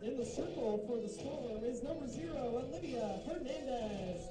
In the circle for the Storm is number 0, Olivia Hernandez.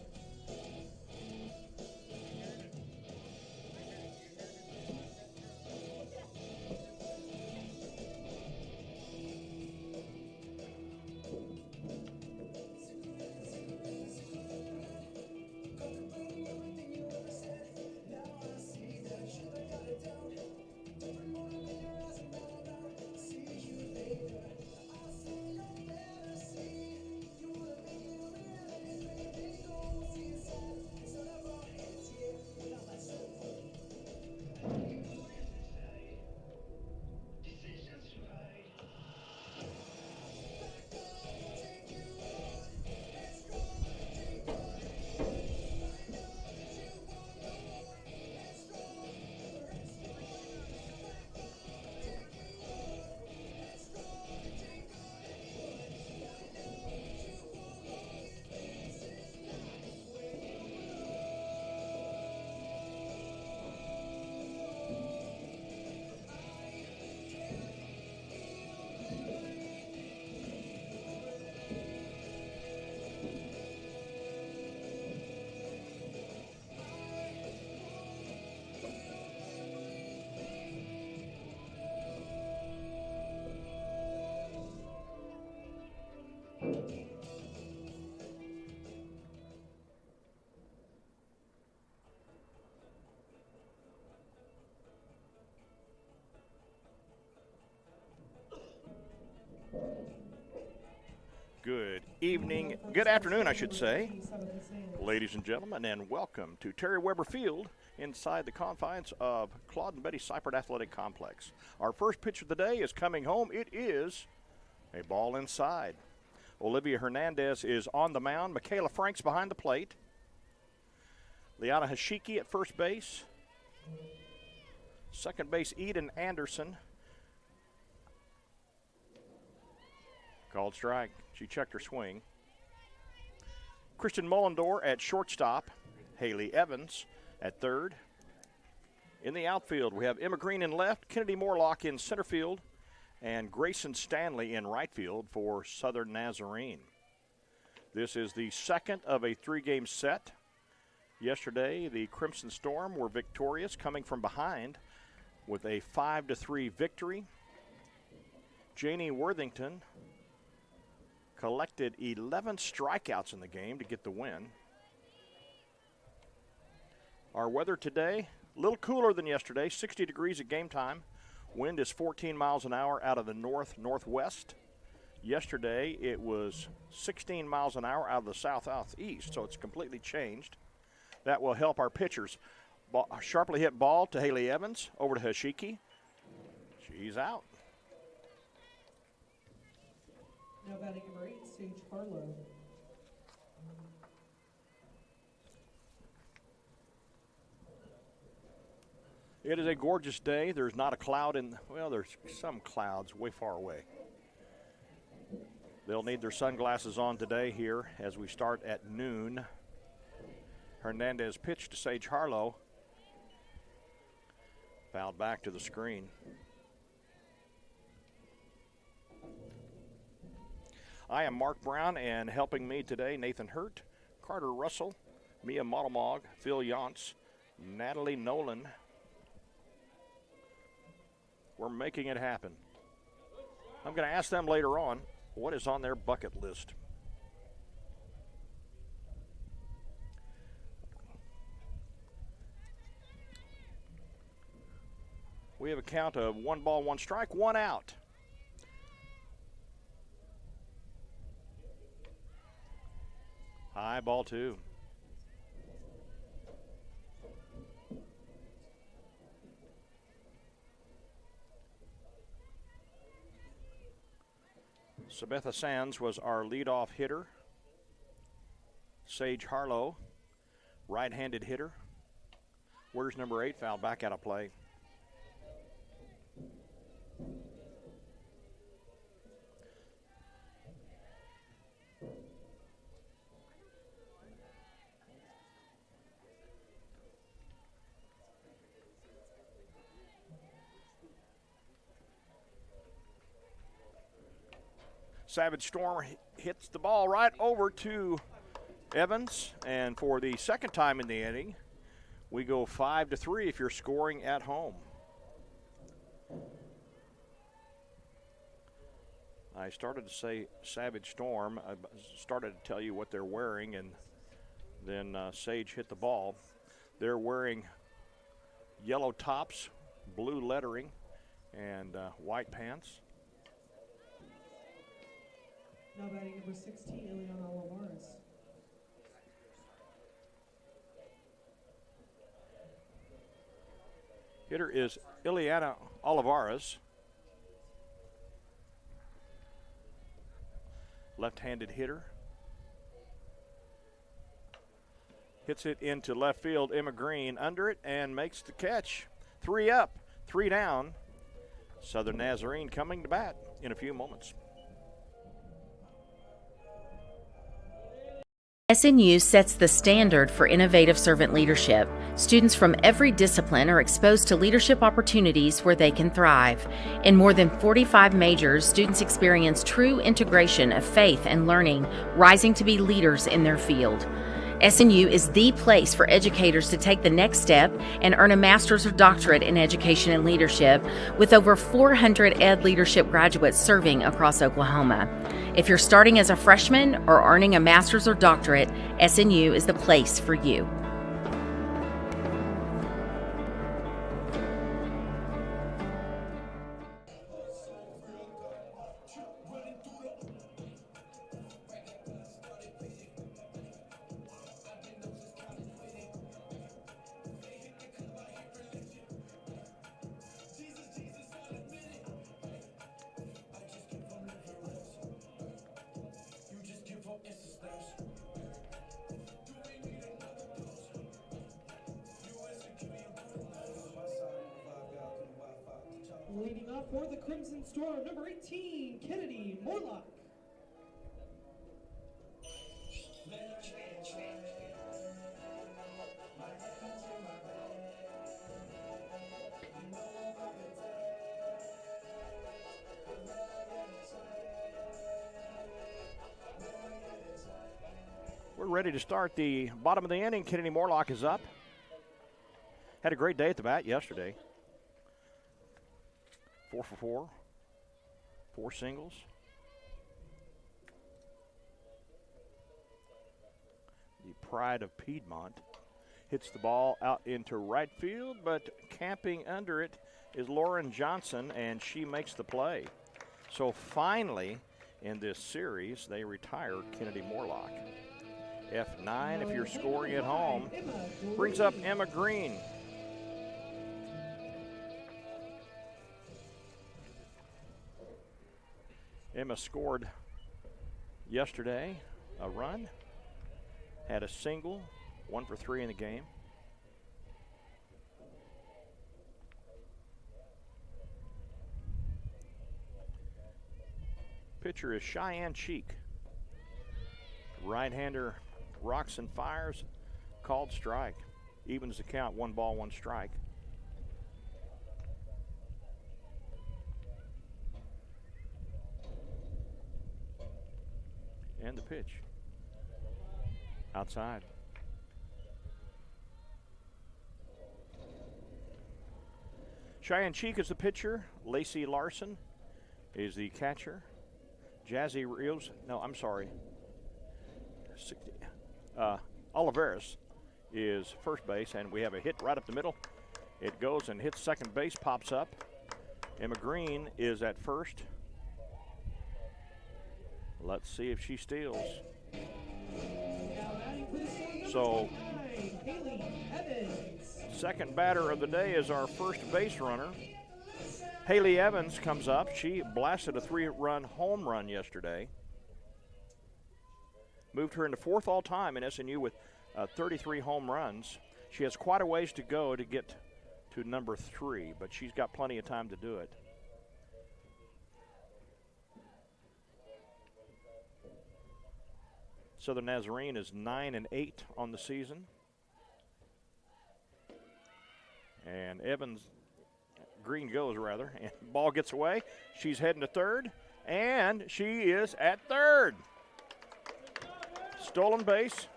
Good evening, good afternoon, I should say, ladies and gentlemen, and welcome to Terry Weber Field inside the confines of Claude and Betty Seipert Athletic Complex. Our first pitch of the day is coming home. It is a ball inside. Olivia Hernandez is on the mound. Michaela Franks behind the plate. Liana Hashiki at first base. Second base, Eden Anderson. Called strike. She checked her swing. Christian Mullendor at shortstop. Haley Evans at third. In the outfield, we have Emma Green in left, Kennedy Morlock in center field, and Grayson Stanley in right field for Southern Nazarene. This is the second of a three-game set. Yesterday, the Crimson Storm were victorious, coming from behind with a 5-3 victory. Janie Worthington collected 11 strikeouts in the game to get the win. Our weather today, a little cooler than yesterday, 60 degrees at game time. Wind is 14 miles an hour out of the north-northwest. Yesterday, it was 16 miles an hour out of the south-southeast, so it's completely changed. That will help our pitchers. Sharply hit ball to Haley Evans, over to Hashiki. She's out. Now batting number 8, Sage Harlow. It is a gorgeous day. There's not a cloud in, well, there's some clouds way far away. They'll need their sunglasses on today here as we start at noon. Hernandez pitched to Sage Harlow. Fouled back to the screen. I am Mark Brown, and helping me today, Nathan Hurt, Carter Russell, Mia Modelmog, Phil Yantz, Natalie Nolan. We're making it happen. I'm going to ask them later on what is on their bucket list. We have a count of 1 ball, 1 strike, 1 out. High, ball 2. Sabetha Sands was our leadoff hitter. Sage Harlow, right-handed hitter. Where's number 8? Fouled back out of play. Savage Storm hits the ball right over to Evans, and for the second time in the inning, we go 5-3 if you're scoring at home. I started to say Savage Storm. I started to tell you what they're wearing, and then Sage hit the ball. They're wearing yellow tops, blue lettering, and white pants. Now batting number 16, Ileana Olivares. Hitter is Ileana Olivares. Left-handed hitter. Hits it into left field. Emma Green under it and makes the catch. 3 up, 3 down. Southern Nazarene coming to bat in a few moments. SNU sets the standard for innovative servant leadership. Students from every discipline are exposed to leadership opportunities where they can thrive. In more than 45 majors, students experience true integration of faith and learning, rising to be leaders in their field. SNU is the place for educators to take the next step and earn a master's or doctorate in education and leadership, with over 400 ed leadership graduates serving across Oklahoma. If you're starting as a freshman or earning a master's or doctorate, SNU is the place for you. Leading off for the Crimson Storm, number 18, Kennedy Morlock. We're ready to start the bottom of the inning. Kennedy Morlock is up. Had a great day at the bat yesterday. 4 for 4, 4 singles. The pride of Piedmont hits the ball out into right field, but camping under it is Lauren Johnson, and she makes the play. So finally, in this series, they retire Kennedy Morlock. F9 if you're scoring at home. Brings up Emma Green. Emma scored yesterday a run, had a single, 1 for 3 in the game. Pitcher is Cheyenne Cheek. Right-hander rocks and fires, called strike. Evens the count, 1 ball, 1 strike. And the pitch. Outside. Cheyenne Cheek is the pitcher. Lacey Larson is the catcher. Jazzy Rios, no, I'm sorry. Olivares is first base, and we have a hit right up the middle. It goes and hits second base, pops up. Emma Green is at first. Let's see if she steals. So, second batter of the day is our first base runner. Haley Evans comes up. She blasted a 3-run home run yesterday. Moved her into 4th all-time in SNU with 33 home runs. She has quite a ways to go to get to number 3, but she's got plenty of time to do it. Southern Nazarene is 9-8 on the season. And Green goes rather, and ball gets away. She's heading to third, And she is at third. Stolen base,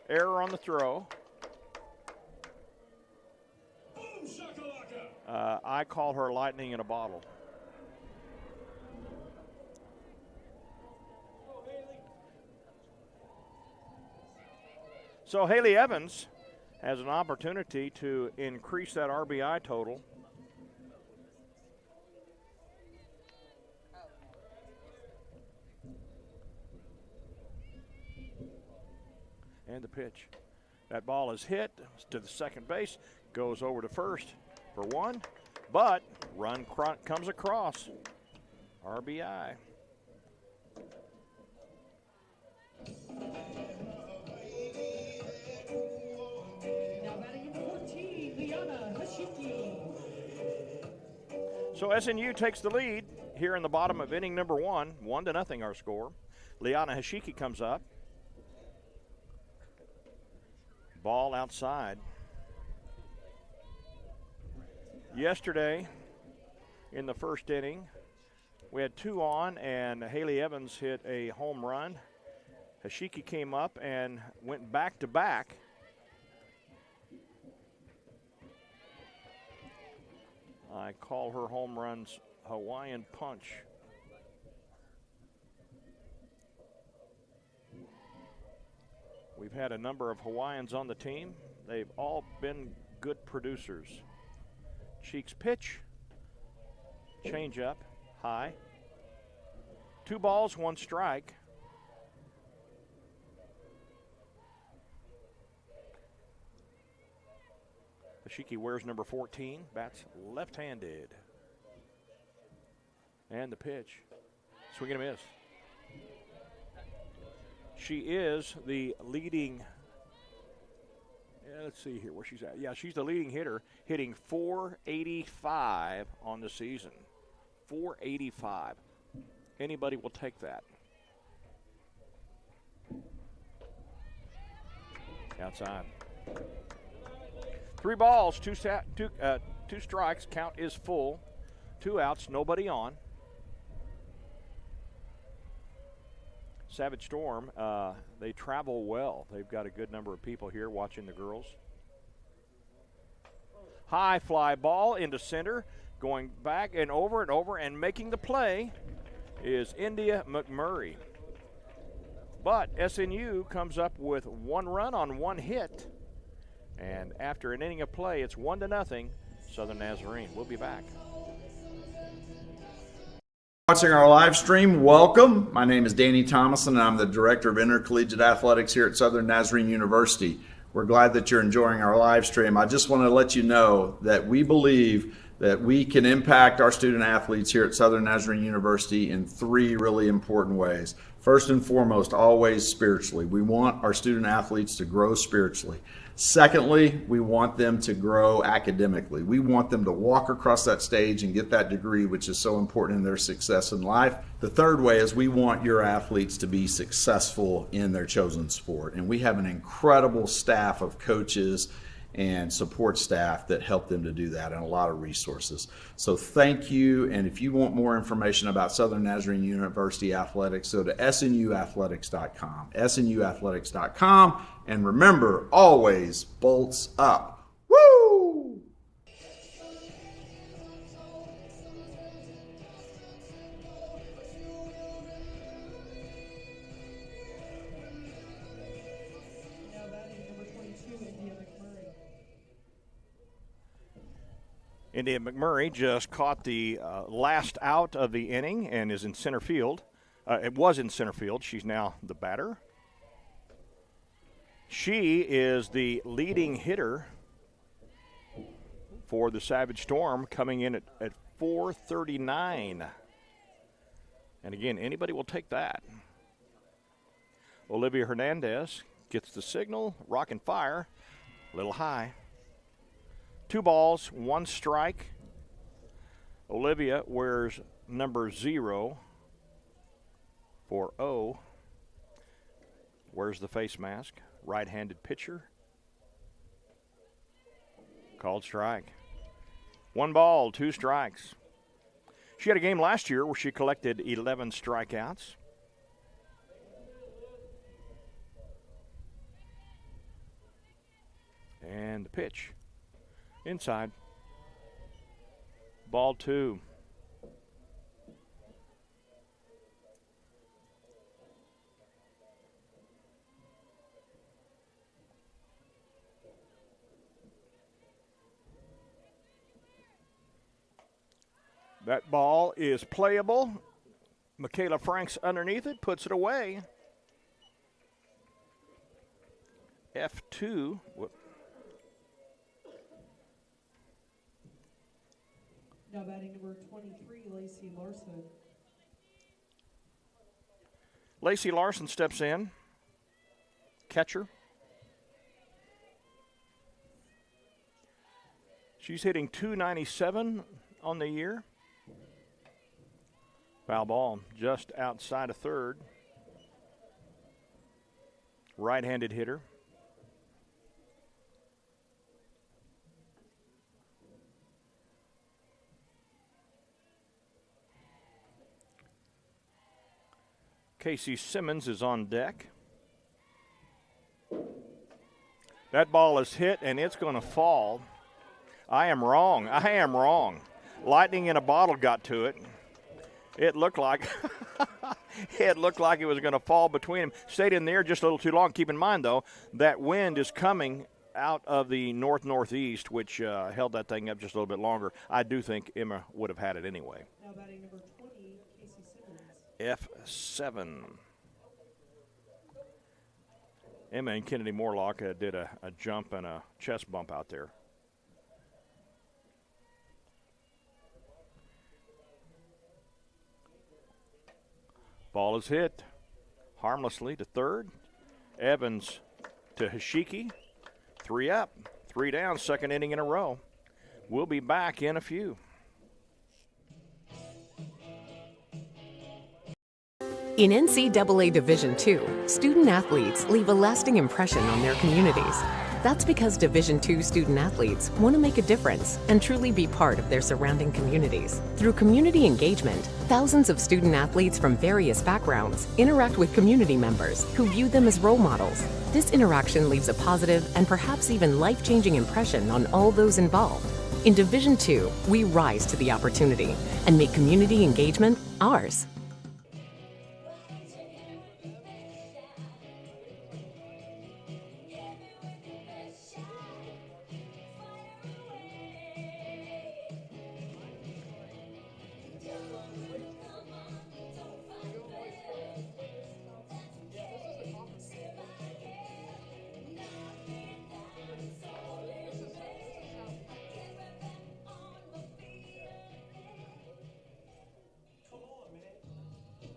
error on the throw. I call her lightning in a bottle. So Haley Evans has an opportunity to increase that RBI total. And the pitch. That ball is hit to the second base, goes over to first for one, but run comes across. RBI. So SNU takes the lead here in the bottom of inning number 1, 1-0 our score. Liana Hashiki comes up. Ball outside. Yesterday, in the first inning, we had 2 on, and Haley Evans hit a home run. Hashiki came up and went back-to-back. I call her home runs Hawaiian Punch. We've had a number of Hawaiians on the team. They've all been good producers. Cheeks pitch, change up, high. 2 balls, 1 strike. Hashiki wears number 14, bats left-handed. And the pitch, swing and a miss. She is the leading, let's see here where she's at. Yeah, she's the leading hitter, hitting .485 on the season. .485. Anybody will take that. Outside. 3 balls, 2 strikes. Count is full. 2 outs, nobody on. Savage Storm, they travel well. They've got a good number of people here watching the girls. High fly ball into center, going back and over, and making the play is India McMurray. But SNU comes up with 1 run on 1 hit. And after an inning of play, it's 1-0, Southern Nazarene. We'll be back. Watching our live stream, welcome. My name is Danny Thomason, and I'm the Director of Intercollegiate Athletics here at Southern Nazarene University. We're glad that you're enjoying our live stream. I just want to let you know that we believe that we can impact our student athletes here at Southern Nazarene University in 3 really important ways. First and foremost, always spiritually. We want our student athletes to grow spiritually. Secondly, we want them to grow academically. We want them to walk across that stage and get that degree, which is so important in their success in life. The third way is we want your athletes to be successful in their chosen sport. And we have an incredible staff of coaches and support staff that help them to do that, and a lot of resources. So thank you, and if you want more information about Southern Nazarene University Athletics, go to snuathletics.com, snuathletics.com, and remember, always bolts up. Woo! Now batting number 22, India McMurray. India McMurray just caught the last out of the inning and is in center field. It was in center field. She's now the batter. She is the leading hitter for the Savage Storm, coming in at .439. And again, anybody will take that. Olivia Hernandez gets the signal, rock and fire, a little high. 2 balls, 1 strike. Olivia wears number 0 for O. Wears the face mask. Right-handed pitcher. Called strike. 1 ball, 2 strikes. She had a game last year where she collected 11 strikeouts. And the pitch. Inside. Ball 2. That ball is playable. Michaela Franks underneath it, puts it away. F2. Whoop. Now batting number 23, Lacey Larson. Lacey Larson steps in. Catcher. She's hitting .297 on the year. Foul ball just outside of third. Right-handed hitter. Casey Simmons is on deck. That ball is hit, and it's going to fall. I am wrong. Lightning in a bottle got to it. It looked like it was going to fall between them. Stayed in there just a little too long. Keep in mind, though, that wind is coming out of the north-northeast, which held that thing up just a little bit longer. I do think Emma would have had it anyway. Now batting number 20, Casey Simmons. F7. Emma and Kennedy Morlock did a jump and a chest bump out there. Ball is hit harmlessly to third. Evans to Hashiki. 3 up, 3 down, second inning in a row. We'll be back in a few. In NCAA Division II, student athletes leave a lasting impression on their communities. That's because Division II student athletes want to make a difference and truly be part of their surrounding communities. Through community engagement, thousands of student athletes from various backgrounds interact with community members who view them as role models. This interaction leaves a positive and perhaps even life-changing impression on all those involved. In Division II, we rise to the opportunity and make community engagement ours.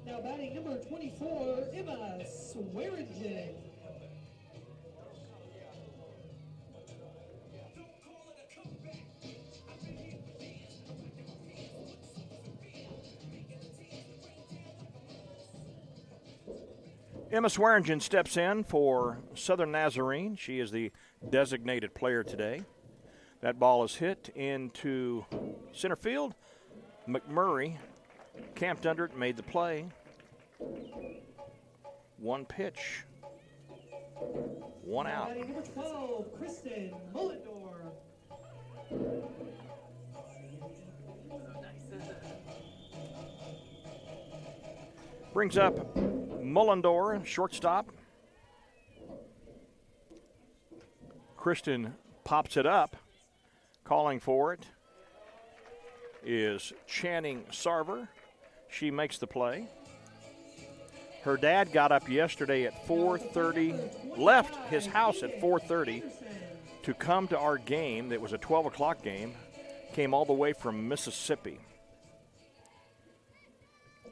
Now batting number 24, Emma Swearingen. Emma Swearingen steps in for Southern Nazarene. She is the designated player today. That ball is hit into center field. McMurray camped under it, made the play. 1 pitch. 1 out. Batting number 12, Kristen Mullendor. Brings up Mullendor, shortstop. Kristen pops it up. Calling for it is Channing Sarver. She makes the play. Her dad got up yesterday at 4:30, left his house at 4:30 to come to our game. That was a 12 o'clock game. Came all the way from Mississippi.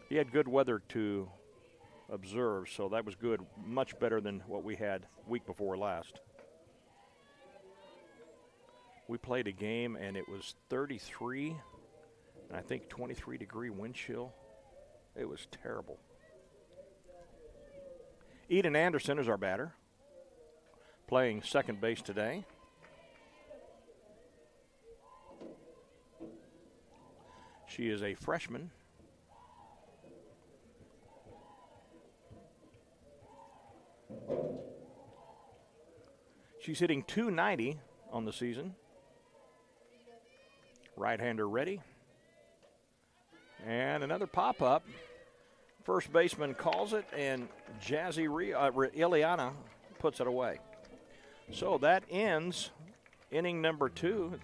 He had good weather to observe, so that was good. Much better than what we had week before last. We played a game, and it was 33, and I think 23-degree wind chill. It was terrible. Eden Anderson is our batter, playing second base She is a freshman. She's hitting .290 on the season. Right-hander ready. And another pop-up. First baseman calls it, and Jazzy Ileana puts it away. So that ends inning number 2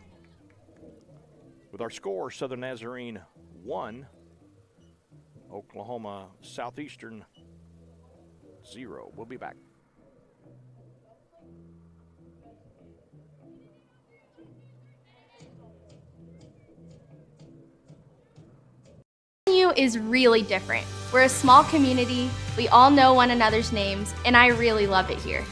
with our score, Southern Nazarene 1, Oklahoma Southeastern 0. We'll be back. SNU is really different. We're a small community, we all know one another's names, and I really love it here.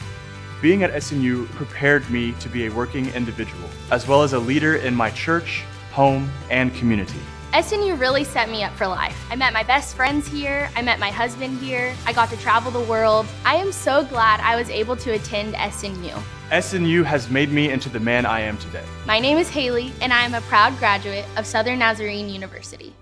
Being at SNU prepared me to be a working individual, as well as a leader in my church, home, and community. SNU really set me up for life. I met my best friends here, I met my husband here, I got to travel the world. I am so glad I was able to attend SNU. SNU has made me into the man I am today. My name is Haley, and I am a proud graduate of Southern Nazarene University.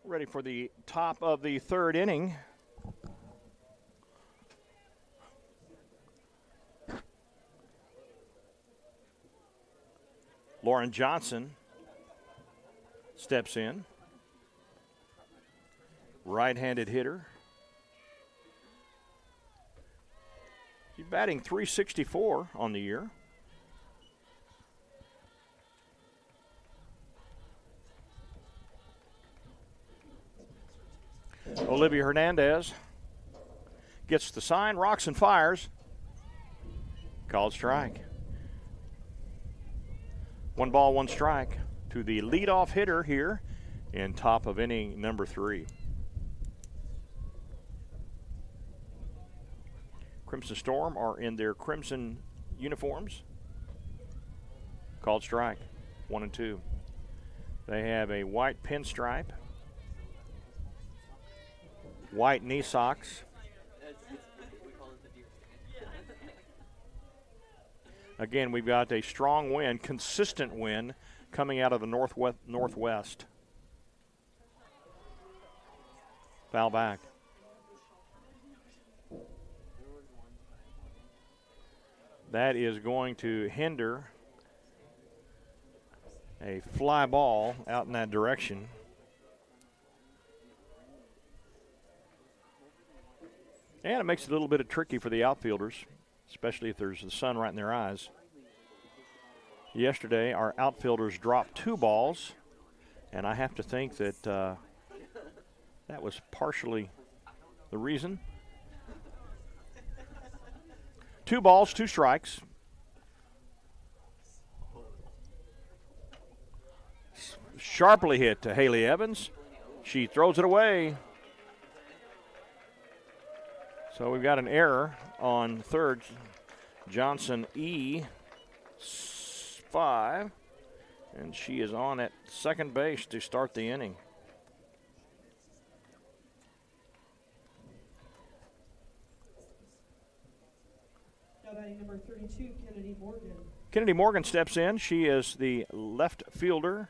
Ready for the top of the third inning. Lauren Johnson steps in. Right-handed hitter. She's batting .364 on the year. Olivia Hernandez gets the sign, rocks and fires. Called strike. 1 ball, 1 strike to the leadoff hitter here in top of inning number 3. Crimson Storm are in their crimson uniforms. Called strike, 1 and 2. They have a white pinstripe, white knee socks. Again, we've got a strong wind, consistent wind coming out of the northwest. Foul back. That is going to hinder a fly ball out in that direction. And it makes it a little bit tricky for the outfielders, especially if there's the sun right in their eyes. Yesterday, our outfielders dropped 2 balls, and I have to think that that was partially the reason. 2 balls, 2 strikes. Sharply hit to Haley Evans. She throws it away. So we've got an error on third. Johnson E5, and she is on at second base to start the inning. Now batting number 32, Kennedy Morgan. Kennedy Morgan steps in. She is the left fielder.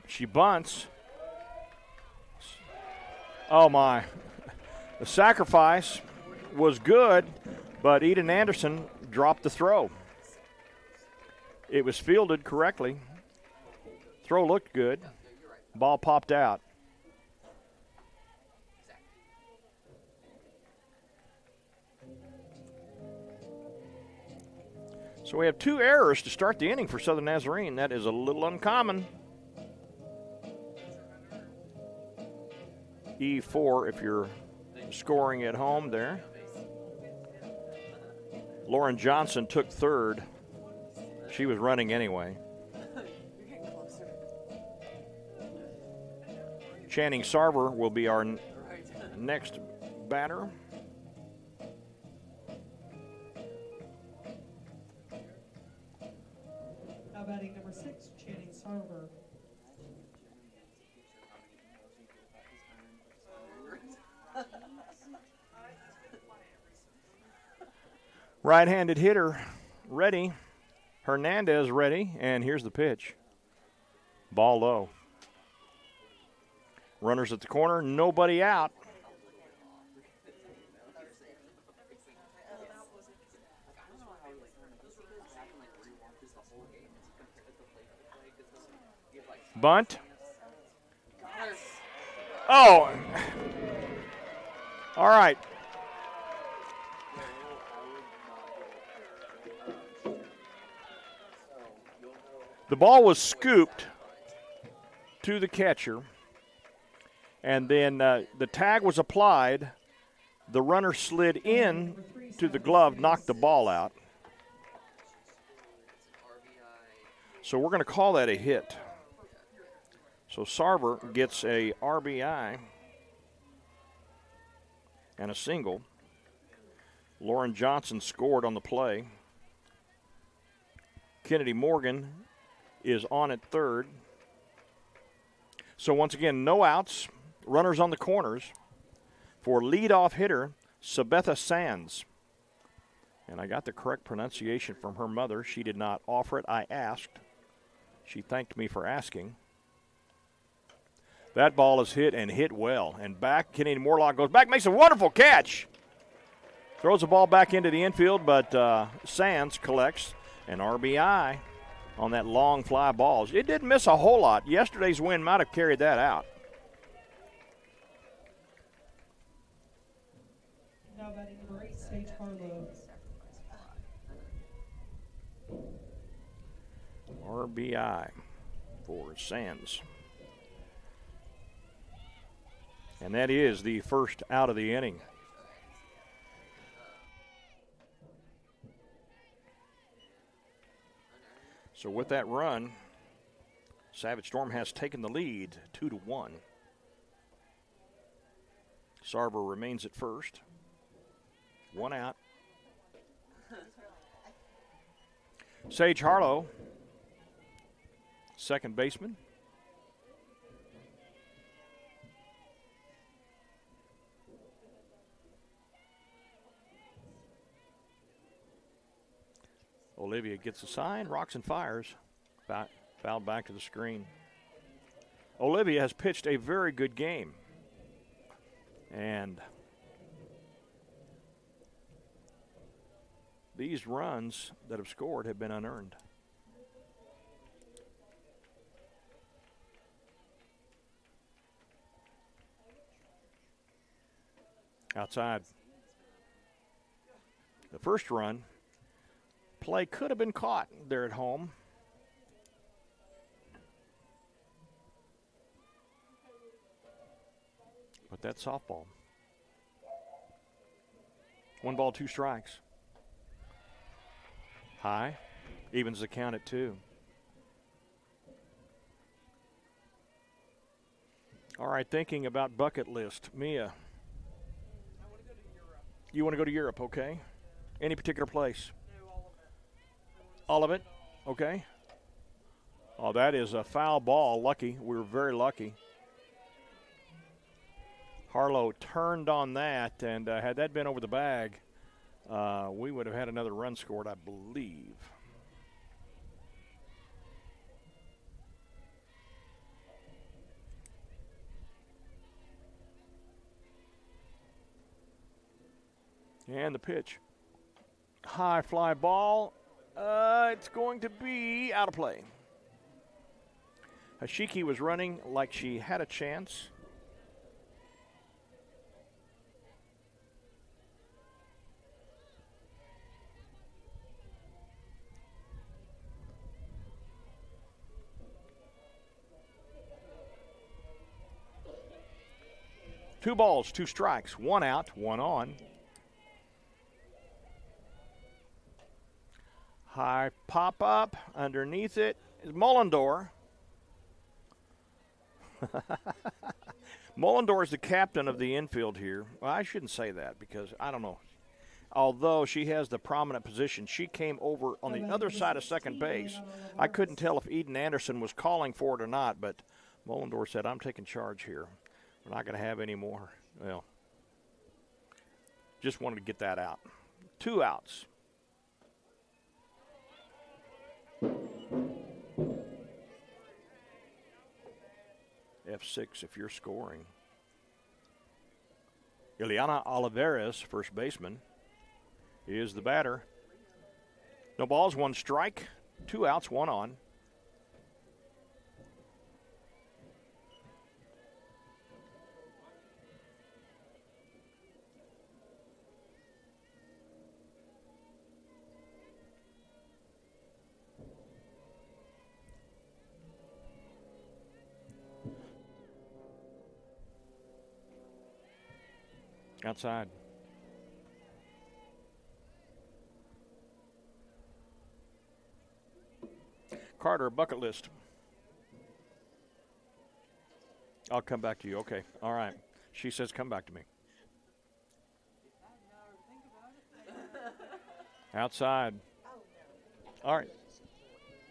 She bunts. Oh, my. The sacrifice was good, but Eden Anderson dropped the throw. It was fielded correctly. Throw looked good. Ball popped out. So we have 2 errors to start the inning for Southern Nazarene. That is a little uncommon. E4 if you're scoring at home there. Lauren Johnson took third. She was running anyway. Channing Sarver will be our next batter. Now batting number 6, Channing Sarver. Right-handed hitter ready. Hernandez ready, and here's the pitch. Ball low. Runners at the corner, nobody out. Bunt. Oh. All right. The ball was scooped to the catcher, and then the tag was applied. The runner slid in to the glove, knocked the ball out. So we're going to call that a hit. So Sarver gets a RBI and a single. Lauren Johnson scored on the play. Kennedy Morgan is on at third. So once again, no outs, runners on the corners for leadoff hitter Sabetha Sands. And I got the correct pronunciation from her mother. She did not offer it. I asked. She thanked me for asking. That ball is hit and hit well. And back, Kennedy Morlock goes back, makes a wonderful catch. Throws the ball back into the infield, but Sands collects an RBI on that long fly ball. It didn't miss a whole lot. Yesterday's win might have carried that out. Now batting number 8, Sage Harlow. RBI for Sands. And that is the first out of the inning. So with that run, Savage Storm has taken the lead 2-1. Sarver remains at first. One out. Sage Harlow, second baseman. Olivia gets a sign, rocks and fires. Fouled back to the screen. Olivia has pitched a very good game. And these runs that have scored have been unearned. Outside. The first run play could have been caught there at home. But that's softball. 1 ball, 2 strikes. High. Evens the count at 2. All right, thinking about bucket list. Mia. You want to go to Europe, okay? Any particular place? All of it? Okay. Oh, that is a foul ball. Lucky. We were very lucky. Harlow turned on that, and had that been over the bag, we would have had another run scored, I believe. And the pitch. High fly ball. It's going to be out of play. Hashiki was running like she had a chance. Two balls, 2 strikes, 1 out, 1 on. High pop up. Underneath it is Mullendore. Mullendore is the captain of the infield here. Well, I shouldn't say that because I don't know. Although she has the prominent position, she came over on the other side of second base. I couldn't tell if Eden Anderson was calling for it or not, but Mullendore said, I'm taking charge here. We're not going to have any more. Well, just wanted to get that out. 2 outs. F6 if you're scoring. Ileana Oliveras, first baseman, is the batter. No balls, 1 strike, 2 outs, 1 on. Outside. Carter, bucket list. I'll come back to you. Okay. All right. She says come back to me. Outside. All right.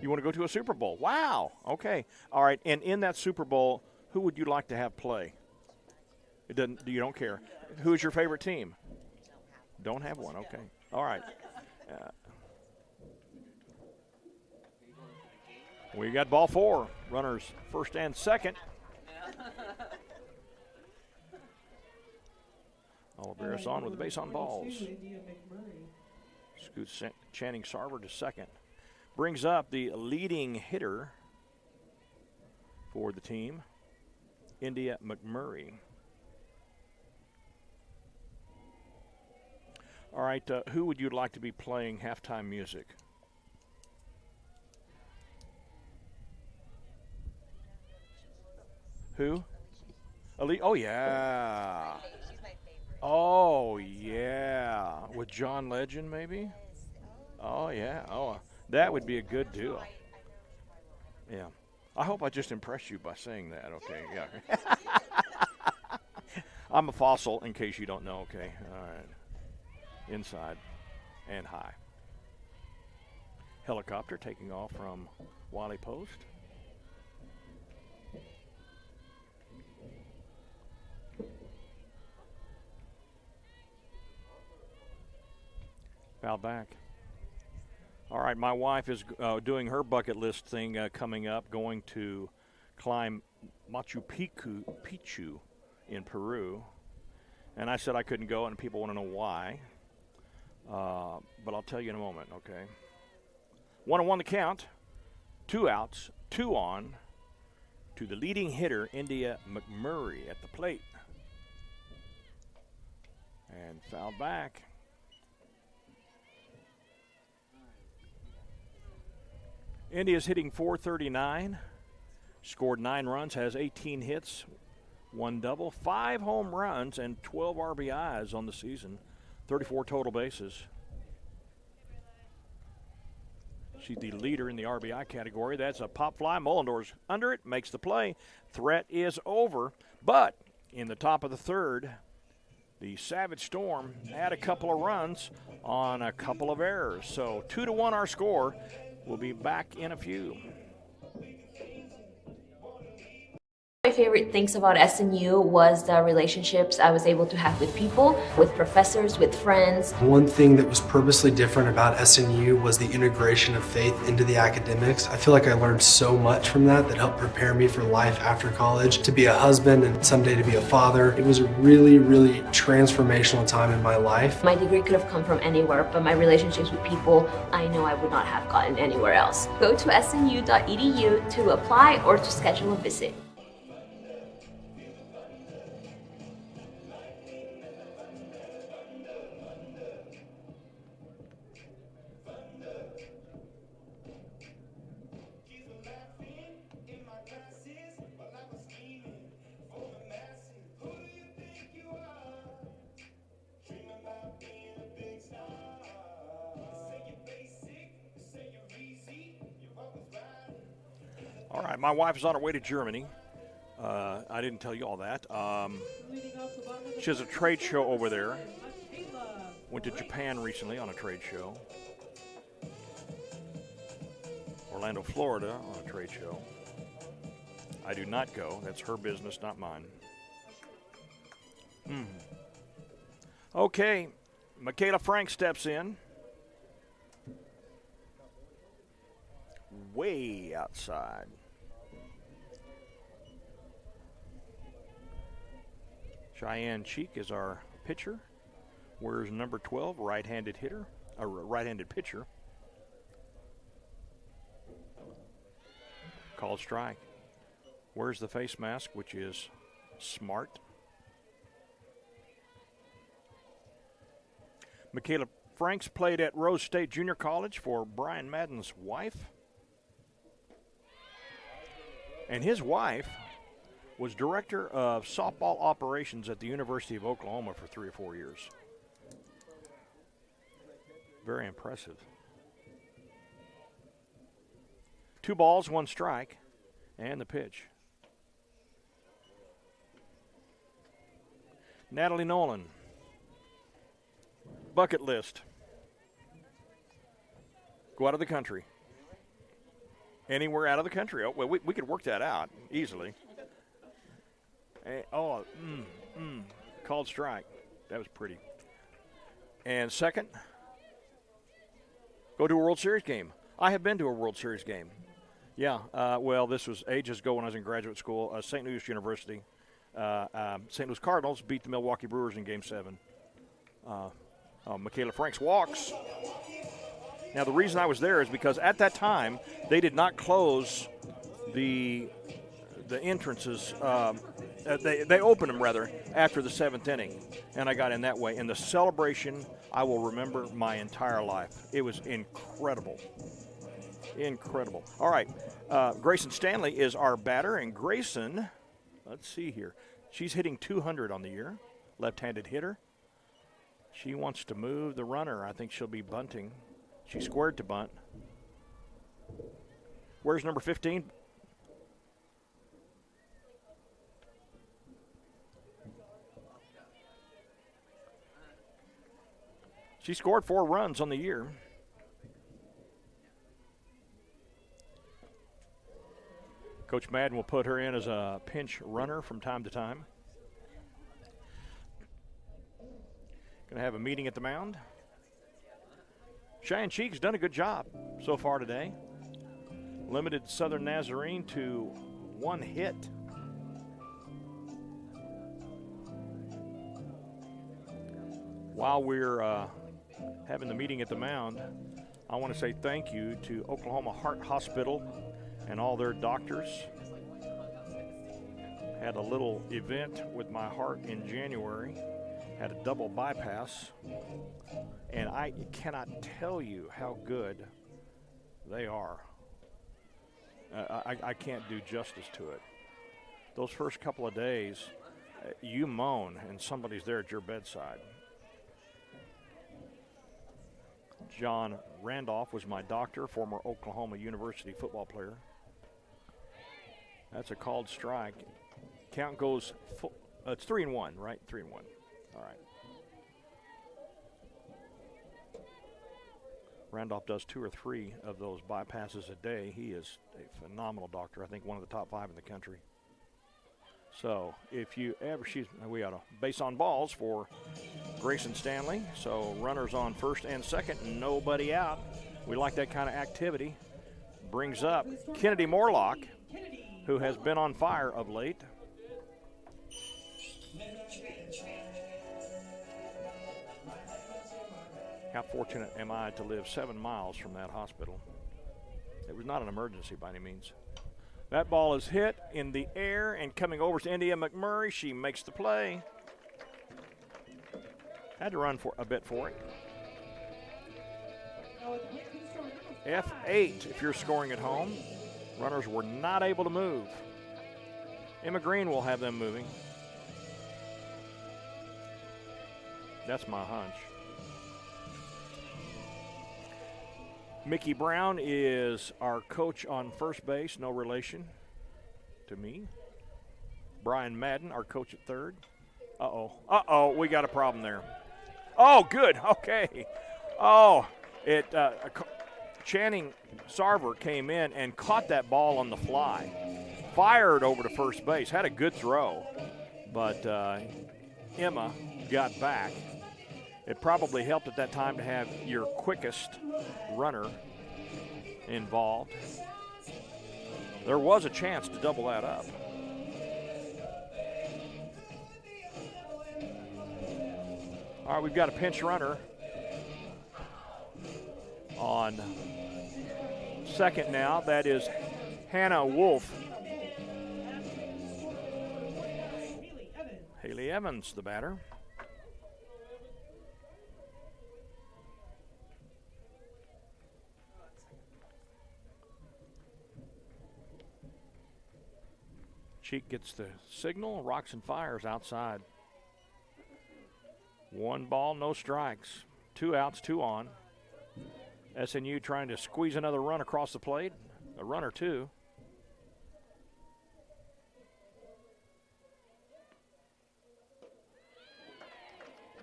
You want to go to a Super Bowl? Wow. Okay. All right. And in that Super Bowl, who would you like to have play? It doesn't. You don't care. Who's your favorite team? Don't have one. Okay. All right. We got ball 4. Runners first and second. Oliveras on with the base on balls. Scoots Channing Sarver to second. Brings up the leading hitter for the team, India McMurray. All right, who would you like to be playing halftime music? Who? Ali? Oh, yeah. Oh, yeah. With John Legend, maybe? Oh, yeah. Oh, that would be a good duo. Yeah. I hope I just impressed you by saying that, okay? Yeah. I'm a fossil, in case you don't know, okay? All right. Inside and high. Helicopter taking off from Wiley Post. Foul back. All right, my wife is doing her bucket list thing coming up, going to climb Machu Picchu in Peru. And I said I couldn't go, and people want to know why. But I'll tell you in a moment, okay? 1-1 the count. 2 outs, 2 on to the leading hitter, India McMurray, at the plate. And foul back. India's hitting .439, scored 9 runs, has 18 hits, 1 double, 5 home runs, and 12 RBIs on the season, 34 total bases. She's the leader in the RBI category. That's a pop fly. Mullendore's under it, makes the play. Threat is over, but in the top of the third, the Savage Storm had a couple of runs on a couple of errors. So 2-1 our score. We'll be back in a few. My favorite things about SNU was the relationships I was able to have with people, with professors, with friends. One thing that was purposely different about SNU was the integration of faith into the academics. I feel like I learned so much from that helped prepare me for life after college, to be a husband and someday to be a father. It was a really, really transformational time in my life. My degree could have come from anywhere, but my relationships with people, I know I would not have gotten anywhere else. Go to snu.edu to apply or to schedule a visit. All right, my wife is on her way to Germany. I didn't tell you all that. She has a trade show over there. Went to Japan recently on a trade show. Orlando, Florida on a trade show. I do not go. That's her business, not mine. Okay, Michaela Frank steps in. Way outside. Cheyenne Cheek is our pitcher. Wears number 12, right-handed hitter, a right-handed pitcher. Called strike. Wears the face mask, which is smart. Michaela Franks played at Rose State Junior College for Brian Madden's wife. And his wife was director of softball operations at the University of Oklahoma for 3 or 4 years. Very impressive. 2 balls, 1 strike, and the pitch. Natalie Nolan. Bucket list. Go out of the country. Anywhere out of the country. Oh, well, we could work that out easily. Called strike. That was pretty. And second, go to a World Series game. I have been to a World Series game. Yeah, well, this was ages ago when I was in graduate school. St. Louis University. St. Louis Cardinals beat the Milwaukee Brewers in Game 7. Michaela Franks walks. Now, the reason I was there is because at that time, they did not close the entrances. They opened them, rather, after the 7th inning, and I got in that way. And the celebration, I will remember my entire life. It was incredible. Incredible. All right, Grayson Stanley is our batter, and Grayson, let's see here. She's hitting 200 on the year, left-handed hitter. She wants to move the runner. I think she'll be bunting. She squared to bunt. Where's number 15? She scored 4 runs on the year. Coach Madden will put her in as a pinch runner from time to time. Going to have a meeting at the mound. Cheyenne Cheek's done a good job so far today. Limited Southern Nazarene to 1 hit. While we're having the meeting at the mound, I want to say thank you to Oklahoma Heart Hospital and all their doctors. Had a little event with my heart in January. Had a double bypass, and I cannot tell you how good they are. I can't do justice to it. Those first couple of days, you moan, and somebody's there at your bedside. John Randolph was my doctor, former Oklahoma University football player. That's a called strike. Count goes full. It's 3-1, right? 3-1. All right. Randolph does 2 or 3 of those bypasses a day. He is a phenomenal doctor. I think one of the top 5 in the country. So if you ever, we got a base on balls for Grayson Stanley. So runners on first and second, nobody out. We like that kind of activity. Brings up Kennedy Morlock, who has been on fire of late. How fortunate am I to live 7 miles from that hospital? It was not an emergency by any means. That ball is hit in the air and coming over to India McMurray. She makes the play. Had to run for a bit for it. F8 if you're scoring at home. Runners were not able to move. Emma Green will have them moving. That's my hunch. Mickey Brown is our coach on first base, no relation to me. Brian Madden, our coach at third. Uh-oh, we got a problem there. Oh, good, okay. Oh, Channing Sarver came in and caught that ball on the fly. Fired over to first base, had a good throw, but Emma got back. It probably helped at that time to have your quickest runner involved. There was a chance to double that up. All right, we've got a pinch runner on second now. That is Hannah Wolf. Haley Evans, the batter. Cheek gets the signal, rocks and fires outside. 1 ball, no strikes. 2 outs, 2 on. SNU trying to squeeze another run across the plate. A run or two.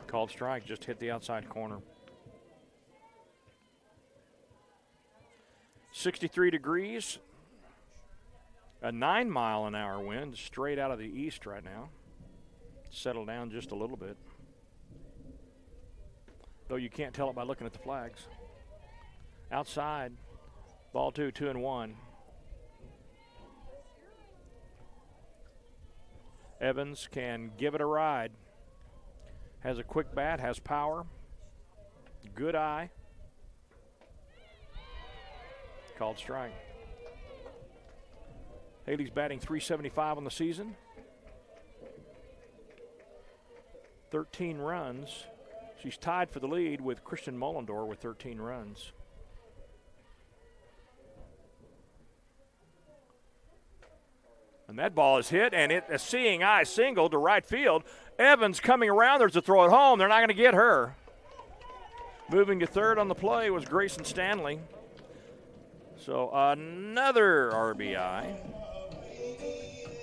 Called strike, just hit the outside corner. 63 degrees. A 9-mile-an-hour wind straight out of the east right now. Settled down just a little bit. Though you can't tell it by looking at the flags. Outside, ball 2, 2-1. Evans can give it a ride. Has a quick bat, has power. Good eye. Called strike. Haley's batting .375 on the season. 13 runs. She's tied for the lead with Christian Mullendor with 13 runs. And that ball is hit, and a seeing eye single to right field. Evans coming around. There's a throw at home. They're not going to get her. Moving to third on the play was Grayson Stanley. So another RBI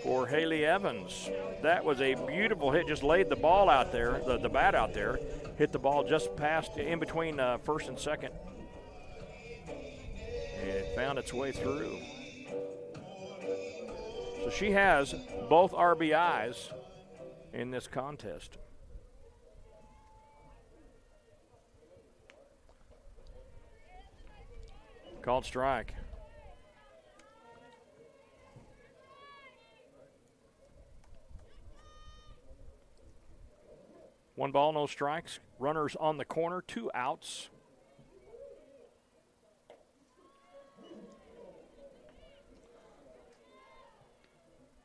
for Haley Evans. That was a beautiful hit. Just laid the ball out there, the bat out there. Hit the ball just past, in between first and second. And it found its way through. So she has both RBIs in this contest. Called strike. One ball, no strikes. Runners on the corner, 2 outs.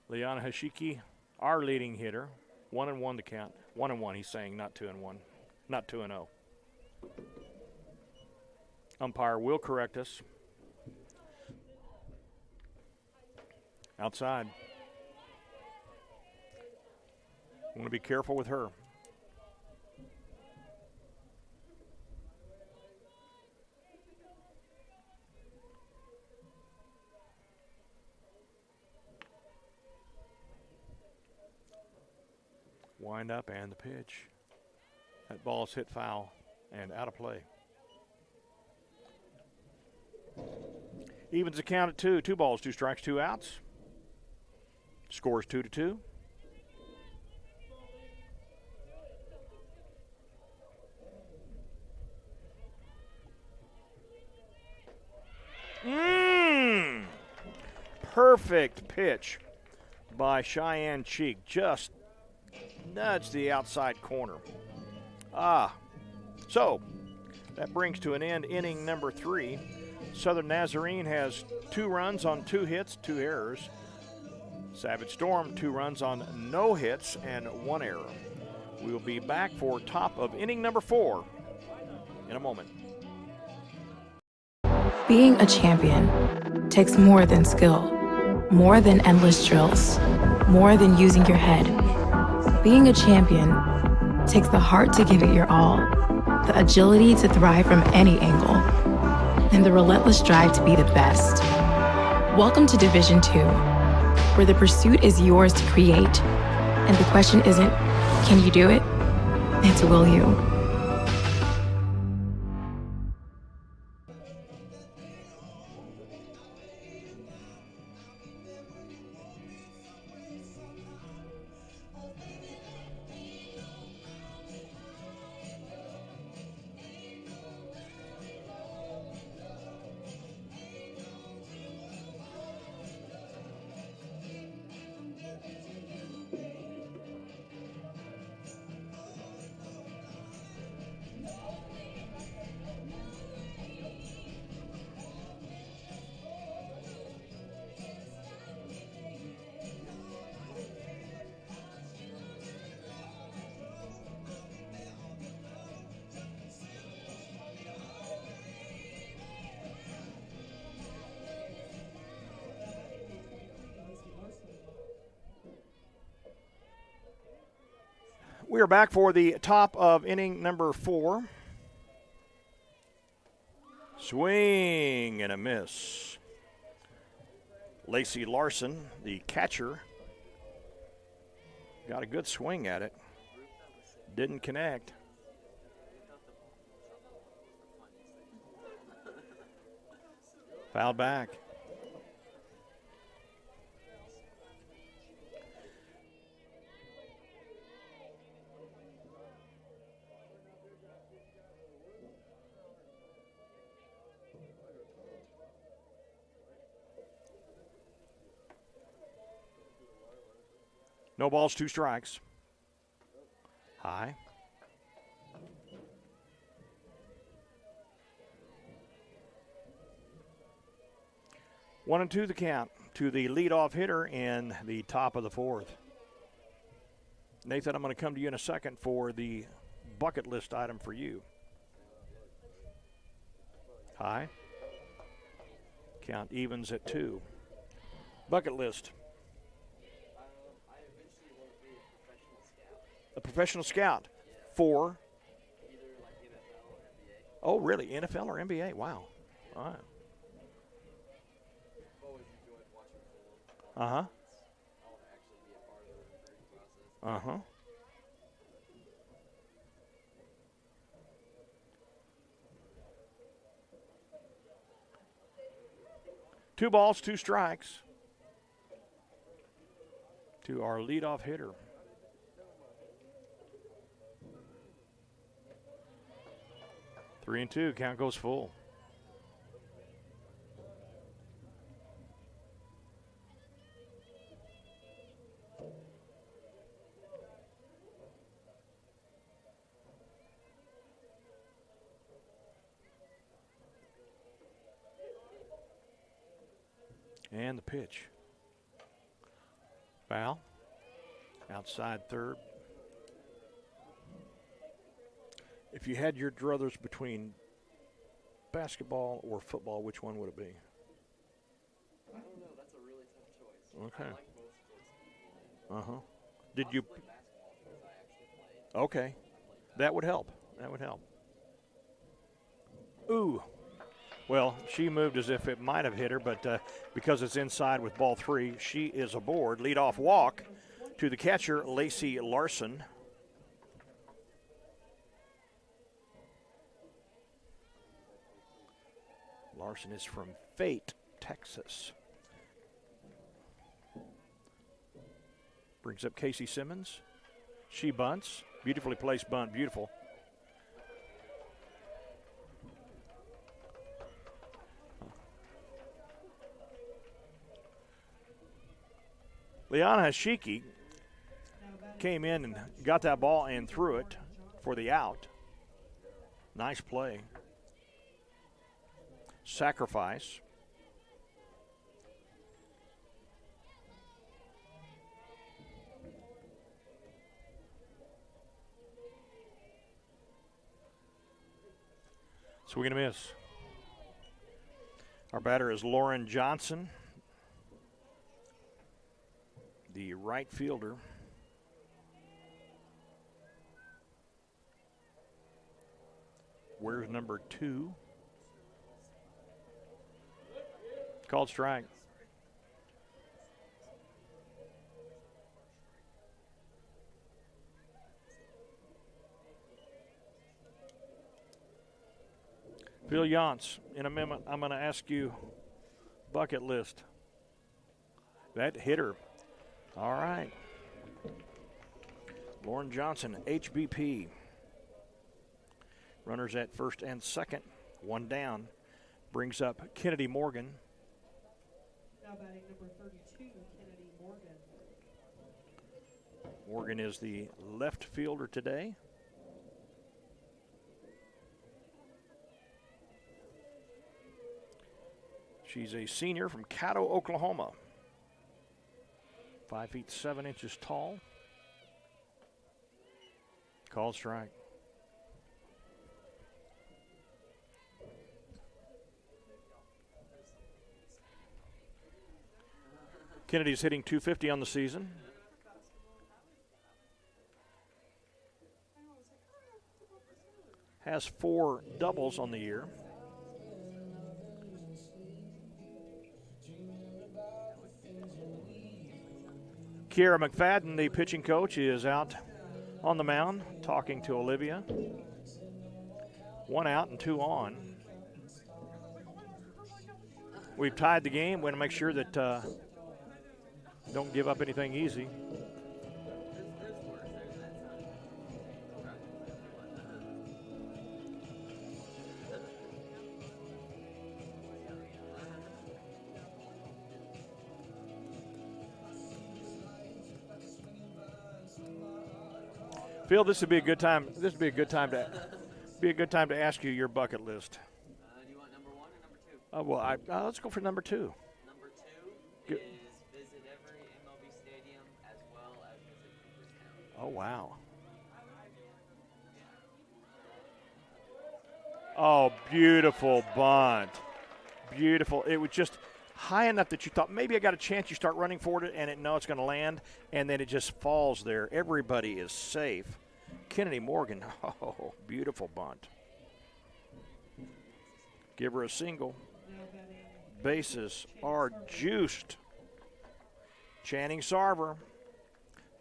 Liana Hashiki, our leading hitter. 1-1 to count. 1-1, he's saying, not 2-1. Not 2-0. Umpire will correct us. Outside. Want to be careful with her. Wind up and the pitch. That ball is hit foul and out of play. Evens the count at 2. 2 balls, 2 strikes, 2 outs. Scores 2-2. Perfect pitch by Cheyenne Cheek. Just nudged the outside corner. So that brings to an end inning number 3. Southern Nazarene has 2 runs on 2 hits, 2 errors. Savage Storm 2 runs on no hits and 1 error. We will be back for top of inning number 4 in a moment. Being a champion takes more than skill, more than endless drills, more than using your head. Being a champion takes the heart to give it your all, the agility to thrive from any angle, and the relentless drive to be the best. Welcome to Division II, where the pursuit is yours to create, and the question isn't, can you do it? It's, will you? We are back for the top of inning number 4. Swing and a miss. Lacey Larson, the catcher, got a good swing at it. Didn't connect. Fouled back. No balls, 2 strikes. High. One and 2 the count to the leadoff hitter in the top of the 4th. Nathan, I'm going to come to you in a second for the bucket list item for you. High. Count evens at 2. Bucket list. A professional scout for. Oh, really? NFL or NBA? Wow. All right. Uh-huh. Uh-huh. Two balls, 2 strikes to our leadoff hitter. Three and 2, count goes full. And the pitch. Foul. Outside third. If you had your druthers between basketball or football, which one would it be? I don't know. That's a really tough choice. Okay. I like both sports. Uh-huh. Did you? Play basketball because I actually played. Okay. That would help. That would help. Ooh. Well, she moved as if it might have hit her, but because it's inside with ball 3, she is aboard. Leadoff walk to the catcher, Lacey Larson. Larson is from Fate, Texas. Brings up Casey Simmons. She bunts. Beautifully placed bunt. Beautiful. Liana Hashiki came in and got that ball and threw it for the out. Nice play. Sacrifice. Swing and a miss. Our batter is Lauren Johnson, the right fielder. Wears number 2. Called strike. Phil Yance, in a minute, I'm going to ask you bucket list. That hitter. All right. Lauren Johnson, HBP. Runners at first and second. One down. Brings up Kennedy Morgan. Now batting number 32, Kennedy Morgan. Morgan is the left fielder today. She's a senior from Caddo, Oklahoma. 5 feet 7 inches tall. Called strike. Kennedy's hitting .250 on the season. Has 4 doubles on the year. Kiera McFadden, the pitching coach, is out on the mound talking to Olivia. 1 out and 2 on. We've tied the game. We want to make sure that don't give up anything easy. Phil, this would be a good time. This would be a good time to ask you your bucket list. Do you want number 1 or number 2? Well, let's go for number 2. Number 2 is visit every MLB stadium as well as visit Cooperstown. Oh, wow. Oh, beautiful bunt. Beautiful. It was just high enough that you thought maybe I got a chance. You start running for it, and it's going to land, and then it just falls there. Everybody is safe. Kennedy Morgan, oh, beautiful bunt. Give her a single. Bases are juiced. Channing Sarver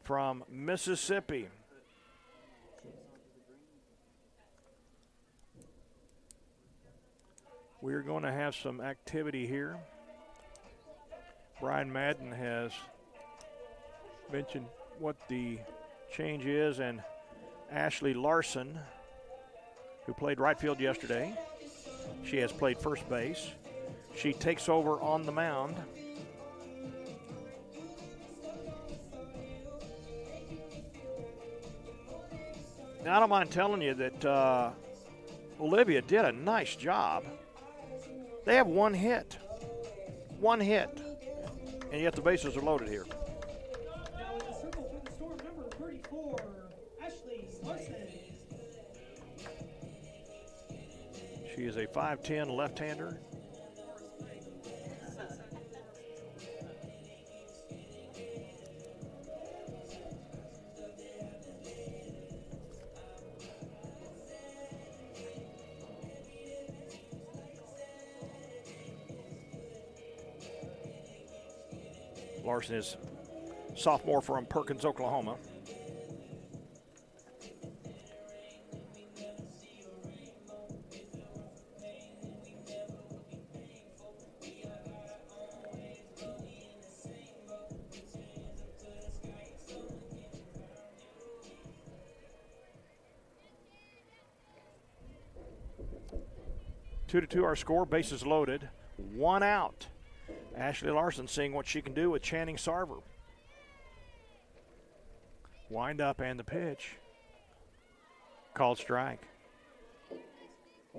from Mississippi. We're going to have some activity here. Brian Madden has mentioned what the change is, and Ashley Larson, who played right field yesterday, she has played first base. She takes over on the mound. Now, I don't mind telling you that Olivia did a nice job. They have 1 hit. 1 hit. And yet the bases are loaded here. Now in the circle for the Storm, number 34, Ashley Larson. She is a 5'10" left-hander. Larson is sophomore from Perkins, Oklahoma. Two to two our score, bases loaded, 1 out. Ashley Larson seeing what she can do with Channing Sarver. Wind up and the pitch. Called strike. Now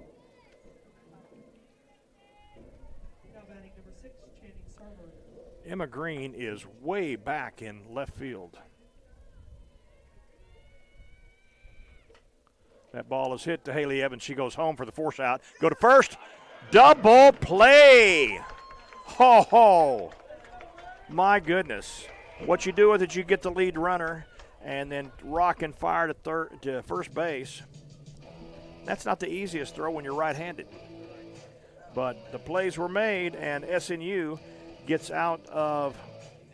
batting number 6, Channing Sarver. Emma Green is way back in left field. That ball is hit to Haley Evans. She goes home for the force out. Go to first. Double play. Ho, ho. My goodness. What you do with it, you get the lead runner and then rock and fire to first base. That's not the easiest throw when you're right-handed. But the plays were made, and SNU gets out of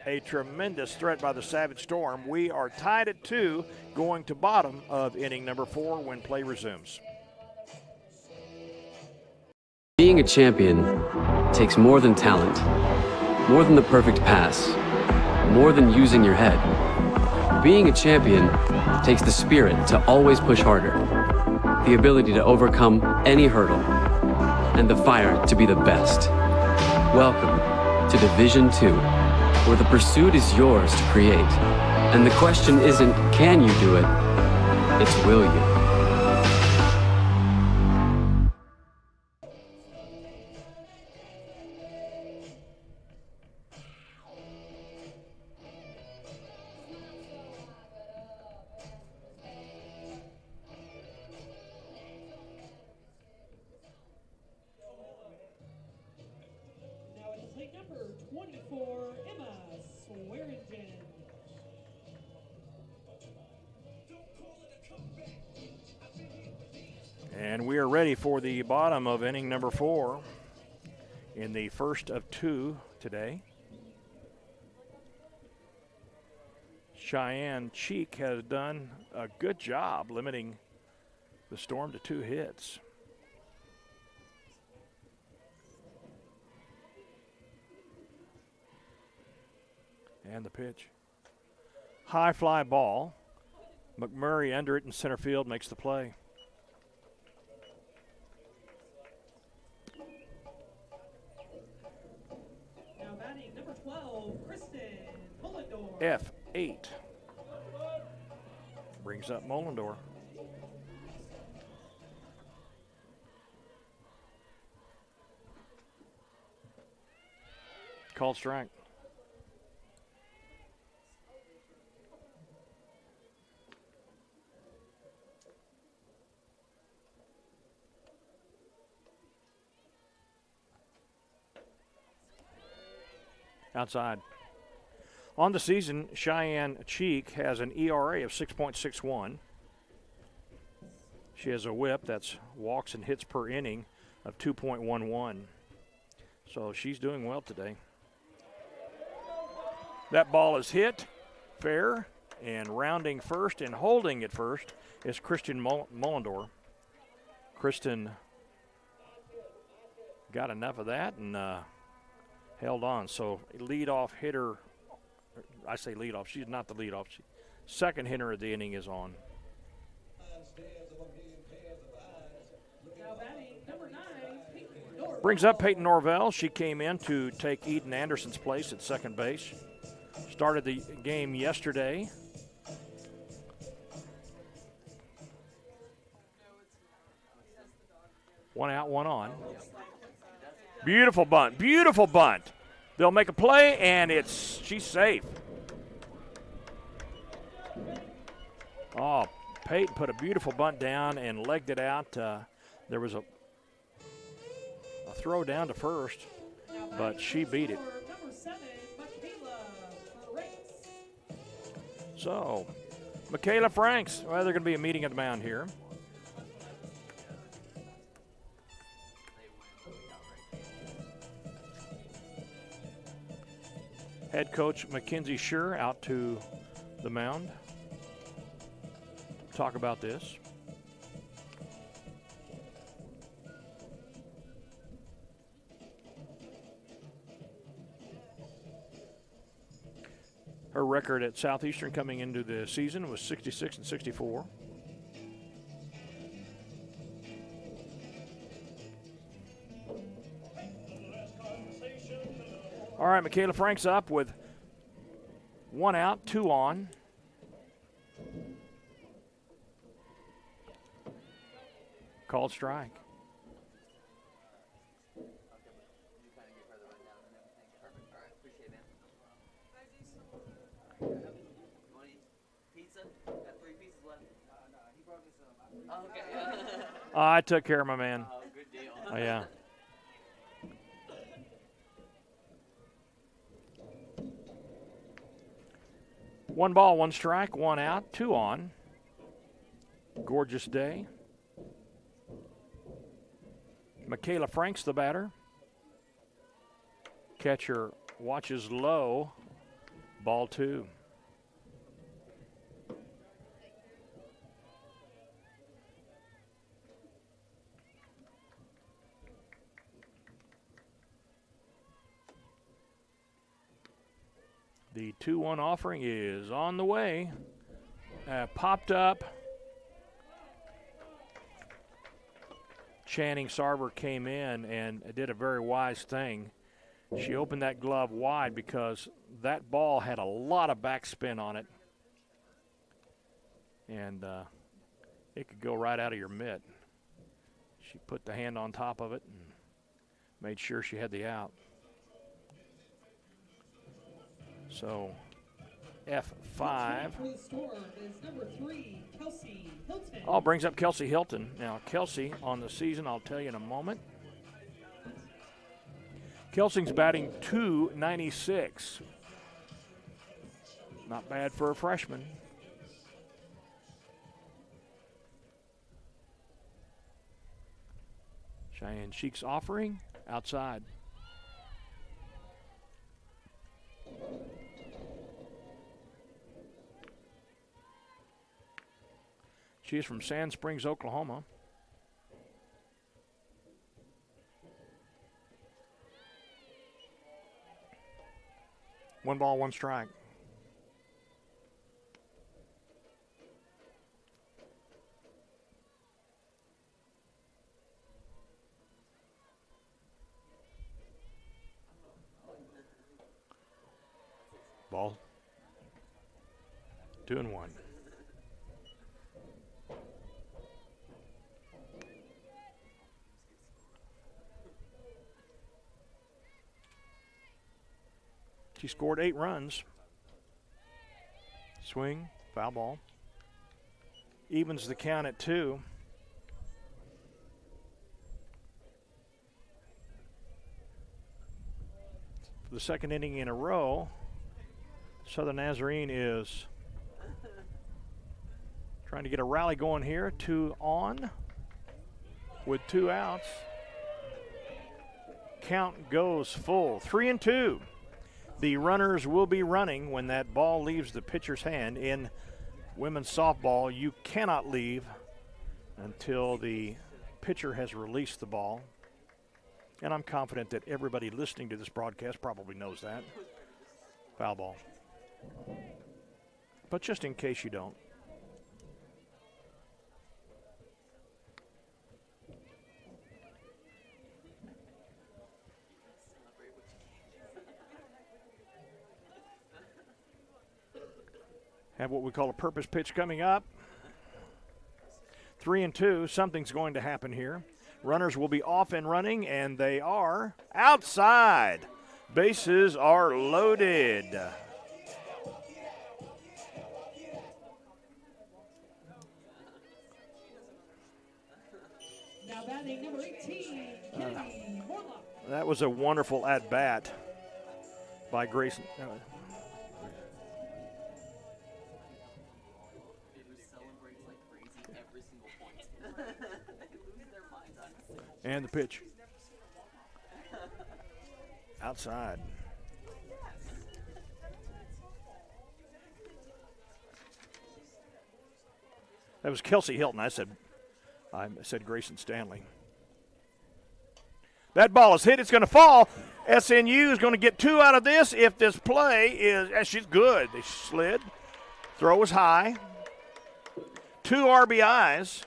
a tremendous threat by the Savage Storm. We are tied at 2, going to bottom of inning number 4 when play resumes. Being a champion takes more than talent, more than the perfect pass, more than using your head. Being a champion takes the spirit to always push harder, the ability to overcome any hurdle, and the fire to be the best. Welcome to Division II, where the pursuit is yours to create. And the question isn't, can you do it? It's, will you? Number 24, Emma Swearingen. And we are ready for the bottom of inning number 4 in the first of 2 today. Cheyenne Cheek has done a good job limiting the Storm to 2 hits. And the pitch. High fly ball. McMurray under it in center field makes the play. Now batting number 12, Kristen Mullendorf. F8. Brings up Mullendorf. Called strike. Outside. On the season, Cheyenne Cheek has an ERA of 6.61. She has a whip, that's walks and hits per inning, of 2.11. So she's doing well today. That ball is hit, fair, and rounding first and holding it first is Kristen Mullendorf. Kristen got enough of that and held on. So leadoff hitter, I say leadoff, she's not the leadoff. Second hitter of the inning is on. Brings up Peyton Norvell. She came in to take Eden Anderson's place at second base. Started the game yesterday. One out, one on. Beautiful bunt, beautiful bunt. They'll make a play, and she's safe. Oh, Peyton put a beautiful bunt down and legged it out. There was a throw down to first, but she beat it. So, Michaela Franks, well, they're going to be a meeting at the mound here. Head coach Mackenzie Schur out to the mound. Talk about this. Her record at Southeastern coming into the season was 66 and 64. All right, Michaela Franks up with one out, two on. Called strike. I took care of my man. Oh, good deal. Oh, yeah. One ball, one strike, one out, two on. Gorgeous day. Michaela Franks, the batter. Catcher watches low. Ball 2. The 2-1 offering is on the way. Popped up. Channing Sarver came in and did a very wise thing. She opened that glove wide because that ball had a lot of backspin on it. And it could go right out of your mitt. She put the hand on top of it and made sure she had the out. So F5. Oh, brings up Kelsey Hilton. Now, Kelsey on the season, I'll tell you in a moment. Kelsey's batting .296. Not bad for a freshman. Cheyenne Sheik's offering outside. She is from Sand Springs, Oklahoma. One ball, one strike. Ball. 2-1. She scored 8 runs. Swing, foul ball. Evens the count at 2. For the second inning in a row, Southern Nazarene is trying to get a rally going here. 2 on with 2 outs. Count goes full. 3-2. The runners will be running when that ball leaves the pitcher's hand. In women's softball, you cannot leave until the pitcher has released the ball. And I'm confident that everybody listening to this broadcast probably knows that. Foul ball. But just in case you don't. Have what we call a purpose pitch coming up. 3-2. Something's going to happen here. Runners will be off and running, and they are outside. Bases are loaded. Now batting number 18, Kennedy Morlock. That was a wonderful at-bat by Grayson. And the pitch. Outside. That was Kelsey Hilton. I said Grayson Stanley. That ball is hit. It's going to fall. SNU is going to get 2 out of this if this play is, she's good. They slid. Throw was high. 2 RBIs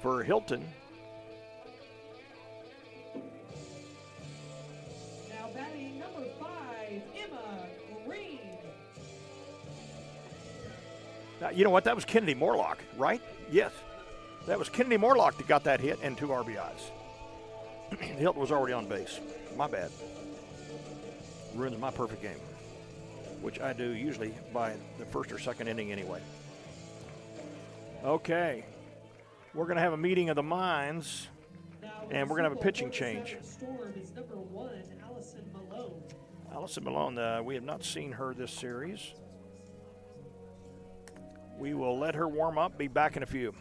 for Hilton. Now batting number 5, Emma Green. Now, you know what? That was Kennedy Morlock, right? Yes. That was Kennedy Morlock that got that hit and 2 RBIs. Hilton was already on base. My bad. Ruins my perfect game, which I do usually by the first or second inning anyway. Okay. We're going to have a meeting of the minds, and we're going to have a pitching change. Allison Malone, we have not seen her this series. We will let her warm up, be back in a few.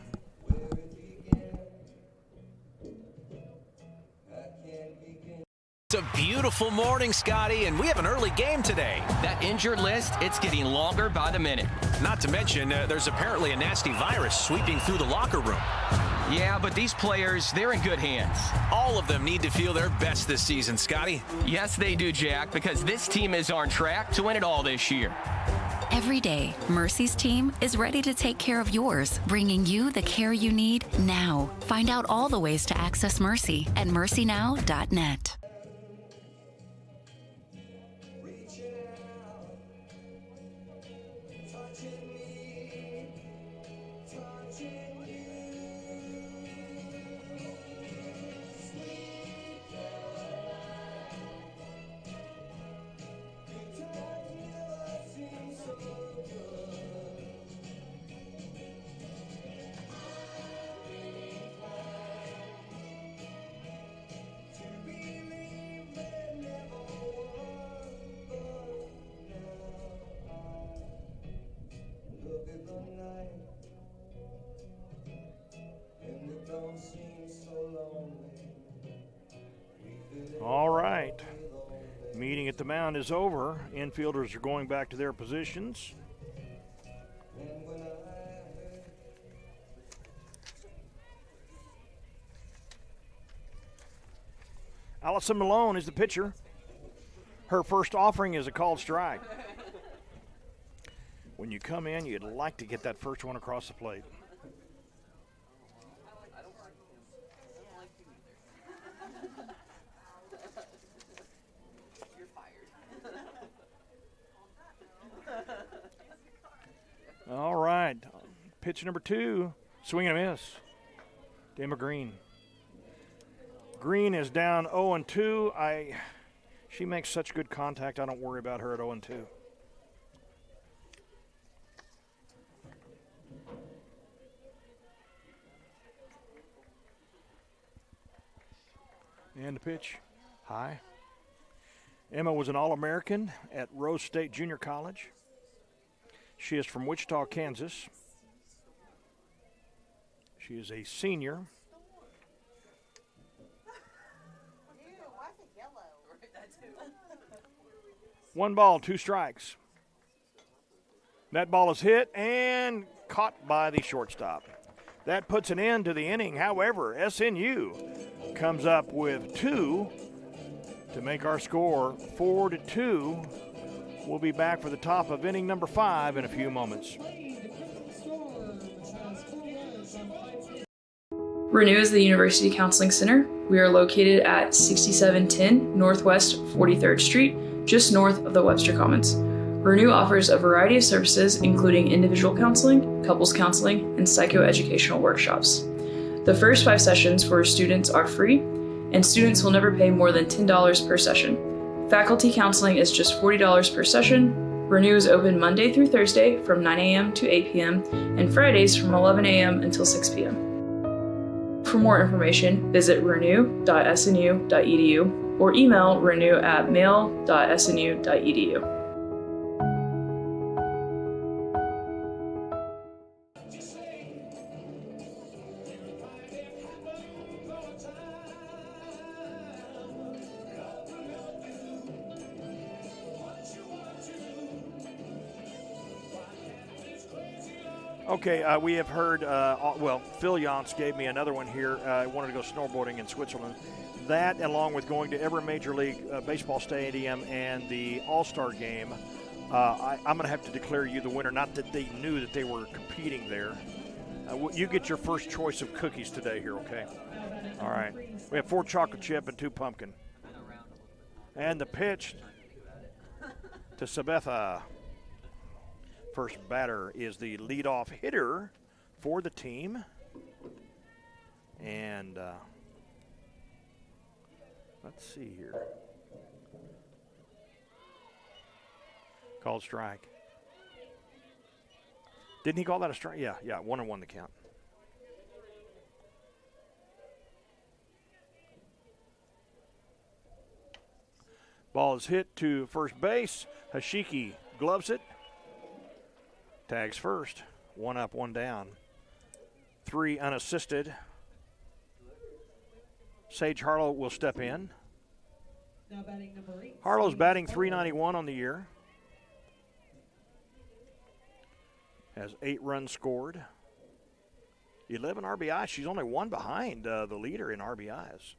a beautiful morning, Scotty, and we have an early game today. That injured list, it's getting longer by the minute. Not to mention, there's apparently a nasty virus sweeping through the locker room. Yeah, but these players, they're in good hands. All of them need to feel their best this season, Scotty. Yes, they do, Jack, because this team is on track to win it all this year. Every day, Mercy's team is ready to take care of yours, bringing you the care you need now. Find out all the ways to access Mercy at mercynow.net. All right. Meeting at the mound is over. Infielders are going back to their positions. Allison Malone is the pitcher. Her first offering is a called strike. When you come in, you'd like to get that first one across the plate. All right, pitch number 2, swing and a miss. Emma Green. Green is down 0-2. She makes such good contact, I don't worry about her at 0-2. And the pitch, high. Emma was an All-American at Rose State Junior College. She is from Wichita, Kansas. She is a senior. One ball, 2 strikes. That ball is hit and caught by the shortstop. That puts an end to the inning. However, SNU comes up with 2 to make our score 4-2. We'll be back for the top of inning number 5 in a few moments. Renew is the University Counseling Center. We are located at 6710 Northwest 43rd Street, just north of the Webster Commons. Renew offers a variety of services, including individual counseling, couples counseling, and psychoeducational workshops. The first 5 sessions for students are free, and students will never pay more than $10 per session. Faculty counseling is just $40 per session. Renew is open Monday through Thursday from 9 a.m. to 8 p.m. and Fridays from 11 a.m. until 6 p.m. For more information, visit renew.snu.edu or email renew@mail.snu.edu. Okay, we have heard, Phil Yance gave me another one here. I wanted to go snowboarding in Switzerland. That, along with going to every Major League Baseball stadium and the All-Star game, I'm going to have to declare you the winner. Not that they knew that they were competing there. You get your first choice of cookies today here, okay? All right. We have 4 chocolate chip and 2 pumpkin. And the pitch to Sabetha. First batter is the leadoff hitter for the team. And let's see here. Called strike. Didn't he call that a strike? Yeah, 1-1 the count. Ball is hit to first base. Hashiki gloves it. Tags first. 1 up, 1 down. 3 unassisted. Sage Harlow will step in. Now batting number 8. Harlow's batting .391 on the year. Has 8 runs scored. 11 RBIs. She's only one behind the leader in RBIs.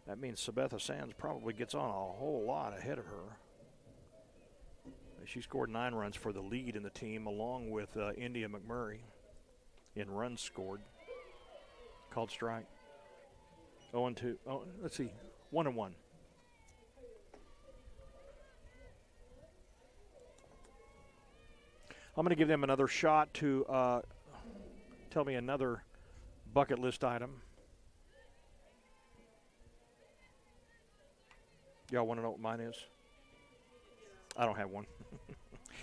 That means Sabetha Sands probably gets on a whole lot ahead of her. She scored 9 runs for the lead in the team, along with India McMurray in runs scored. Called strike. 0-2. Oh, let's see. 1-1. I'm going to give them another shot to tell me another bucket list item. Y'all want to know what mine is? I don't have one.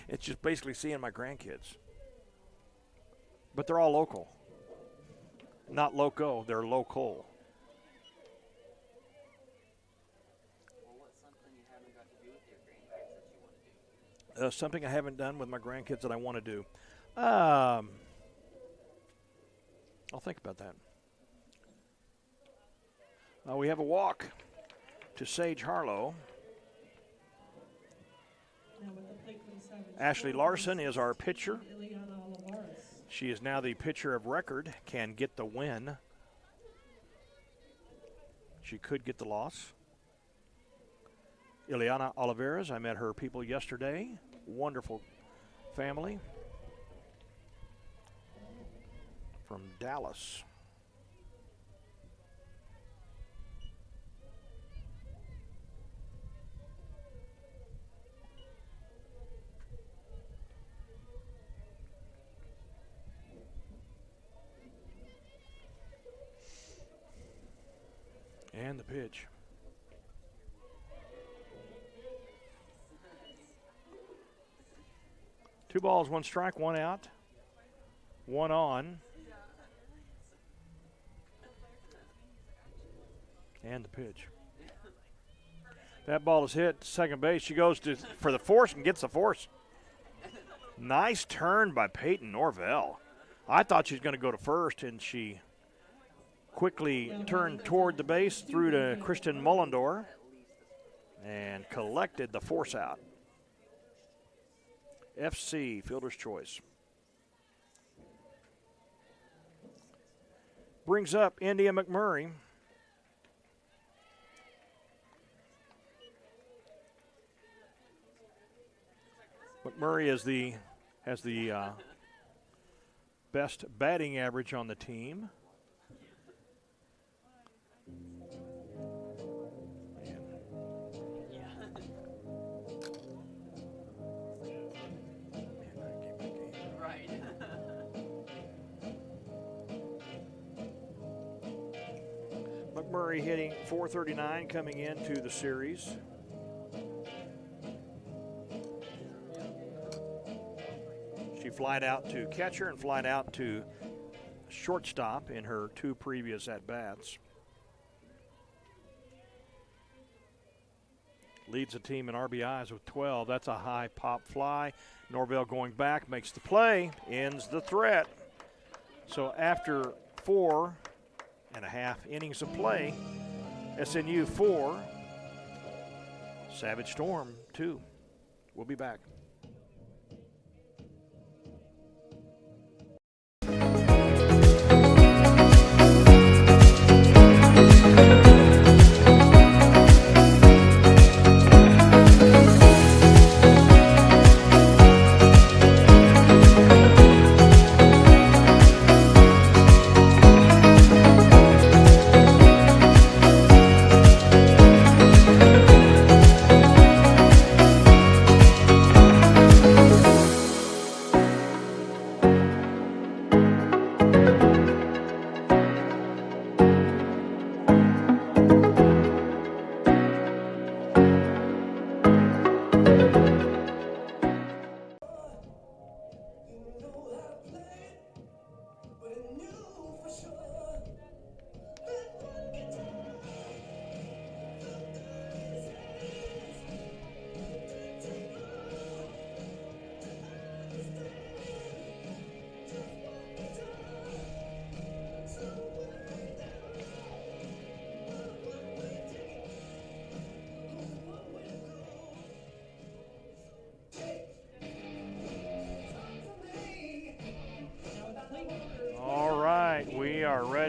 It's just basically seeing my grandkids. But they're all local. Not loco, they're local. Well, what's something you haven't got to do with your grandkids that you want to do? Something I haven't done with my grandkids that I want to do. I'll think about that. We have a walk to Sage Harlow. Ashley Larson is our pitcher. She is now the pitcher of record, can get the win. She could get the loss. Ileana Oliveras, I met her people yesterday. Wonderful family from Dallas. And the pitch. Two balls, one strike, one out. One on. And the pitch. That ball is hit second base. She goes for the force and gets the force. Nice turn by Peyton Norvell. I thought she was going to go to first, and she quickly turned toward the base, threw to Kristen Mullendor, and collected the force out. FC, fielder's choice. Brings up India McMurray. McMurray has the best batting average on the team. McMurray hitting .439 coming into the series. She flied out to catcher and flied out to shortstop in her 2 previous at-bats. Leads the team in RBIs with 12. That's a high pop fly. Norvell going back, makes the play, ends the threat. So after 4.5 innings of play, SNU 4, Savage Storm 2. We'll be back.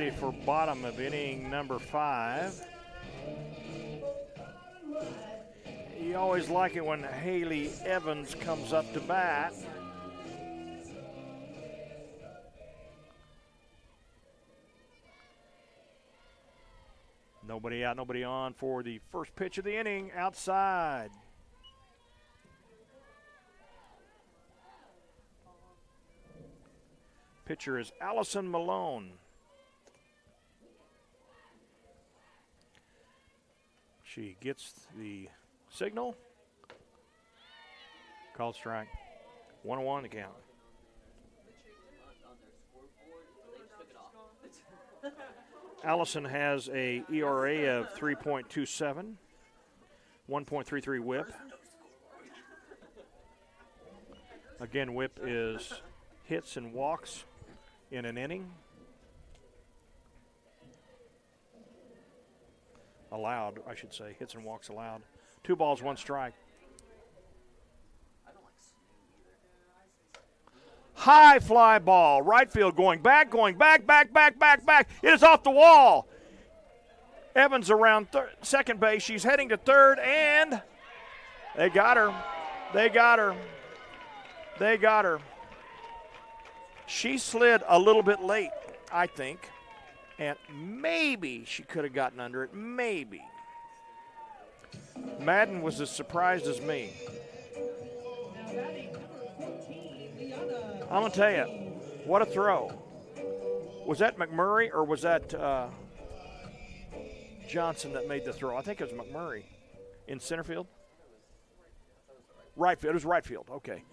ready for bottom of inning number 5. You always like it when Haley Evans comes up to bat. Nobody out, nobody on for the first pitch of the inning, outside. Pitcher is Allison Malone. She gets the signal. Called strike. 1-1 to count. Allison has a ERA of 3.27, 1.33 whip. Again, whip is hits and walks in an inning. Allowed, I should say, hits and walks allowed. 2 balls, 1 strike. High fly ball, right field going back. It is off the wall. Evans around second base. She's heading to third, and they got her. She slid a little bit late, I think, and maybe she could have gotten under it, maybe. Madden was as surprised as me. I'm going to tell you, what a throw. Was that McMurray or was that Johnson that made the throw? I think it was McMurray in center field. Right field. It was right field. Okay.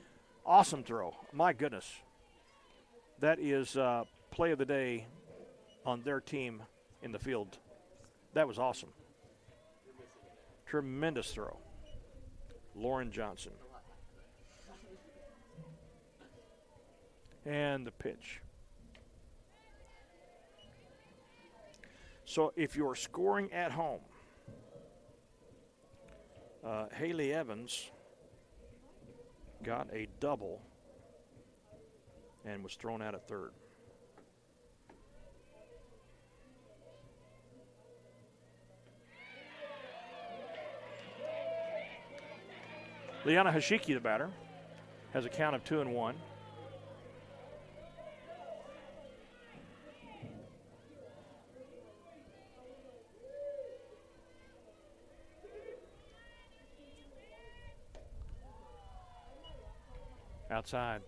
Awesome throw. My goodness. That is play of the day on their team in the field. That was awesome. Tremendous throw. Lauren Johnson. And the pitch. So if you're scoring at home, Haley Evans got a double and was thrown out at third. Liana Hashiki, the batter, has a count of 2-1. Outside.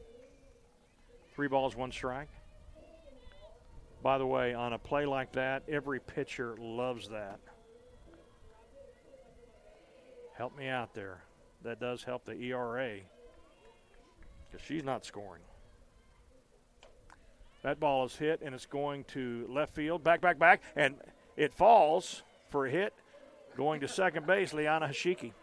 3 balls, 1 strike. By the way, on a play like that, every pitcher loves that. Help me out there. That does help the ERA because she's not scoring. That ball is hit, and it's going to left field. Back, and it falls for a hit. Going to second base, Liana Hashiki.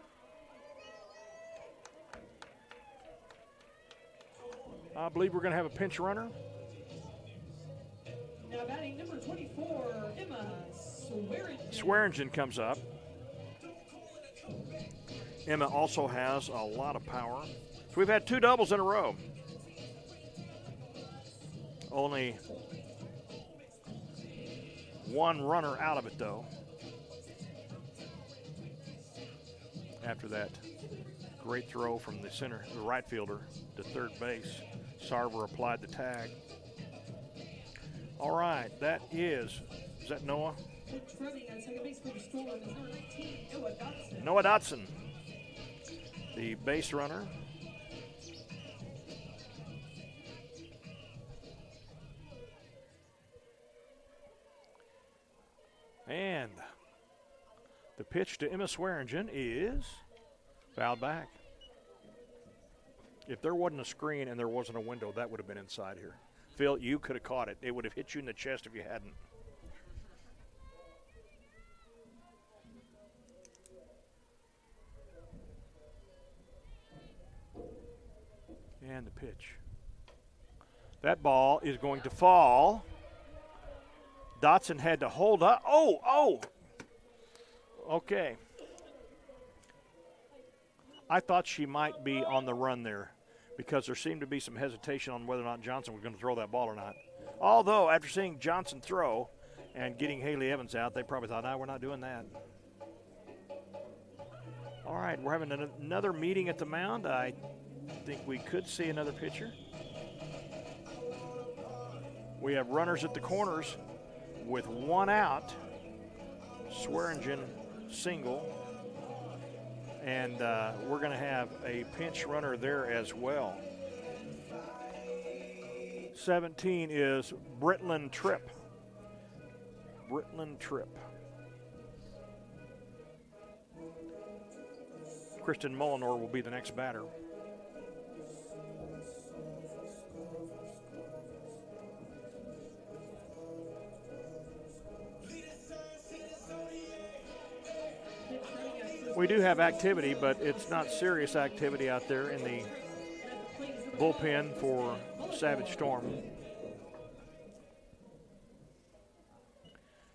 I believe we're going to have a pinch runner. Now batting number 24, Emma Swearingen comes up. Emma also has a lot of power. So we've had 2 doubles in a row. Only 1 runner out of it, though. After that great throw from the right fielder to third base. Sarver applied the tag. All right, is that Noah? Noah Dotson, the base runner. And the pitch to Emma Swearingen is fouled back. If there wasn't a screen and there wasn't a window, that would have been inside here. Phil, you could have caught it. It would have hit you in the chest if you hadn't. And the pitch. That ball is going to fall. Dotson had to hold up. Oh! Okay. I thought she might be on the run there because there seemed to be some hesitation on whether or not Johnson was going to throw that ball or not. Although, after seeing Johnson throw, And getting Haley Evans out, they probably thought, no, we're not doing that. All right, we're having another meeting at the mound. I think we could see another pitcher. We have runners at the corners with one out. Swearingen single. And we're going to have a pinch runner there as well. 17 is Britland Tripp. Britland Tripp. Kristen Mullenor will be the next batter. We do have activity, but it's not serious activity out there in the bullpen for Savage Storm.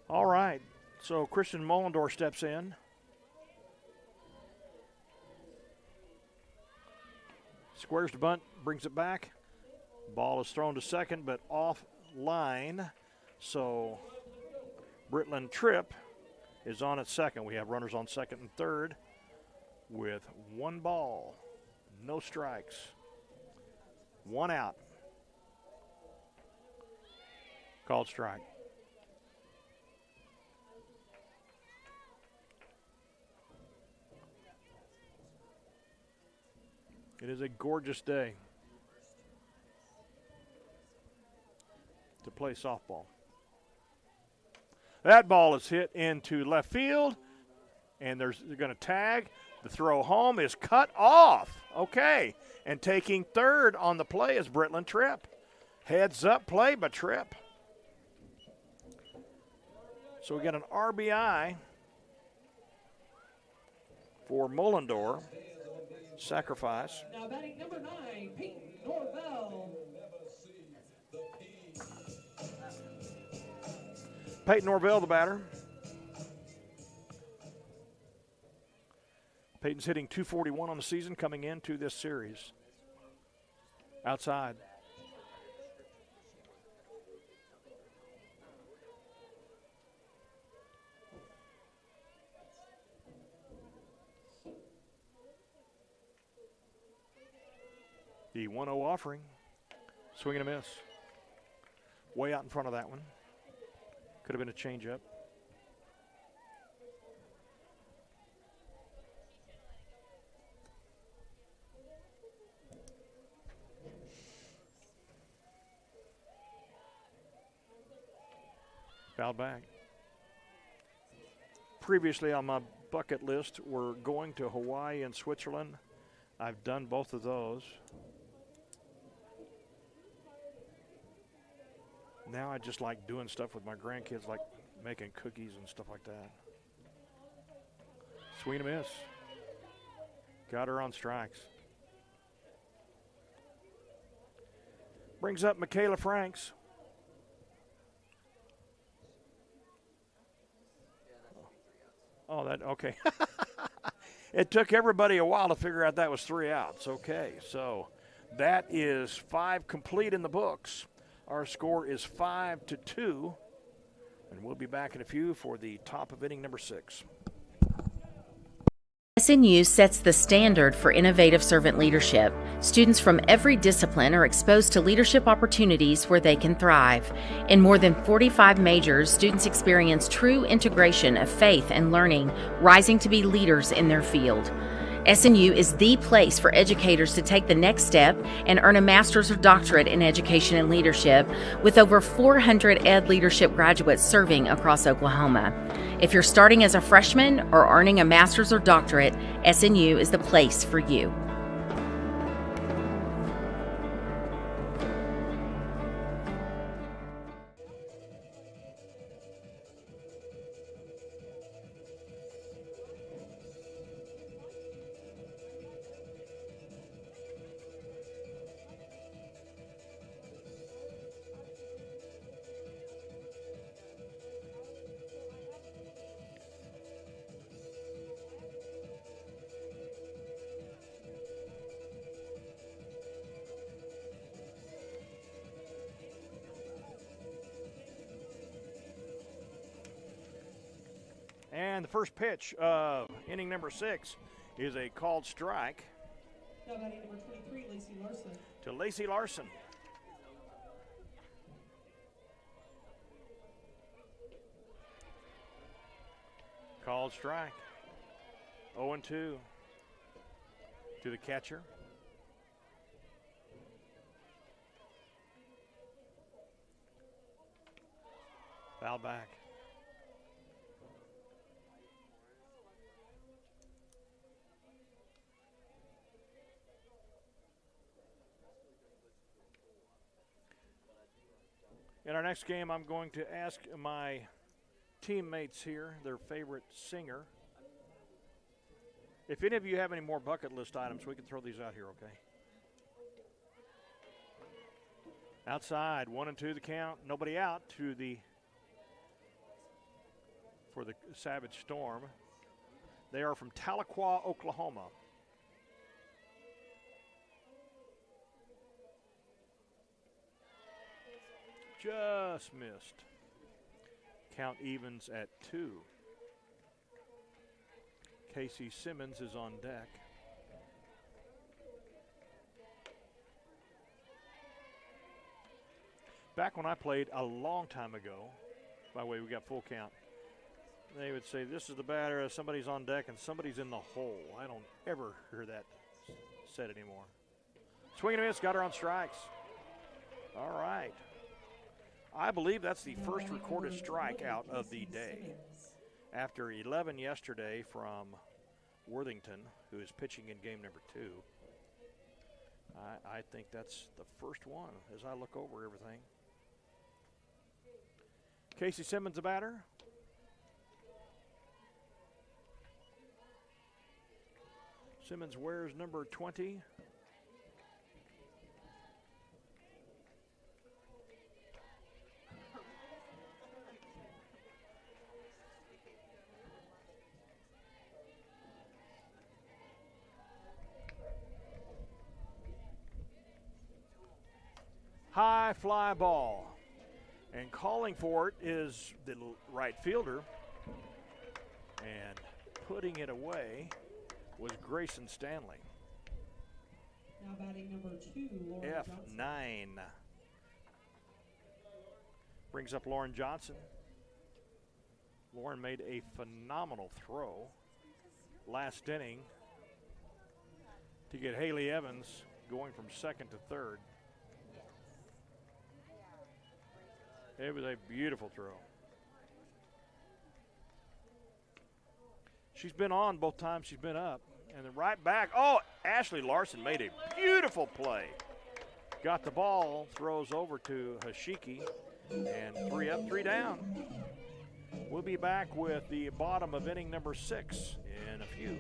All right, so Christian Mullendor steps in. Squares to bunt, brings it back. Ball is thrown to second, but off line. So Britland Tripp is on at second. We have runners on second and third with one ball, no strikes, one out. Called strike. It is a gorgeous day to play softball. That ball is hit into left field, and they're going to tag. The throw home is cut off. Okay, and taking third on the play is Britland Tripp. Heads up play by Tripp. So we got an RBI for Mullendor. Sacrifice. Now batting number 9, Peyton Norvell. Peyton Norvell, the batter. Peyton's hitting .241 on the season coming into this series. Outside. The 1-0 offering. Swing and a miss. Way out in front of that one. Could have been a changeup. Fouled back. Previously on my bucket list, we're going to Hawaii and Switzerland. I've done both of those. Now I just like doing stuff with my grandkids, like making cookies and stuff like that. Swing and a miss. Got her on strikes. Brings up Michaela Franks. Oh, that, okay. It took everybody a while to figure out that was 3 outs. Okay, so that is 5 complete in the books. Our score is 5-2, and we'll be back in a few for the top of inning number 6. SNU sets the standard for innovative servant leadership. Students from every discipline are exposed to leadership opportunities where they can thrive. In more than 45 majors, students experience true integration of faith and learning, rising to be leaders in their field. SNU is the place for educators to take the next step and earn a master's or doctorate in education and leadership, with over 400 ed leadership graduates serving across Oklahoma. If you're starting as a freshman or earning a master's or doctorate, SNU is the place for you. And the first pitch of inning number 6 is a called strike. Now batting number 23, Lacey Larson. To Lacey Larson. Called strike. 0-2 to the catcher. Foul back. In our next game, I'm going to ask my teammates here their favorite singer. If any of you have any more bucket list items, we can throw these out here, okay? Outside, 1-2 the count. Nobody out for the Savage Storm. They are from Tahlequah, Oklahoma. Just missed. Count evens at 2. Casey Simmons is on deck. Back when I played a long time ago, by the way, we got full count, they would say, this is the batter, somebody's on deck and somebody's in the hole. I don't ever hear that said anymore. Swing and a miss, got her on strikes. All right. I believe that's the first recorded strikeout of the day. After 11 yesterday from Worthington, who is pitching in game number 2, I think that's the first one as I look over everything. Casey Simmons, the batter. Simmons wears number 20. High fly ball. And calling for it is the right fielder. And putting it away was Grayson Stanley. Now batting number 2, Lauren Johnson. F9. Brings up Lauren Johnson. Lauren made a phenomenal throw last inning to get Haley Evans going from second to third. It was a beautiful throw. She's been on both times she's been up. And then right back. Oh, Ashley Larson made a beautiful play. Got the ball, throws over to Hashiki, and 3 up, 3 down. We'll be back with the bottom of inning number 6 in a few.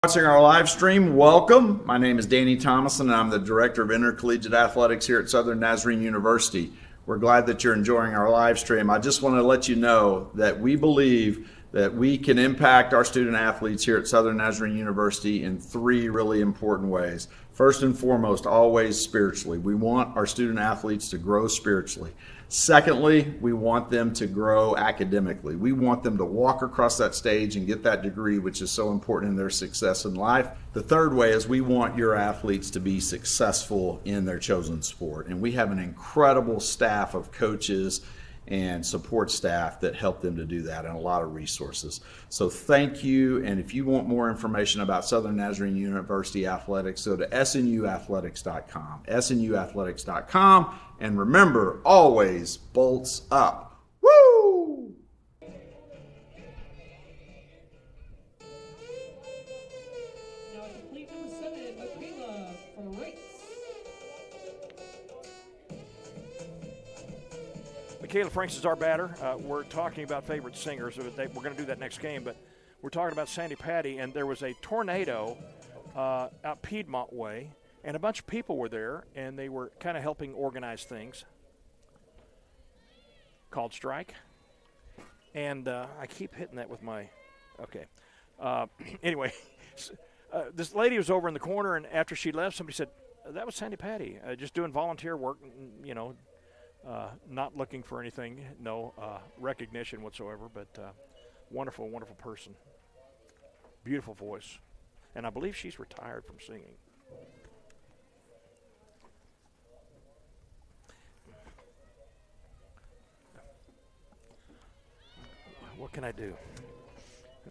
Watching our live stream, welcome. My name is Danny Thomason, and I'm the Director of Intercollegiate Athletics here at Southern Nazarene University. We're glad that you're enjoying our live stream. I just want to let you know that we believe that we can impact our student athletes here at Southern Nazarene University in 3 really important ways. First and foremost, always spiritually. We want our student athletes to grow spiritually. Secondly, we want them to grow academically. We want them to walk across that stage and get that degree, which is so important in their success in life. The third way is we want your athletes to be successful in their chosen sport. And we have an incredible staff of coaches and support staff that help them to do that, and a lot of resources. So thank you, and if you want more information about Southern Nazarene University Athletics, go to snuathletics.com, snuathletics.com, and remember, always bolts up. Woo! Now complete number 7, Michaela Freites. Michaela Franks is our batter. We're talking about favorite singers. We're going to do that next game, but we're talking about Sandy Patty, and there was a tornado out Piedmont way, and a bunch of people were there, and they were kind of helping organize things. Called strike. And I keep hitting that with my – okay. Anyway, this lady was over in the corner, and after she left, somebody said, that was Sandy Patty, just doing volunteer work, you know, Not looking for anything, no recognition whatsoever, but wonderful, wonderful person. Beautiful voice. And I believe she's retired from singing. What can I do?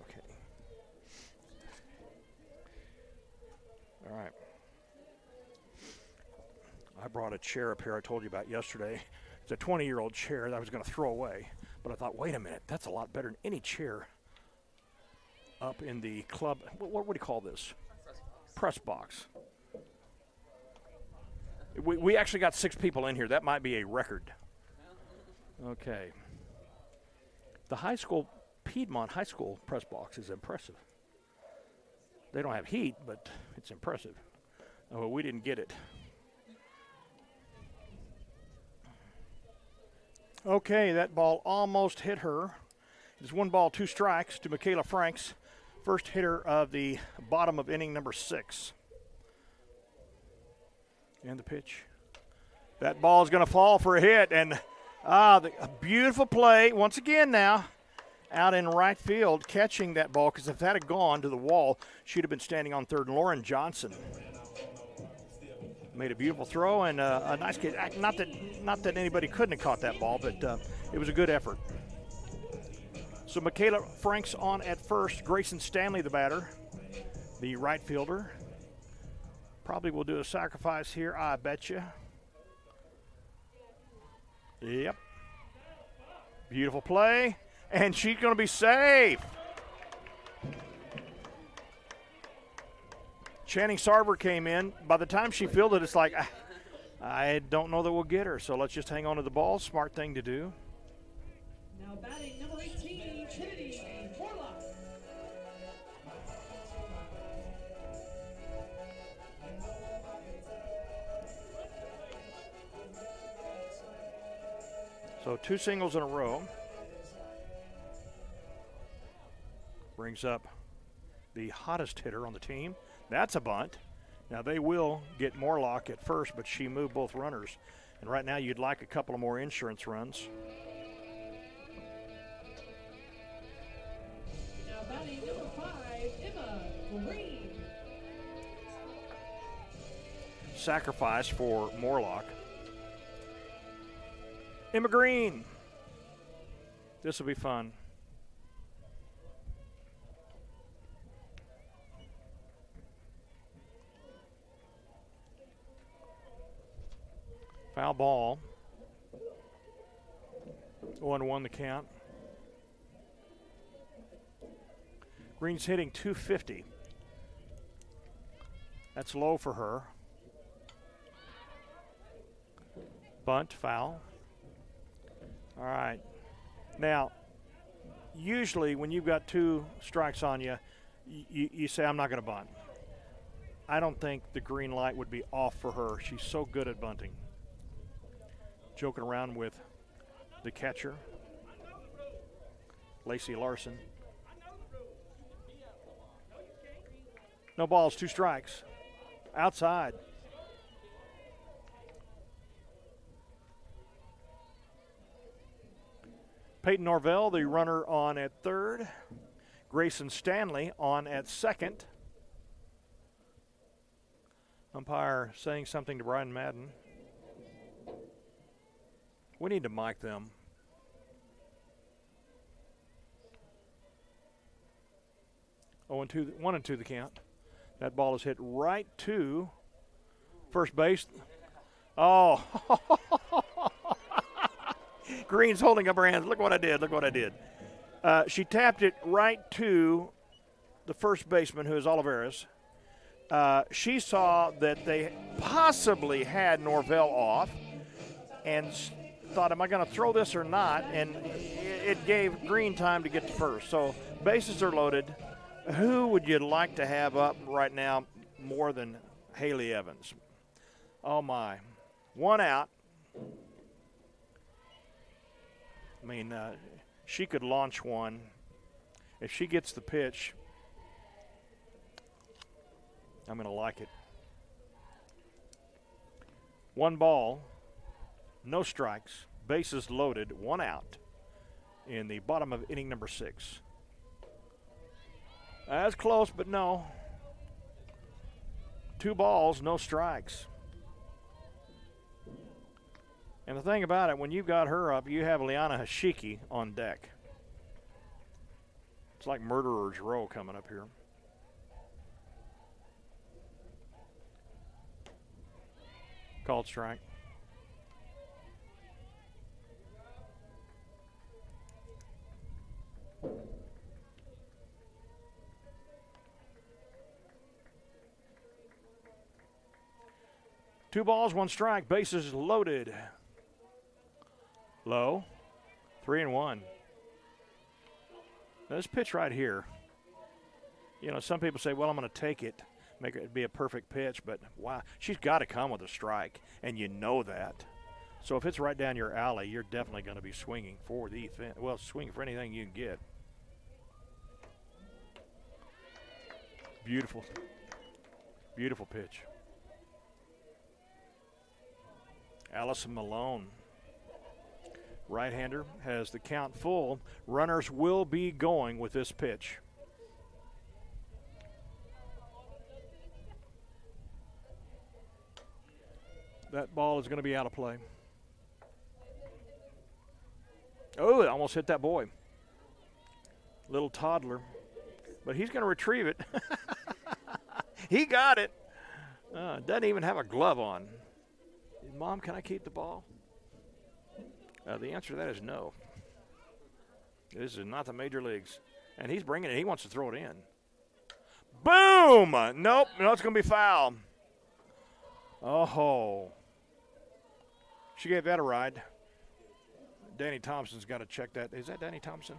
Okay. All right. I brought a chair up here I told you about yesterday. It's a 20-year-old chair that I was going to throw away. But I thought, wait a minute, that's a lot better than any chair up in the club. What do you call this? Press box. We actually got 6 people in here. That might be a record. Okay. The high school, Piedmont High School press box is impressive. They don't have heat, but it's impressive. Oh, we didn't get it. Okay, that ball almost hit her. It's 1 ball, 2 strikes to Michaela Franks, first hitter of the bottom of inning number 6. And the pitch. That ball is going to fall for a hit, and a beautiful play once again now out in right field, catching that ball, because if that had gone to the wall, she'd have been standing on third. Lauren Johnson made a beautiful throw and a nice catch. Not that anybody couldn't have caught that ball, but it was a good effort. So Michaela Franks on at first. Grayson Stanley, the batter, the right fielder. Probably will do a sacrifice here, I bet you. Yep. Beautiful play, and she's going to be safe. Channing Sarver came in. By the time she fielded, it's like, I don't know that we'll get her, so let's just hang on to the ball. Smart thing to do. Now batting number 18, Kennedy Morlock. So 2 singles in a row. Brings up the hottest hitter on the team. That's a bunt. Now they will get Morlock at first, but she moved both runners. And right now you'd like a couple of more insurance runs. Now batting number 5, Emma Green. Sacrifice for Morlock. Emma Green. This will be fun. Foul ball. 0-1 the count. Green's hitting .250. That's low for her. Bunt, foul. All right. Now, usually when you've got 2 strikes on you, you say, I'm not going to bunt. I don't think the green light would be off for her. She's so good at bunting. Joking around with the catcher, Lacey Larson. No balls, 2 strikes. Outside. Peyton Norvell, the runner, on at third. Grayson Stanley on at second. Umpire saying something to Brian Madden. We need to mic them. 0-2, 1-2 the count. That ball is hit right to first base. Oh. Green's holding up her hands. Look what I did. Look what I did. She tapped it right to the first baseman, who is Oliveras. She saw that they possibly had Norvell off and thought, am I going to throw this or not? And it gave Green time to get to first. So bases are loaded. Who would you like to have up right now more than Haley Evans? Oh, my. 1 out. I mean, she could launch one. If she gets the pitch, I'm going to like it. 1 ball. no strikes, bases loaded, 1 out in the bottom of inning number 6. That's close, but no. 2 balls, no strikes. And the thing about it, when you've got her up, you have Liana Hashiki on deck. It's like Murderer's Row coming up here. Called strike. Two balls, 1 strike, bases loaded. Low, 3-1. Now this pitch right here, you know, some people say, well, I'm going to take it, make it be a perfect pitch, but wow, she's got to come with a strike, and you know that. So if it's right down your alley, you're definitely going to be swinging for the fence. Well, swinging for anything you can get. Beautiful, beautiful pitch. Allison Malone, right-hander, has the count full. Runners will be going with this pitch. That ball is going to be out of play. Oh, it almost hit that boy. Little toddler. But he's going to retrieve it. He got it. Doesn't even have a glove on. Mom, can I keep the ball? The answer to that is no. This is not the major leagues. And he's bringing it. He wants to throw it in. Boom! Nope. No, it's going to be foul. Oh. She gave that a ride. Danny Thompson's got to check that. Is that Danny Thompson?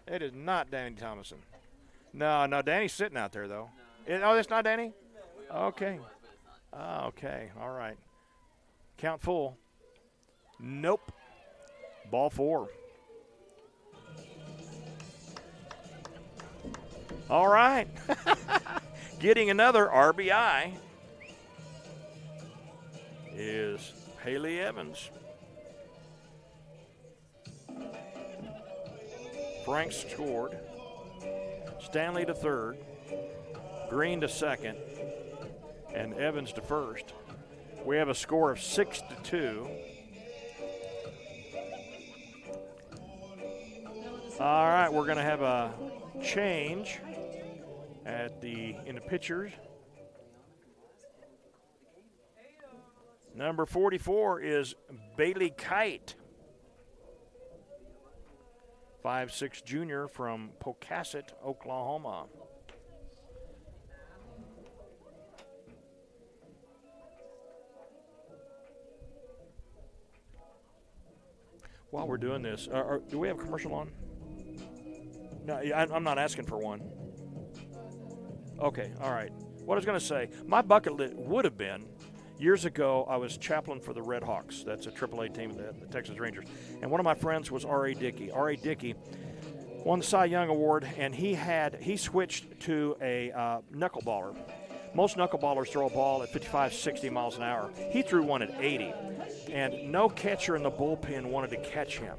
It is not Danny Thompson. No, Danny's sitting out there, though. Oh, that's not Danny? Okay. Okay, all right. Count full. Nope. Ball 4. All right. Getting another RBI is Haley Evans. Franks scored. Stanley to third. Green to second. And Evans to first. We have a score of 6-2. All right, we're going to have a change in the pitchers. Number 44 is Bailey Kite, 5'6" junior from Pocasset, Oklahoma. While we're doing this, do we have a commercial on? No, I'm not asking for one. Okay, all right. What I was going to say, my bucket list would have been, years ago, I was chaplain for the Red Hawks. That's a AAA team of the Texas Rangers. And one of my friends was R.A. Dickey. R.A. Dickey won the Cy Young Award, and he switched to a knuckleballer. Most knuckleballers throw a ball at 55, 60 miles an hour. He threw one at 80, and no catcher in the bullpen wanted to catch him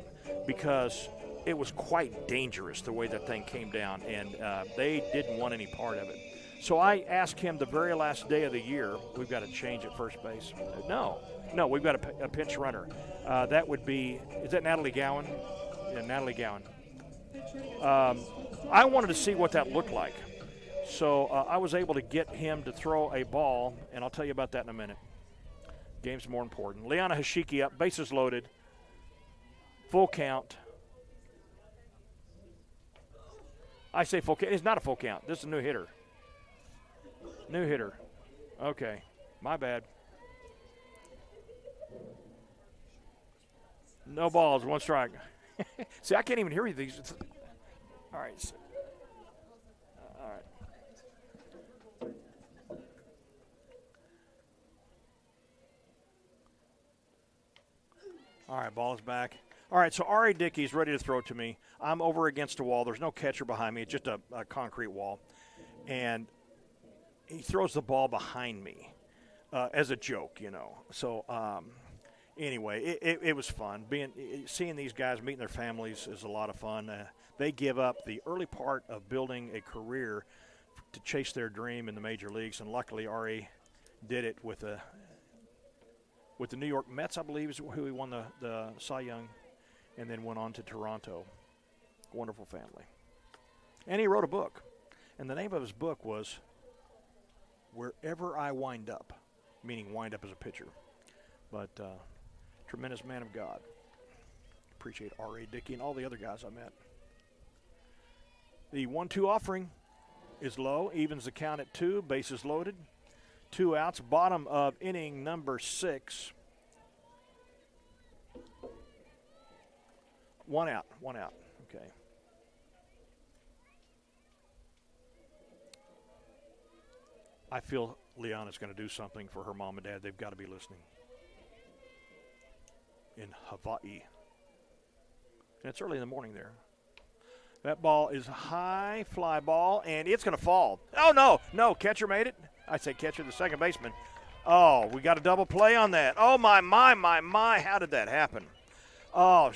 because it was quite dangerous the way that thing came down, and they didn't want any part of it. So I asked him the very last day of the year, we've got to change at first base. No, we've got a pinch runner. That would be, is that Natalie Gowan? Yeah, Natalie Gowan. I wanted to see what that looked like. So I was able to get him to throw a ball, and I'll tell you about that in a minute. Game's more important. Liana Hashiki up, bases loaded, full count. I say full count. It's not a full count. This is a new hitter. New hitter. Okay, my bad. No balls, 1 strike. See, I can't even hear you. These. All right. All right. All right, ball is back. All right, so R.A. Dickey's ready to throw to me. I'm over against a wall. There's no catcher behind me. It's just a concrete wall. And he throws the ball behind me as a joke, you know. So anyway, it was fun. Seeing these guys meeting their families is a lot of fun. They give up the early part of building a career to chase their dream in the major leagues, and luckily R.A. did it with the New York Mets, I believe, is who he won the Cy Young, and then went on to Toronto. Wonderful family. And he wrote a book, and the name of his book was Wherever I Wind Up, meaning wind up as a pitcher. But tremendous man of God. Appreciate R.A. Dickey and all the other guys I met. The 1-2 offering is low, evens the count at 2, bases loaded, 2 outs, bottom of inning number 6. 1 out, okay. I feel Liana's going to do something for her mom and dad. They've got to be listening. In Hawaii. And it's early in the morning there. That ball is high, fly ball, and it's going to fall. Oh, no, catcher made it. I say catcher, the second baseman. Oh, we got a double play on that. Oh, my, how did that happen? Oh,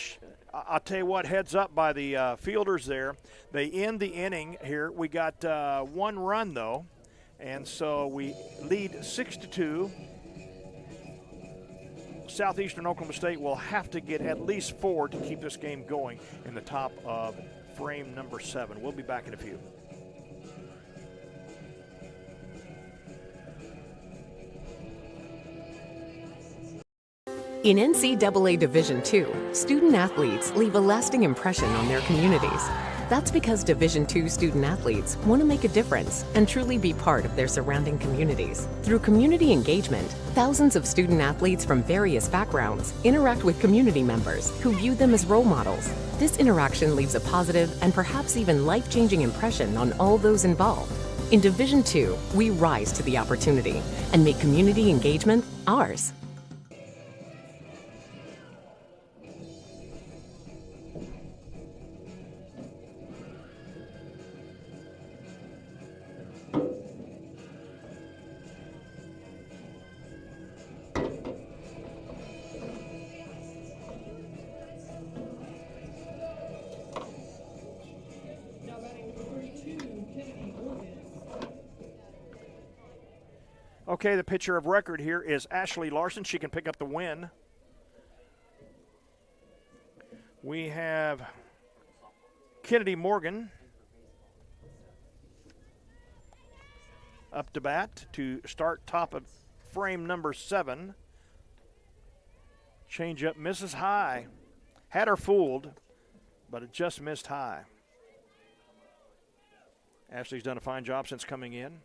I'll tell you what, heads up by the fielders there. They end the inning here. We got 1 run, though, and so we lead 6-2. Southeastern Oklahoma State will have to get at least 4 to keep this game going in the top of frame number 7. We'll be back in a few. In NCAA Division II, student athletes leave a lasting impression on their communities. That's because Division II student athletes want to make a difference and truly be part of their surrounding communities. Through community engagement, thousands of student athletes from various backgrounds interact with community members who view them as role models. This interaction leaves a positive and perhaps even life-changing impression on all those involved. In Division II, we rise to the opportunity and make community engagement ours. Okay, the pitcher of record here is Ashley Larson. She can pick up the win. We have Kennedy Morgan up to bat to start top of frame number 7. Changeup misses high. Had her fooled, but it just missed high. Ashley's done a fine job since coming in.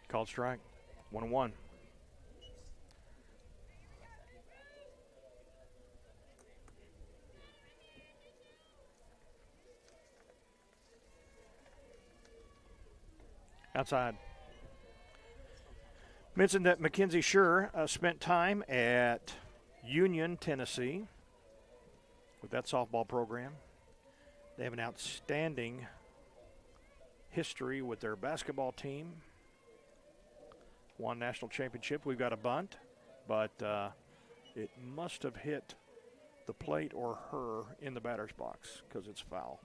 Called strike. 1-1. Outside. Mentioned that Mackenzie Schur spent time at Union, Tennessee with that softball program. They have an outstanding history with their basketball team. Won national championship. We've got a bunt, but it must have hit the plate or her in the batter's box because it's foul.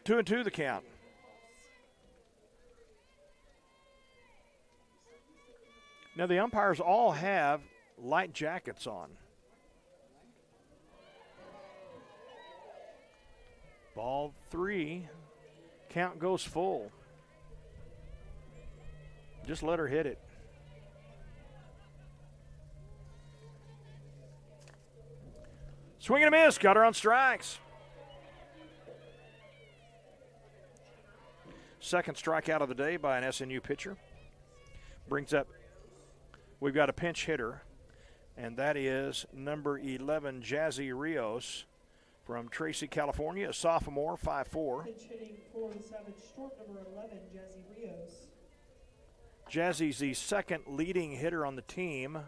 2-2 the count. Now the umpires all have light jackets on. Ball 3. Count goes full. Just let her hit it. Swing and a miss. Got her on strikes. Second strikeout of the day by an SNU pitcher. Brings up, we've got a pinch hitter, and that is number 11, Jazzy Rios from Tracy, California, a sophomore, 5'4". Pinch hitting for the Savage Storm, number 11, Jazzy Rios. Jazzy's the second leading hitter on the team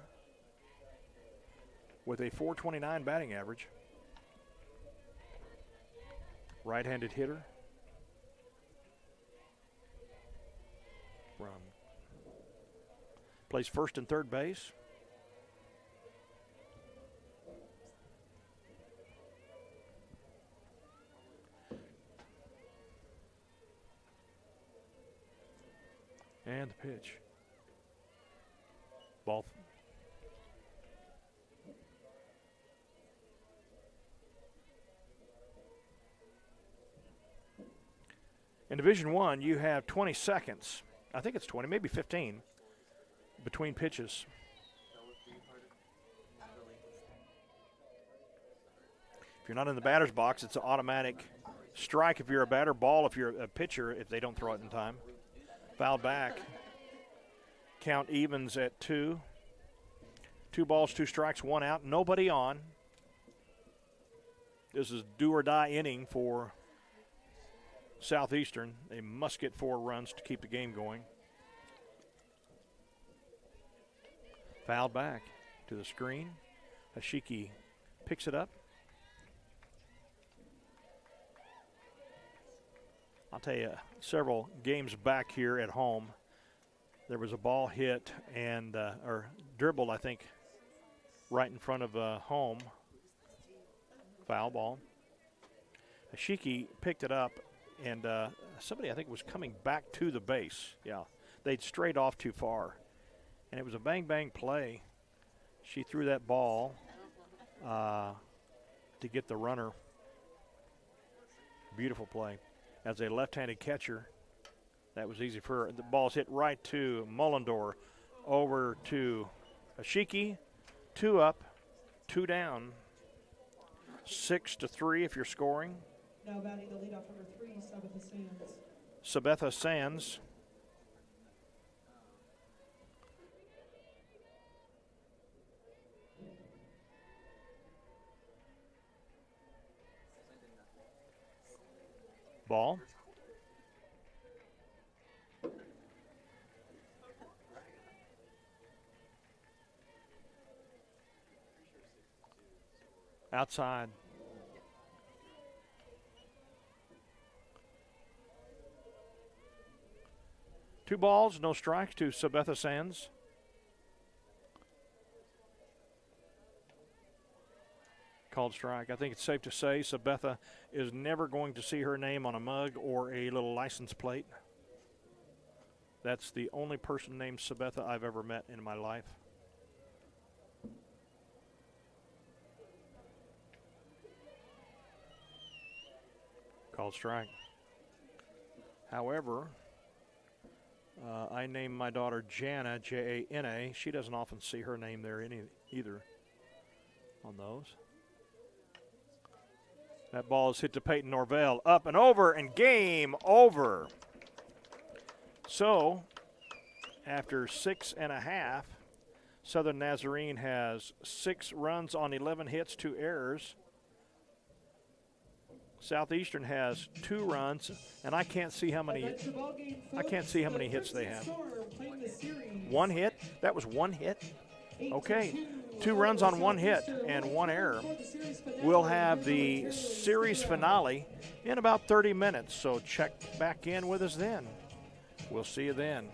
with a .429 batting average. Right-handed hitter from Plays first and third base. And the pitch. Ball. In Division I, you have 20 seconds. I think it's 20, maybe 15, between pitches. If you're not in the batter's box, it's an automatic strike if you're a batter, ball if you're a pitcher if they don't throw it in time. Foul back. Count evens at 2. 2 balls, 2 strikes, 1 out, nobody on. This is do or die inning for Southeastern. They must get 4 runs to keep the game going. Foul back to the screen. Hashiki picks it up. I'll tell you, several games back here at home, there was a ball hit and or dribbled, I think, right in front of home. Foul ball. Hashiki picked it up, and somebody, I think, was coming back to the base. Yeah, they'd strayed off too far. And it was a bang-bang play. She threw that ball to get the runner. Beautiful play. As a left-handed catcher, that was easy for her. The ball's hit right to Mullendor, over to Ashiki. 2 up, 2 down. 6-3 if you're scoring. Now batting the leadoff number 3, Sabetha Sands. Sabetha Sands. Ball. Outside. Two balls, no strikes to Sabetha Sands. Called strike. I think it's safe to say Sabetha is never going to see her name on a mug or a little license plate. That's the only person named Sabetha I've ever met in my life. Called strike. However, I named my daughter Jana, Jana. She doesn't often see her name there either on those. That ball is hit to Peyton Norvell. Up and over, and game over. So, after 6.5, Southern Nazarene has 6 runs on 11 hits, 2 errors. Southeastern has 2 runs, and I can't see how many hits they have. 1 hit? That was 1 hit? Okay. 2 runs on 1 hit and 1 error. We'll have the series finale in about 30 minutes, so check back in with us then. We'll see you then.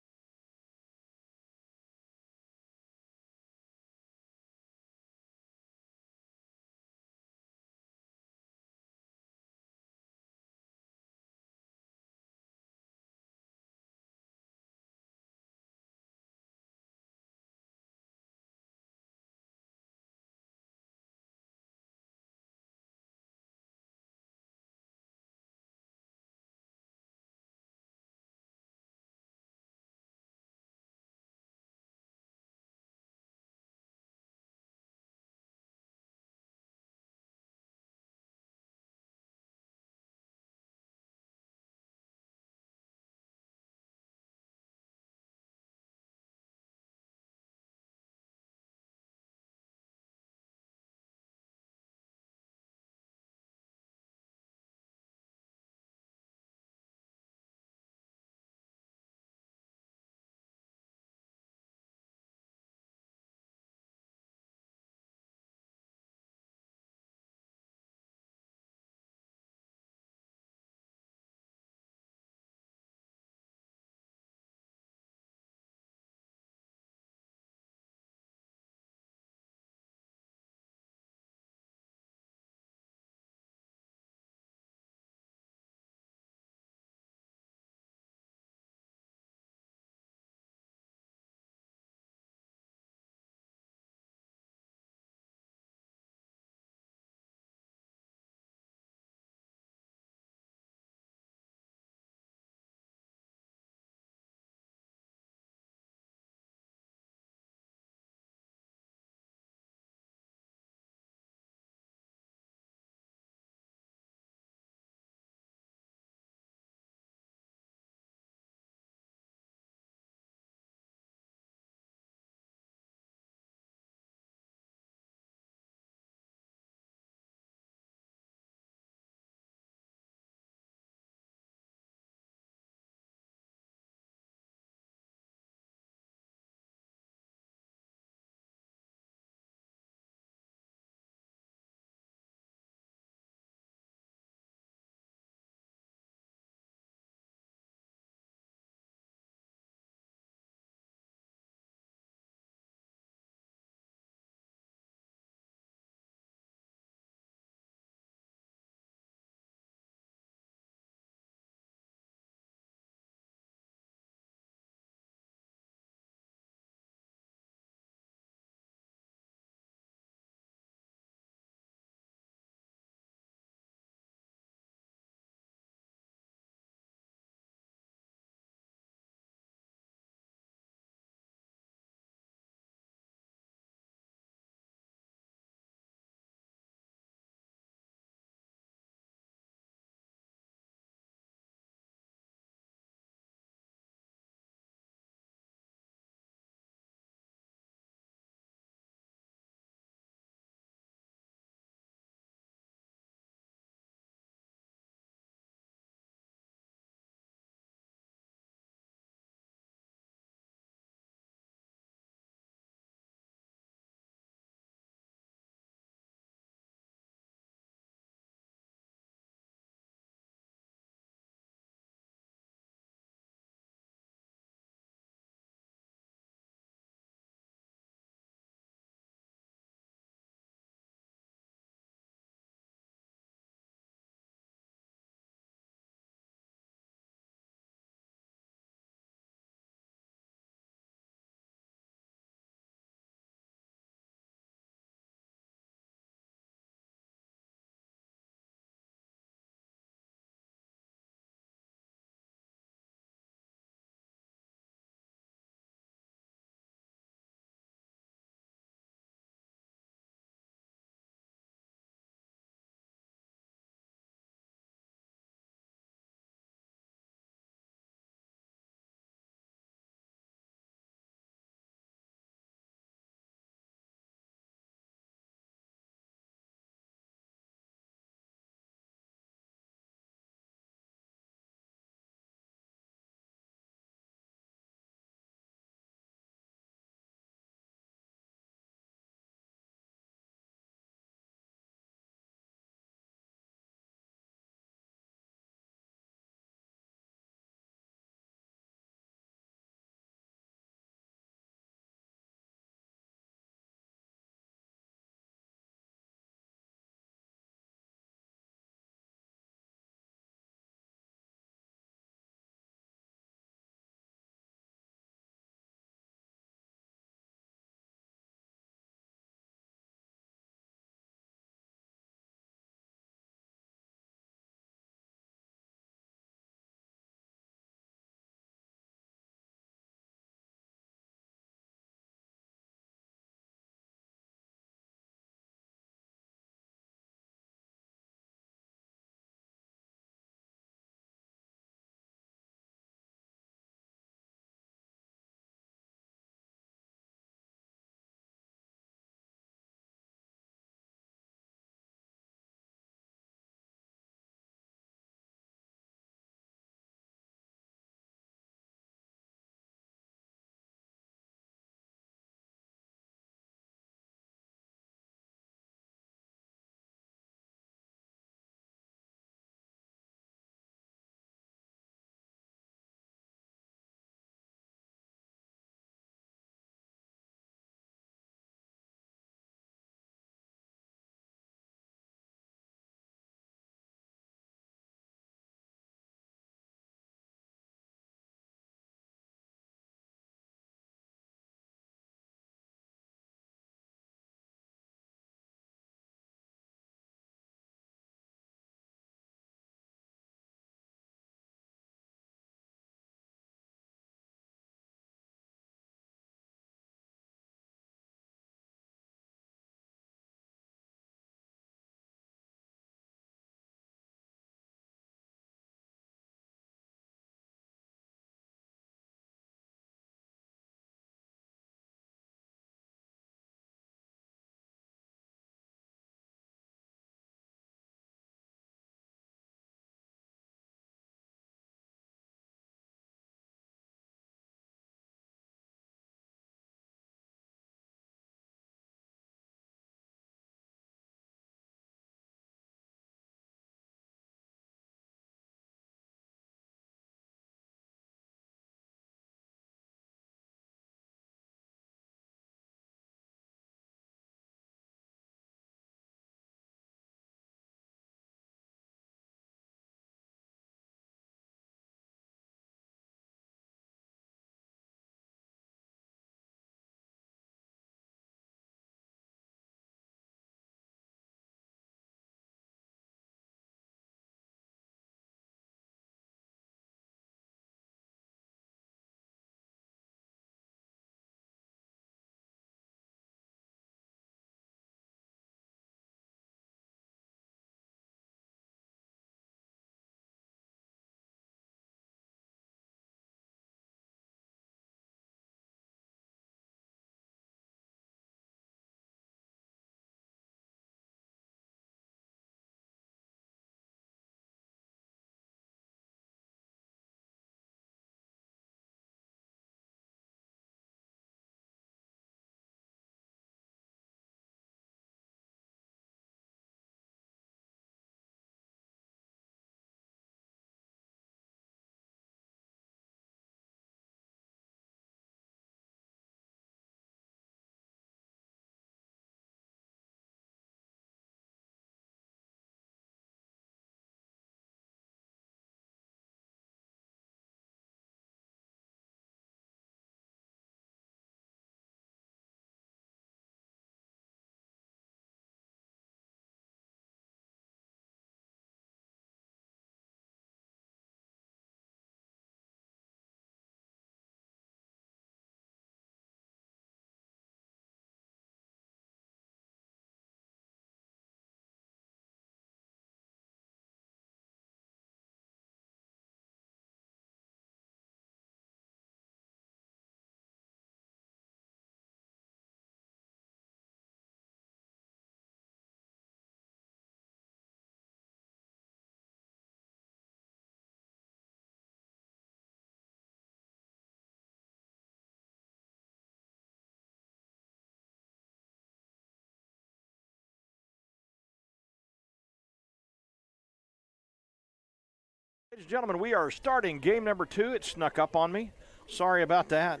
Ladies and gentlemen, we are starting game number 2. It snuck up on me. Sorry about that.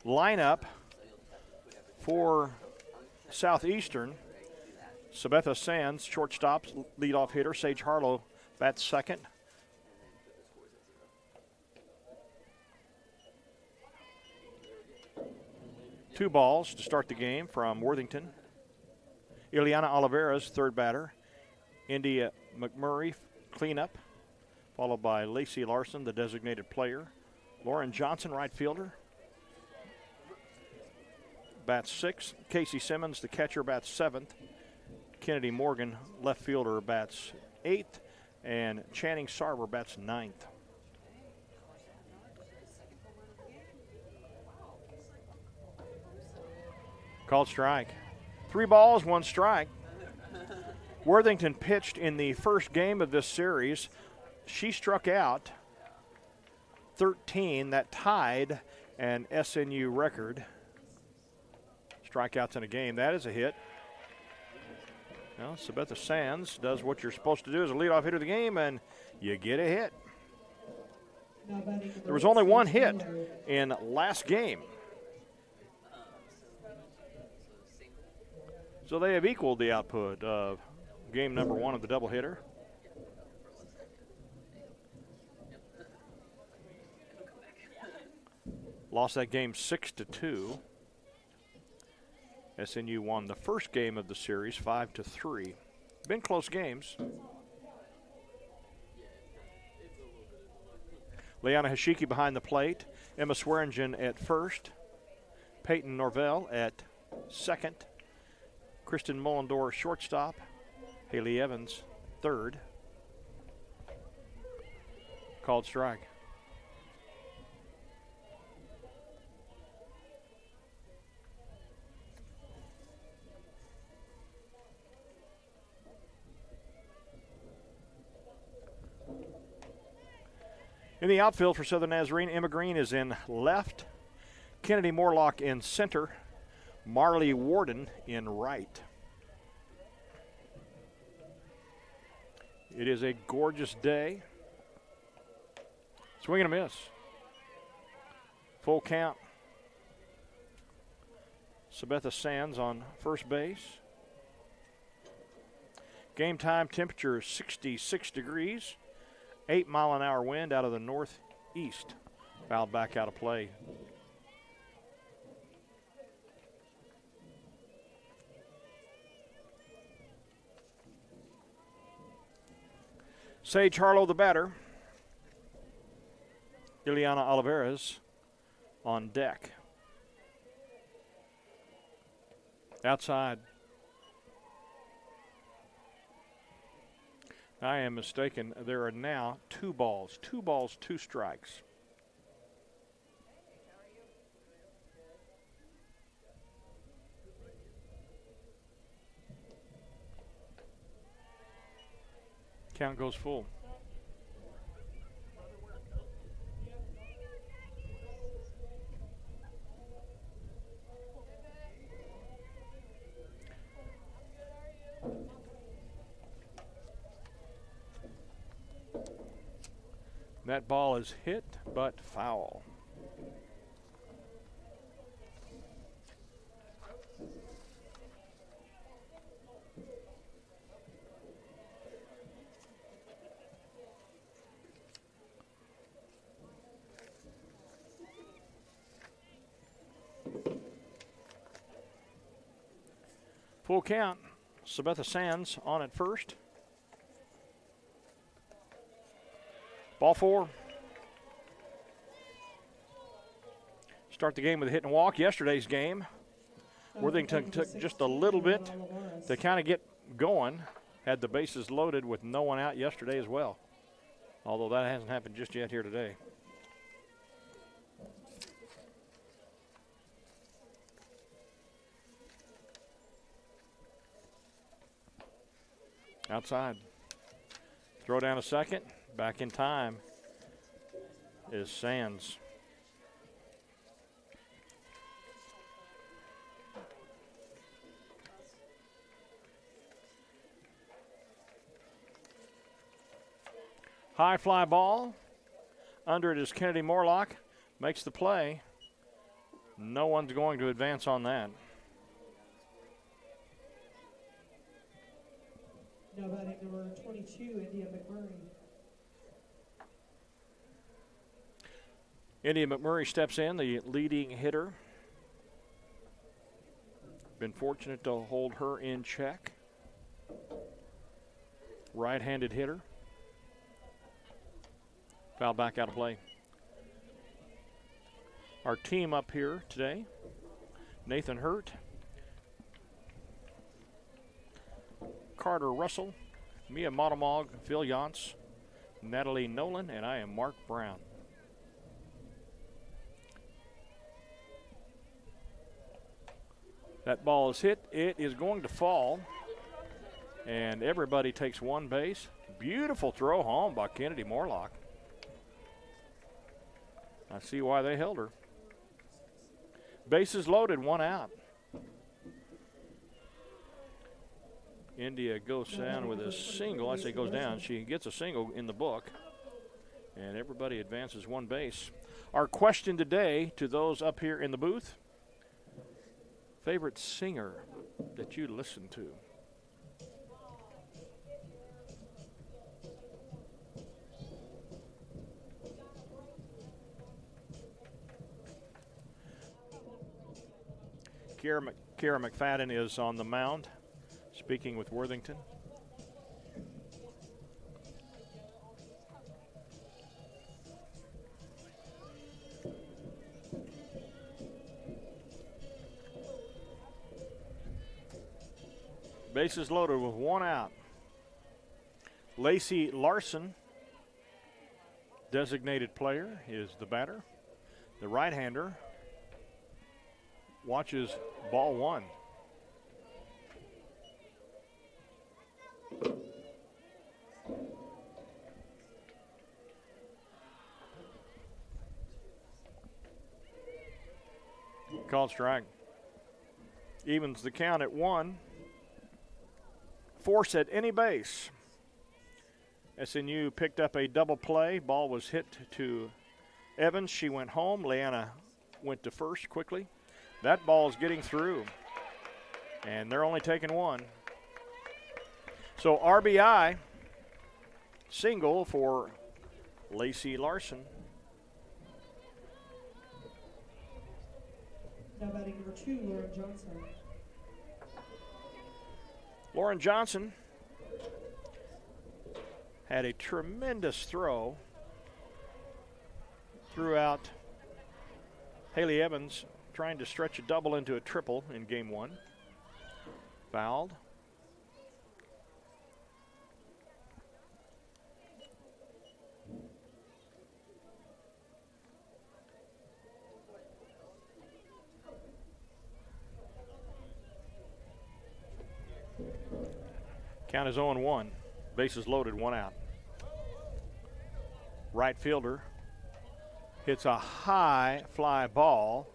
Lineup for Southeastern. Sabetha Sands, shortstop, leadoff hitter. Sage Harlow bats second. Two balls to start the game from Worthington. Ileana Oliveras, third batter. India McMurray, cleanup, followed by Lacey Larson, the designated player. Lauren Johnson, right fielder, bats 6th. Casey Simmons, the catcher, bats 7th. Kennedy Morgan, left fielder, bats 8th. And Channing Sarver bats 9th. Called strike. 3 balls, 1 strike. Worthington pitched in the first game of this series. She struck out 13. That tied an SNU record. Strikeouts in a game. That is a hit. Well, Sabetha Sands does what you're supposed to do as a leadoff hitter of the game, and you get a hit. There was only 1 hit in last game. So they have equaled the output of game number 1 of the doubleheader. Lost that game 6-2. SNU won the first game of the series 5-3. Been close games. Leanna Hashiki behind the plate. Emma Swearingen at first. Peyton Norvell at second. Kristen Mullendor, shortstop. Haley Evans, third. Called strike. In the outfield for Southern Nazarene, Emma Green is in left. Kennedy Morlock in center. Marley Warden in right. It is a gorgeous day. Swing and a miss. Full count. Sabetha Sands on first base. Game time temperature is 66 degrees. 8-mile-an-hour wind out of the northeast. Fouled back out of play. Sage Harlow, the batter. Ileana Oliveras on deck. Outside. I am mistaken. There are now 2 balls. 2 balls, 2 strikes. Count goes full. That ball is hit, but foul. Full count. Sabetha Sands on at first. Ball 4. Start the game with a hit and walk. Yesterday's game, Worthington took just a little bit to kind of get going. Had the bases loaded with no one out yesterday as well. Although that hasn't happened just yet here today. Outside. Throw down a second. Back in time is Sands. High fly ball. Under it is Kennedy Morlock. Makes the play. No one's going to advance on that. Now batting number 22, India McMurray. India McMurray steps in, the leading hitter. Been fortunate to hold her in check. Right-handed hitter. Foul back out of play. Our team up here today, Nathan Hurt, Carter Russell, Mia Motomog, Phil Yance, Natalie Nolan, and I am Mark Brown. That ball is hit. It is going to fall, and everybody takes one base. Beautiful throw home by Kennedy Morlock. I see why they held her. Bases loaded, one out. India goes down with a single. I say goes down. She gets a single in the book, and everybody advances one base. Our question today to those up here in the booth: favorite singer that you listen to? Kara McFadden is on the mound, speaking with Worthington. Bases loaded with one out. Lacey Larson, designated player, is the batter. The right-hander watches ball one. Called strike. Evens the count at one. Force at any base. SNU picked up a double play. Ball was hit to Evans. She went home. Leanna went to first quickly. That ball is getting through, and they're only taking one. So RBI single for Lacey Larson. Now batting number 2, Lauren Johnson. Lauren Johnson had a tremendous throw. Threw out Haley Evans, trying to stretch a double into a triple in game one. Fouled. Count is 0-1. Bases loaded, one out. Right fielder hits a high fly ball.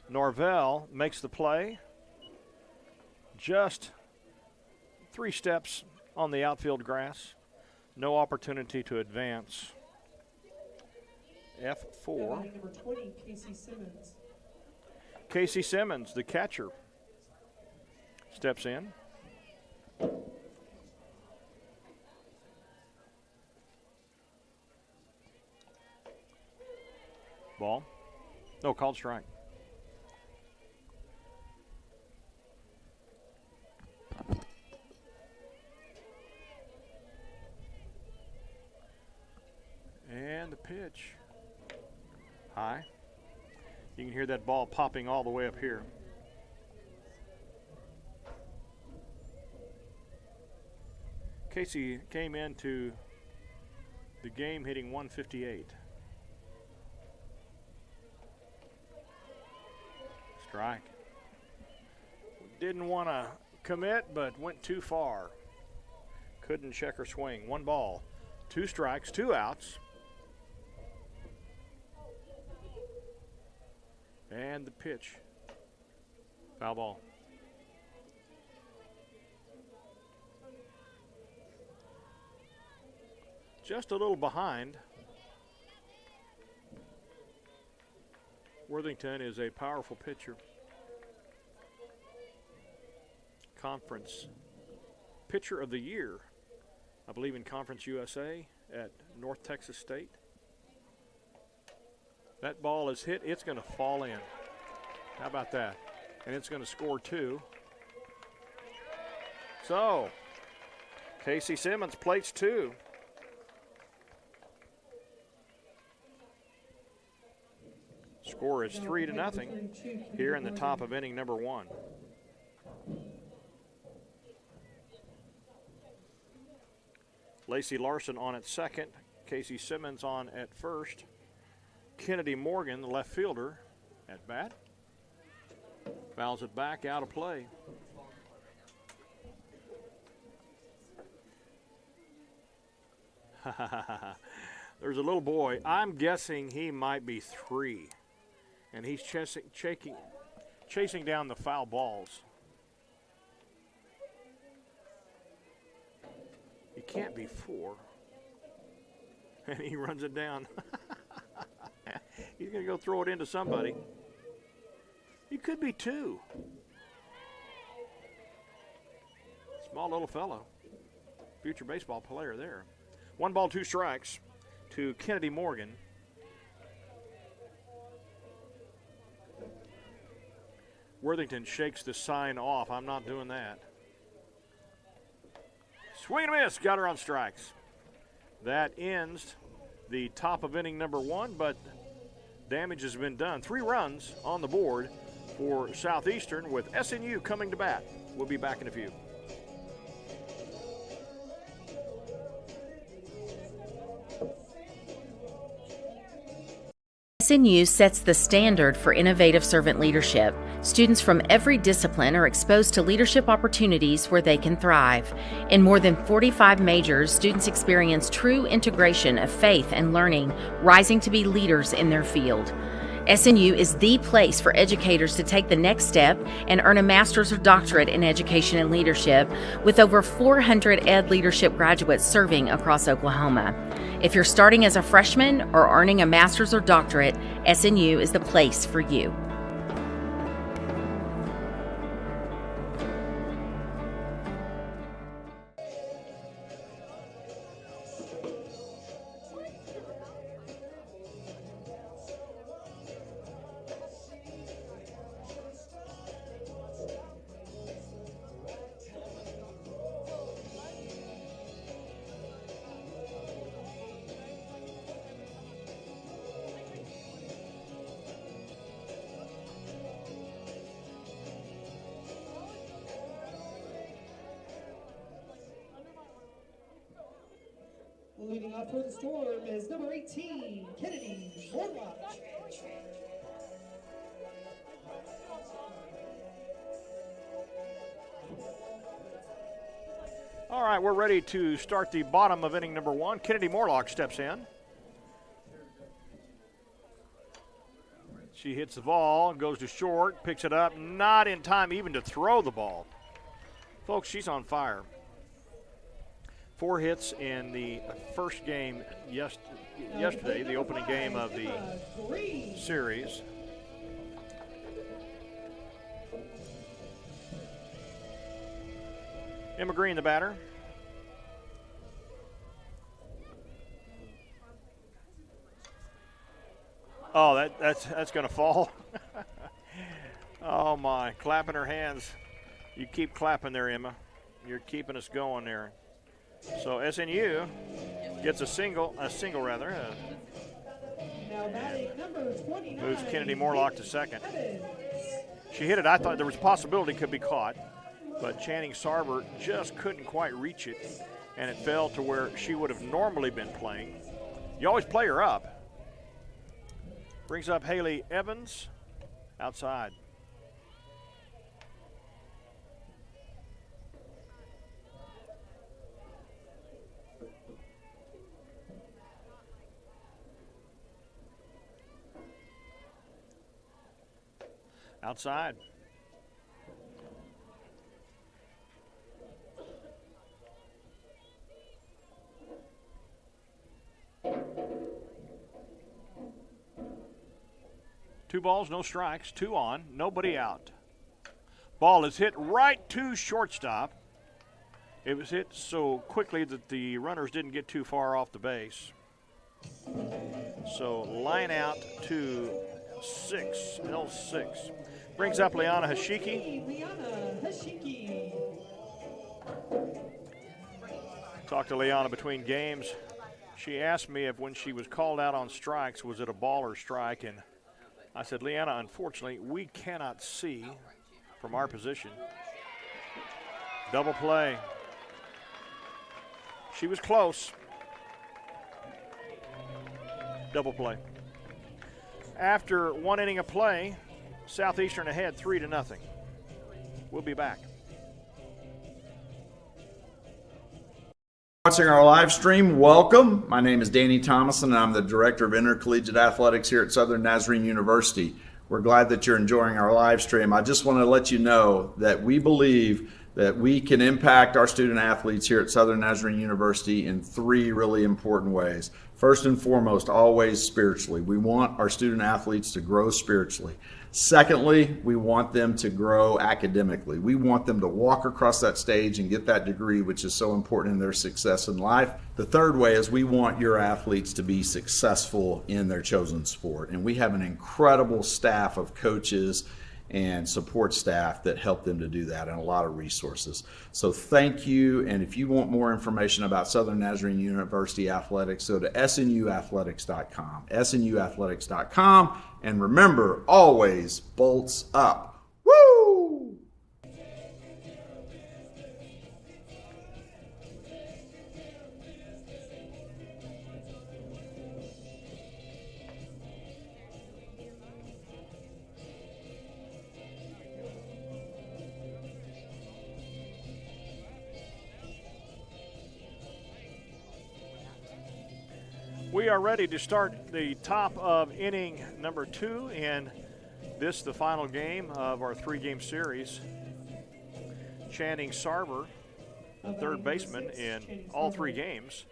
Norvell makes the play. Just 3 steps on the outfield grass. No opportunity to advance. F4. Number 20, Casey Simmons. Casey Simmons, the catcher, steps in. Ball. No, called strike. And the pitch. High. You can hear that ball popping all the way up here. Casey came into the game hitting 158. Strike. Didn't want to commit, but went too far. Couldn't check her swing. 1 ball, 2 strikes, 2 outs. And the pitch. Foul ball. just a little behind. Worthington is a powerful pitcher. Conference Pitcher of the Year, I believe, in Conference USA at North Texas State. That ball is hit. It's going to fall in. How about that? And it's going to score 2. So, Casey Simmons plates 2. Score is 3-0 here in the top of inning number 1. Lacey Larson on at second. Casey Simmons on at first. Kennedy Morgan, the left fielder, at bat. Fouls it back, out of play. There's a little boy. I'm guessing he might be 3. And he's chasing down the foul balls. He can't be 4. And he runs it down. He's going to go throw it into somebody. He could be 2. Small little fellow. Future baseball player there. 1 ball, 2 strikes to Kennedy Morgan. Worthington shakes the sign off. I'm not doing that. Swing and a miss. Got her on strikes. That ends the top of inning number 1, but damage has been done. 3 runs on the board for Southeastern with SNU coming to bat. We'll be back in a few. SNU sets the standard for innovative servant leadership. Students from every discipline are exposed to leadership opportunities where they can thrive. In more than 45 majors, students experience true integration of faith and learning, rising to be leaders in their field. SNU is the place for educators to take the next step and earn a master's or doctorate in education and leadership, with over 400 ed leadership graduates serving across Oklahoma. If you're starting as a freshman or earning a master's or doctorate, SNU is the place for you. Leading off for the Storm is number 18, Kennedy Morgan. All right, we're ready to start the bottom of inning number 1. Kennedy Morlock steps in. She hits the ball, goes to short, picks it up, not in time even to throw the ball. Folks, she's on fire. 4 hits in the first game yesterday, the opening game of the series. Emma Green, the batter. Oh, that's going to fall. Oh my, clapping her hands. You keep clapping there, Emma. You're keeping us going there. So SNU gets a single rather. Moves Kennedy Morlock to second. She hit it. I thought there was a possibility it could be caught, but Channing Sarver just couldn't quite reach it, and it fell to where she would have normally been playing. You always play her up. Brings up Haley Evans outside. Outside. 2 balls, no strikes, 2 on, nobody out. Ball is hit right to shortstop. It was hit so quickly that the runners didn't get too far off the base. So line out to 6, L6. Brings up Liana Hashiki. Liana Hashiki. Talked to Liana between games. She asked me if when she was called out on strikes, was it a ball or strike? And I said, Liana, unfortunately, we cannot see from our position. Double play. She was close. Double play. After 1 inning of play, Southeastern ahead 3-0. We'll be back. Watching our live stream, welcome. My name is Danny Thomason, and I'm the Director of Intercollegiate Athletics here at Southern Nazarene University. We're glad that you're enjoying our live stream. I just want to let you know that we believe that we can impact our student athletes here at Southern Nazarene University in 3 really important ways. First and foremost, always spiritually. We want our student athletes to grow spiritually. Secondly, we want them to grow academically. We want them to walk across that stage and get that degree, which is so important in their success in life. The third way is we want your athletes to be successful in their chosen sport. And we have an incredible staff of coaches and support staff that help them to do that, and a lot of resources. So thank you, and if you want more information about Southern Nazarene University Athletics, go to snuathletics.com, snuathletics.com, and remember, always bolts up. Woo! We are ready to start the top of inning number 2, and this the final game of our 3-game series. Channing Sarver, third baseman in all 3 games,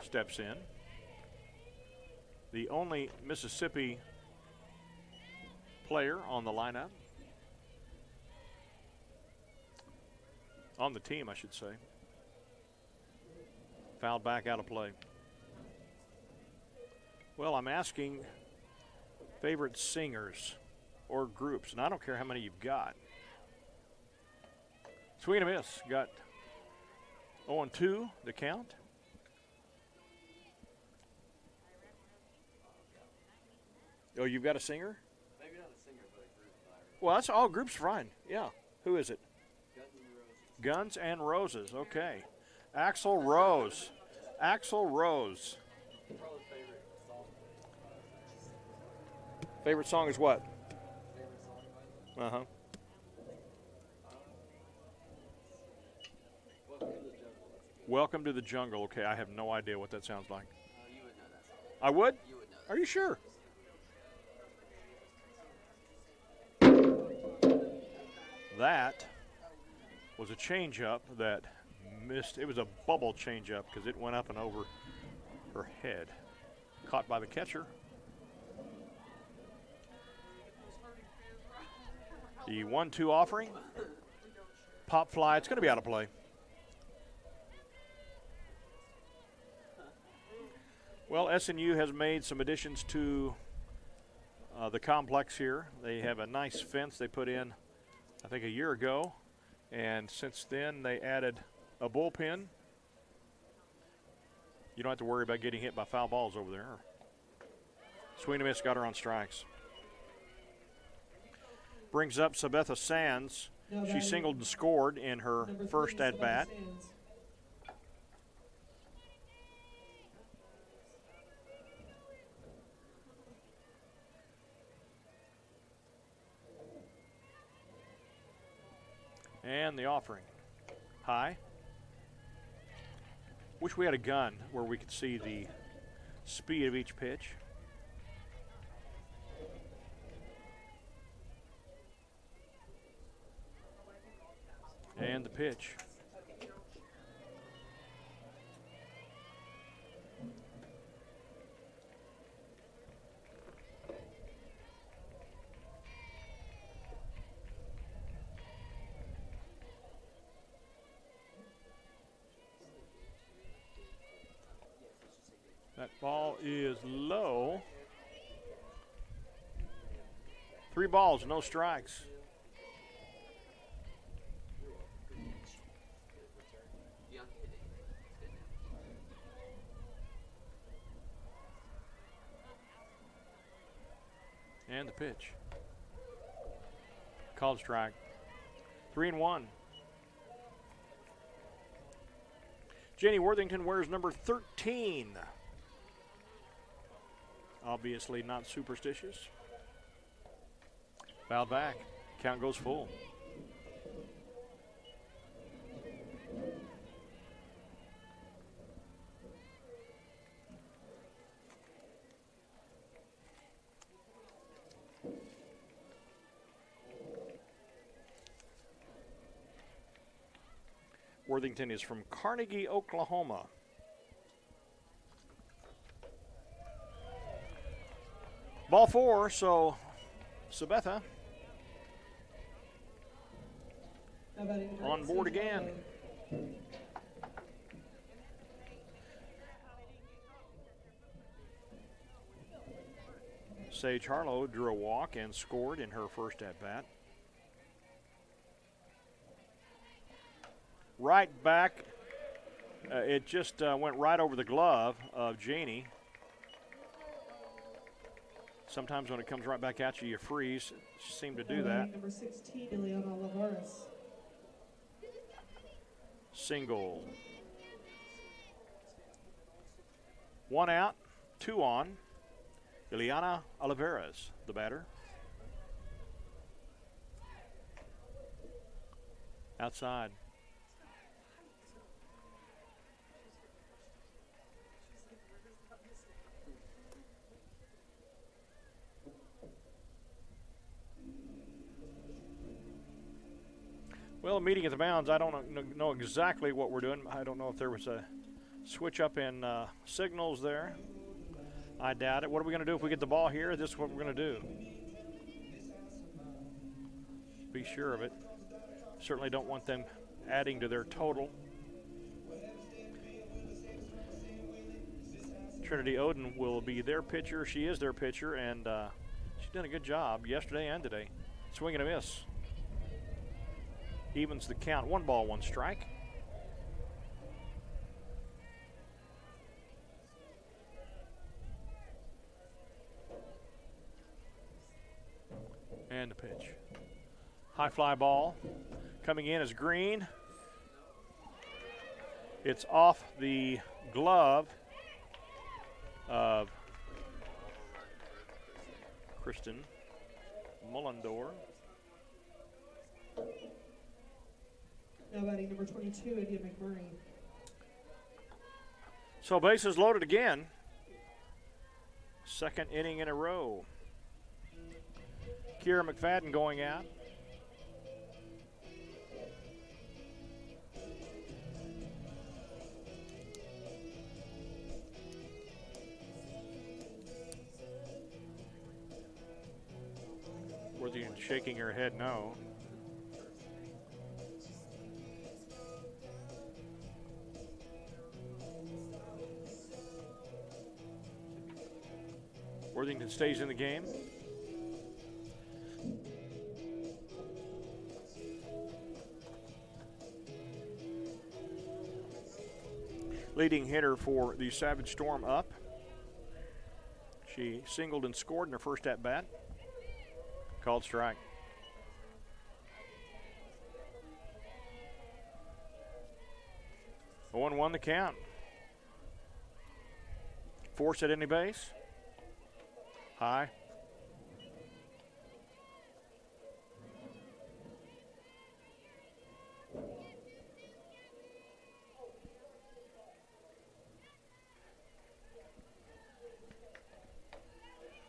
steps in. The only Mississippi player on the lineup. On the team, I should say. Fouled back out of play. Well, I'm asking favorite singers or groups, and I don't care how many you've got. Swing and a miss. Got 0-2 the count. Oh, you've got a singer? Maybe not a singer, but a group. Well, that's all groups fine. Yeah. Who is it? Guns and Roses. Okay. Axl Rose. Axl Rose. Favorite song is what? Uh-huh. Welcome to the Jungle. Okay, I have no idea what that sounds like. You would know that song. I would? You would know that. Are you sure? That was a changeup that missed. It was a bubble changeup because it went up and over her head. Caught by the catcher. The 1-2 offering. Pop fly. It's going to be out of play. Well, SNU has made some additions to the complex here. They have a nice fence they put in, I think, a year ago. And since then, they added a bullpen. You don't have to worry about getting hit by foul balls over there. Swing and miss, got her on strikes. Brings up Sabetha Sands. She singled and scored in her first at-bat. And the offering. High. Wish we had a gun where we could see the speed of each pitch. And the pitch. That ball is low. 3 balls, no strikes. And the pitch. Called strike. 3-1. Janie Worthington wears number 13. Obviously not superstitious. Fouled back. Count goes full. Worthington is from Carnegie, Oklahoma. Ball 4, so Sabetha on board again. Sage Harlow drew a walk and scored in her first at-bat. Right back, it just went right over the glove of Janie. Sometimes when it comes right back at you, you freeze. She seemed to do that. Number 16, Ileana Olivares. Single. 1 out, 2 on. Ileana Olivares, the batter. Outside. Well, meeting at the mounds, I don't know exactly what we're doing. I don't know if there was a switch up in signals there. I doubt it. What are we going to do if we get the ball here? This is what we're going to do. Be sure of it. Certainly don't want them adding to their total. Trinity Oden will be their pitcher. She is their pitcher, and she's done a good job yesterday and today. Swing and a miss. Evens the count. 1 ball, 1 strike. And the pitch. High fly ball. Coming in is Green. It's off the glove of Kristen Mullendor. Now batting number 22, Adia McMurray. So bases loaded again. Second inning in a row. Kira McFadden going out. Worthington shaking her head no. Worthington stays in the game. Leading hitter for the Savage Storm up. She singled and scored in her first at-bat. Called strike. The 1-1 the count. Force at any base. High.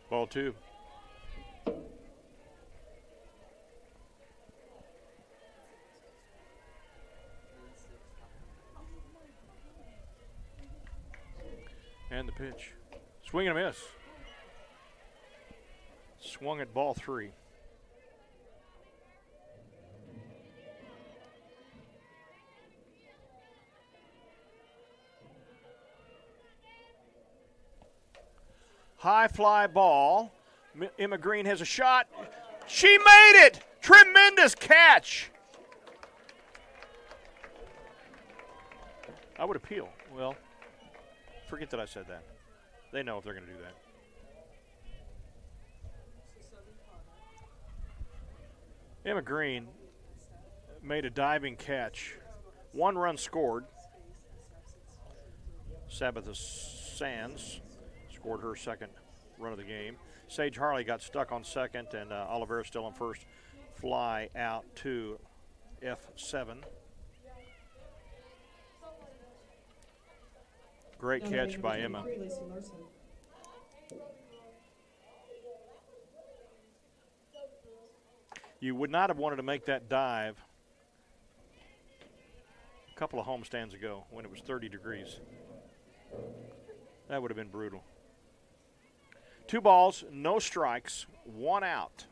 Ball 2. And the pitch. Swing and a miss. Swung at ball 3. High fly ball. Emma Green has a shot. She made it! Tremendous catch. I would appeal. Well, forget that I said that. They know if they're going to do that. Emma Green made a diving catch. 1 run scored. Sabitha Sands scored her second run of the game. Sage Harley got stuck on second, and Oliveira still on first. Fly out to F7. Great catch by Emma. You would not have wanted to make that dive a couple of homestands ago when it was 30 degrees. That would have been brutal. 2 balls, no strikes, 1 out.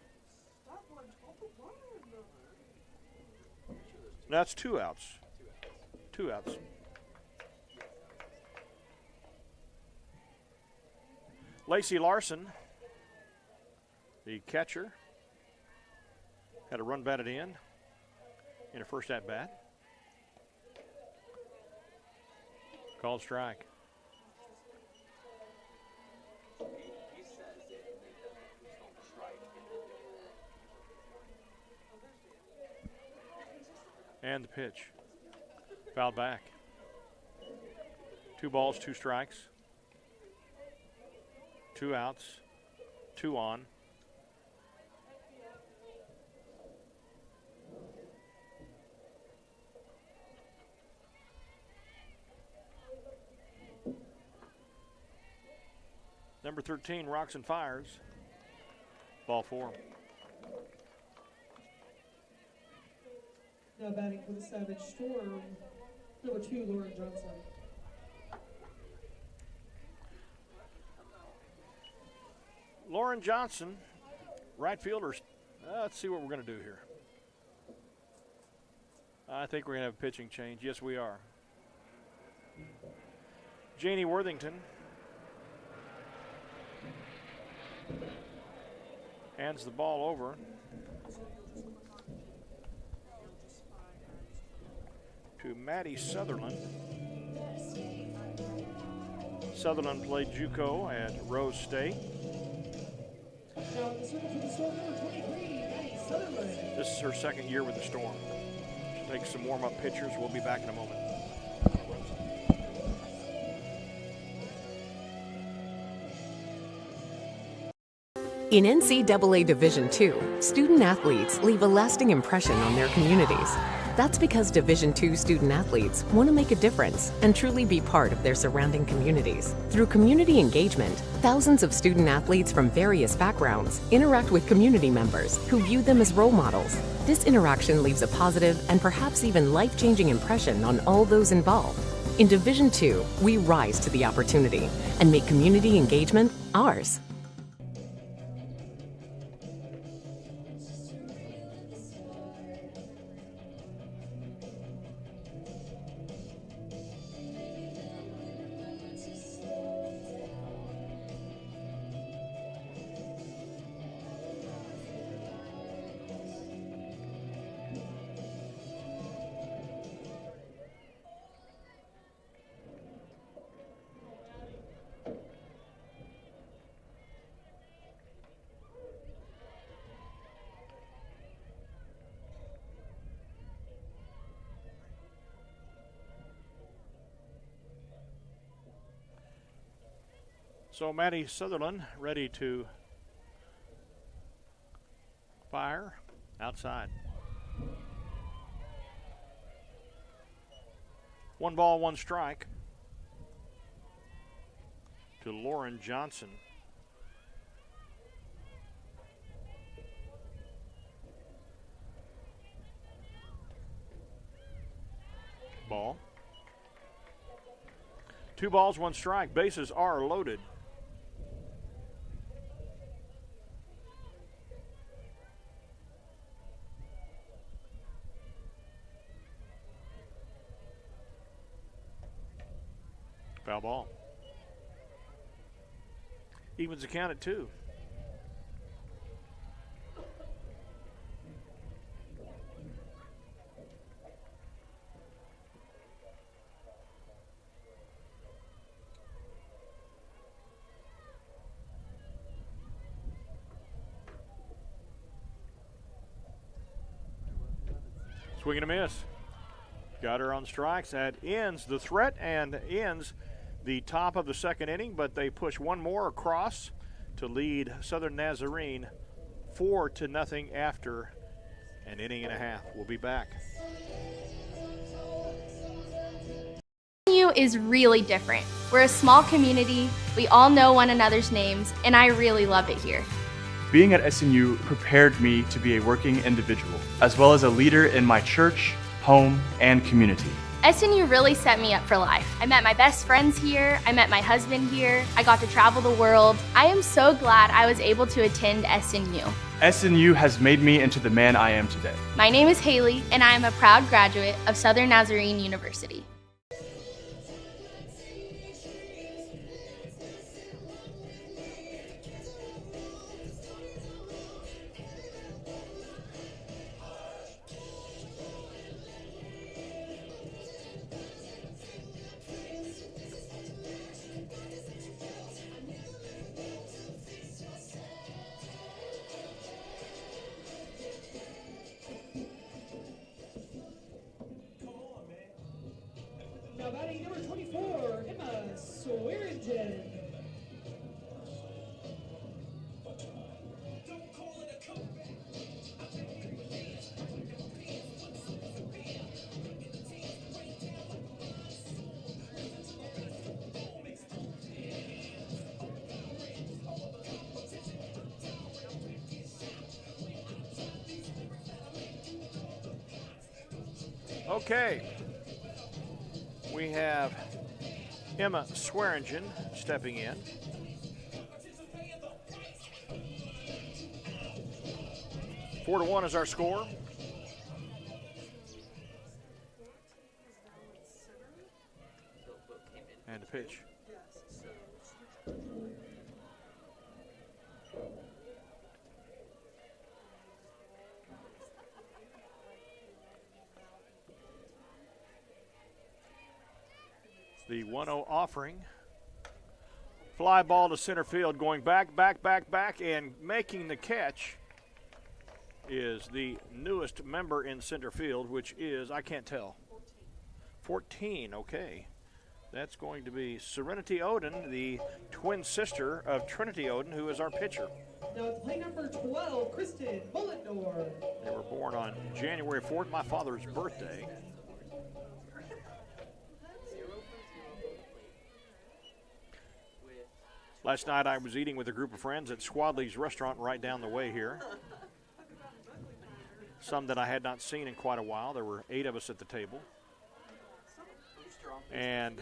That's 2 outs. 2 outs. Lacey Larson, the catcher, had a run batted in her first at bat. Called strike. And the pitch. Fouled back. 2 balls, 2 strikes. 2 outs. 2 on. Number 13 rocks and fires. Ball 4. Now batting for the Savage Storm, number 2, Lauren Johnson. Lauren Johnson, right fielder. Let's see what we're going to do here. I think we're going to have a pitching change. Yes, we are. Janie Worthington hands the ball over to Maddie Sutherland. Sutherland played JUCO at Rose State. This is her second year with the Storm. She'll take some warm-up pitchers. We'll be back in a moment. In NCAA Division II, student athletes leave a lasting impression on their communities. That's because Division II student athletes want to make a difference and truly be part of their surrounding communities. Through community engagement, thousands of student athletes from various backgrounds interact with community members who view them as role models. This interaction leaves a positive and perhaps even life-changing impression on all those involved. In Division II, we rise to the opportunity and make community engagement ours. So Maddie Sutherland ready to fire outside. 1 ball, 1 strike to Lauren Johnson. Ball. 2 balls, 1 strike. Bases are loaded. Foul ball. Evens the count at 2. Swing and a miss. Got her on strikes. That ends the threat and ends the top of the second inning, but they push one more across to lead Southern Nazarene 4-0 after an inning and a half. We'll be back. SNU is really different. We're a small community, we all know one another's names, and I really love it here. Being at SNU prepared me to be a working individual, as well as a leader in my church, home, and community. SNU really set me up for life. I met my best friends here, I met my husband here, I got to travel the world. I am so glad I was able to attend SNU. SNU has made me into the man I am today. My name is Haley, and I am a proud graduate of Southern Nazarene University. Now batting number 24, Emma Swearingen. Okay. We have Emma Swearingen stepping in. Four to 1 is our score. And the pitch. The 1-0 offering. Fly ball to center field, going back, and making the catch is the newest member in center field, which is, I can't tell, 14, okay. That's going to be Serenity Oden, the twin sister of Trinity Oden, who is our pitcher. Now it's play number 12, Kristen Mullendor. They were born on January 4th, my father's birthday. Last night I was eating with a group of friends at Swadley's restaurant right down the way here. Some that I had not seen in quite a while. There were 8 of us at the table. And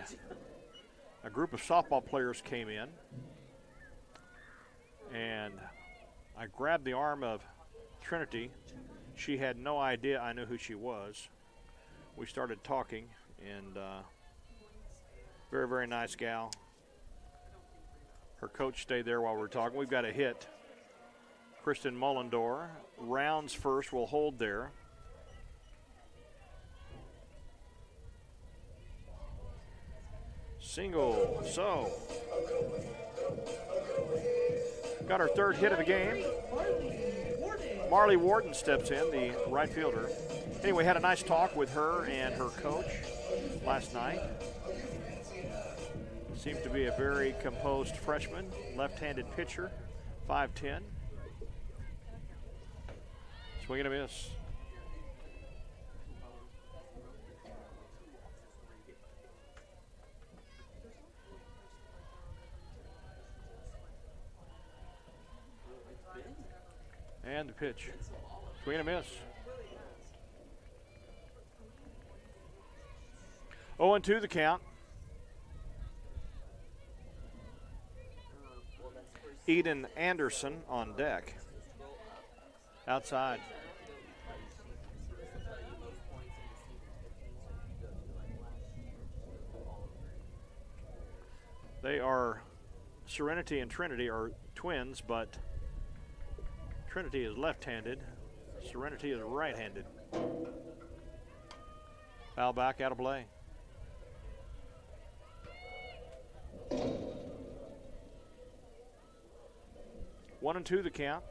a group of softball players came in. And I grabbed the arm of Trinity. She had no idea I knew who she was. We started talking, and very, very nice gal. Her coach stayed there while we were talking. We've got a hit. Kristen Mullendor rounds first, will hold there. Single, so. Got our third hit of the game. Marley Warden steps in, the right fielder. Anyway, had a nice talk with her and her coach last night. Seems to be a very composed freshman, left-handed pitcher, 5'10". Swing and a miss. And the pitch. Swing and a miss. 0-2 the count. Eden Anderson on deck. Outside. They are Serenity and Trinity are twins, but Trinity is left-handed. Serenity is right-handed. Foul back, out of play. One and two the count.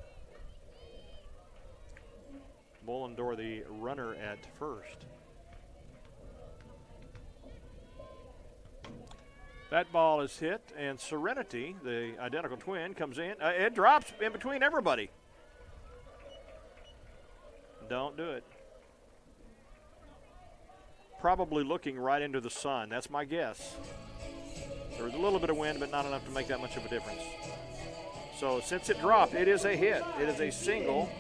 Mullendore, the runner at first. That ball is hit, and Serenity, the identical twin, comes in. It drops in between everybody. Don't do it. Probably looking right into the sun. That's my guess. There was a little bit of wind, but not enough to make that much of a difference. So since it dropped, it is a hit. It is a single.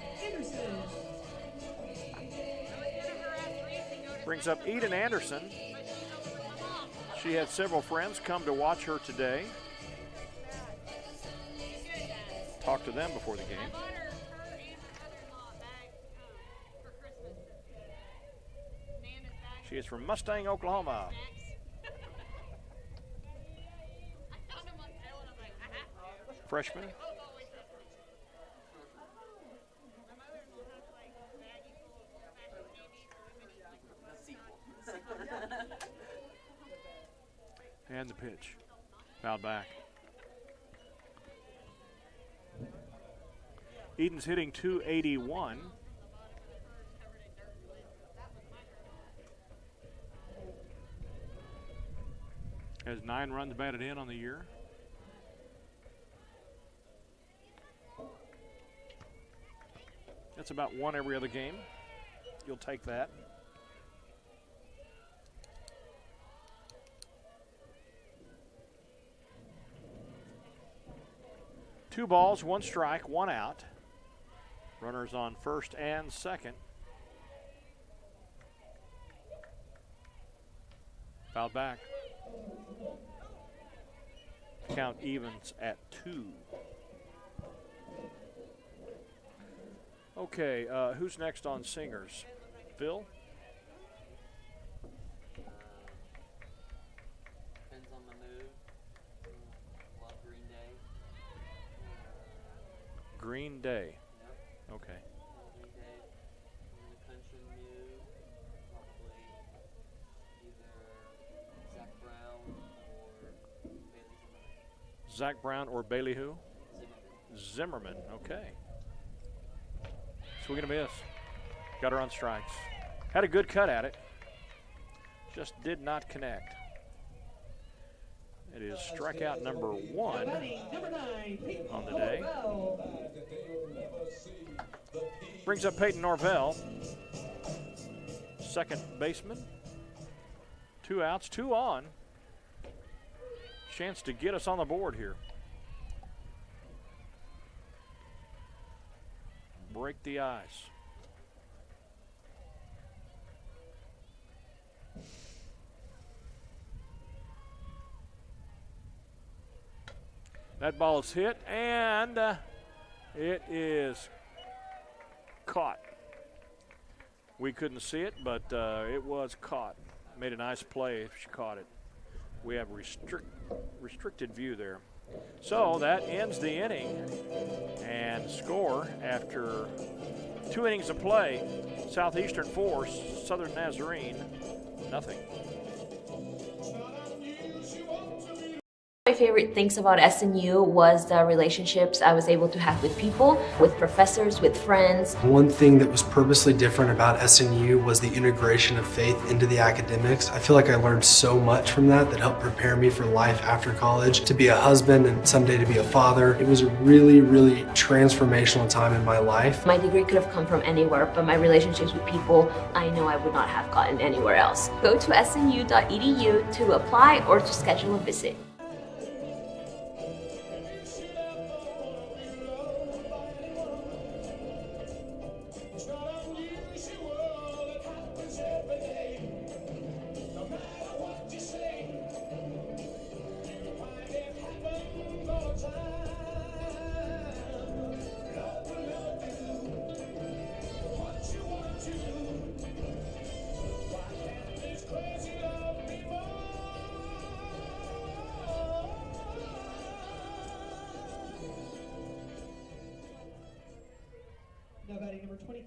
Brings up Eden Anderson. She had several friends come to watch her today. Talk to them before the game. She is from Mustang, Oklahoma. Freshman. And the pitch. Fouled back. Eden's hitting .281. Has 9 runs batted in on the year. That's about one every other game. You'll take that. Two balls, one strike, one out. Runners on first and second. Fouled back. Count evens at 2. Okay, who's next on singers? Phil? Depends on the mood. Love Green Day. Green Day. Yep. Okay. Green Day. In the country mood, probably either Zach Brown or Bailey Zimmerman. Zach Brown or Bailey who? Zimmerman. Zimmerman, okay. Swing and a miss. Got her on strikes. Had a good cut at it. Just did not connect. It is strikeout number 1 on the day. Brings up Peyton Norvell, second baseman. 2 outs, 2 on. Chance to get us on the board here. Break the ice. That ball is hit, and it is caught. We couldn't see it, but it was caught. Made a nice play if she caught it. We have restricted view there. So that ends the inning, and score after 2 innings of play, Southeastern 4, Southern Nazarene nothing. My favorite things about SNU was the relationships I was able to have with people, with professors, with friends. One thing that was purposely different about SNU was the integration of faith into the academics. I feel like I learned so much from that helped prepare me for life after college, to be a husband and someday to be a father. It was a really, really transformational time in my life. My degree could have come from anywhere, but my relationships with people, I know I would not have gotten anywhere else. Go to snu.edu to apply or to schedule a visit.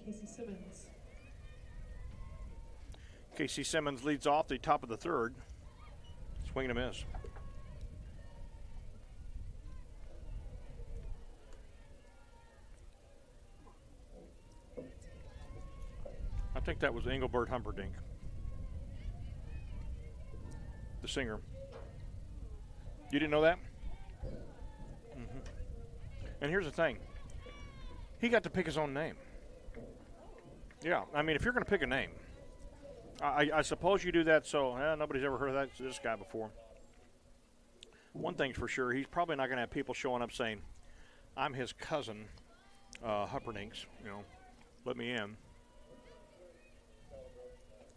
Casey Simmons. Casey Simmons leads off the top of the third. Swing and a miss. I think that was Engelbert Humperdinck, the singer. You didn't know that? Mm-hmm. And here's the thing. He got to pick his own name. Yeah, I mean, if you're going to pick a name, I suppose you do that so nobody's ever heard of this guy before. One thing's for sure, he's probably not going to have people showing up saying, I'm his cousin, Humperdinck's, let me in.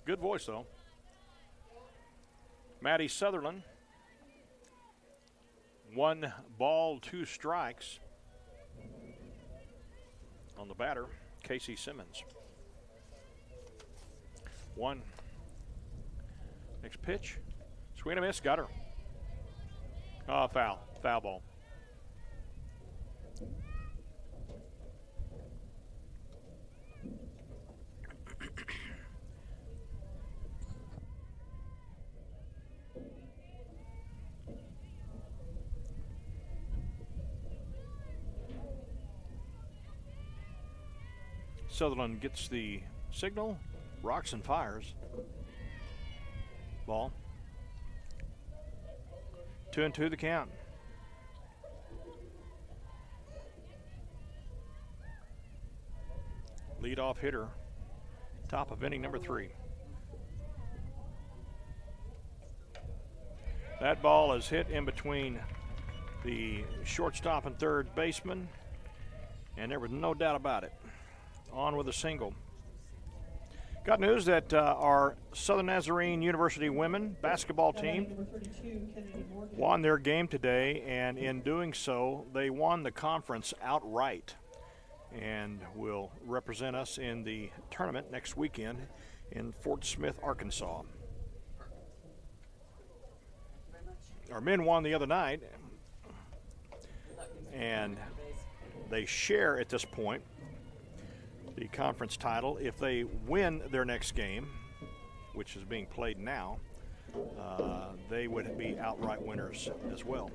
Good voice, though. Maddie Sutherland. 1 ball, 2 strikes on the batter, Casey Simmons. 1. Next pitch. Swing and a miss. Got her. Oh, foul. Foul ball. Sutherland gets the signal, rocks and fires. Ball. 2-2 the count. Leadoff hitter, top of inning number 3. That ball is hit in between the shortstop and third baseman, and there was no doubt about it. On with a single. Got news that our Southern Nazarene University women basketball team won their game today, and in doing so, they won the conference outright and will represent us in the tournament next weekend in Fort Smith, Arkansas. Our men won the other night, and they share at this point the conference title. If they win their next game, which is being played now, they would be outright winners as well.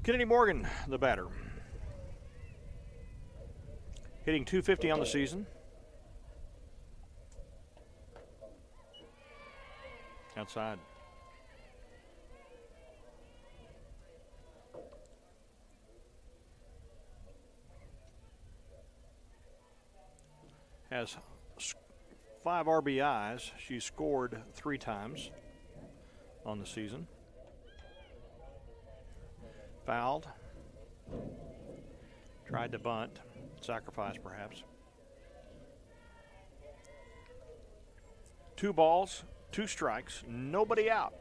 Kennedy Morgan, the batter. Hitting .250 on the season. Outside. Has 5 RBIs. She scored 3 times on the season. Fouled. Tried to bunt. Sacrifice, perhaps. 2 balls, 2 strikes, nobody out.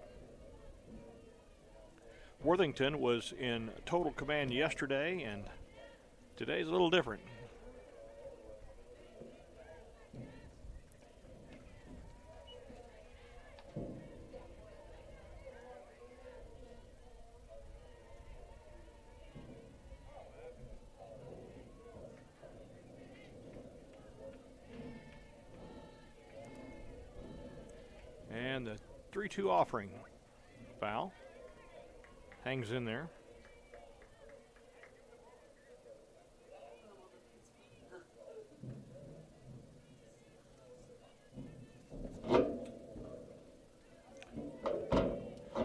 Worthington was in total command yesterday, and today's a little different. And the 3-2 offering. Foul. Hangs in there.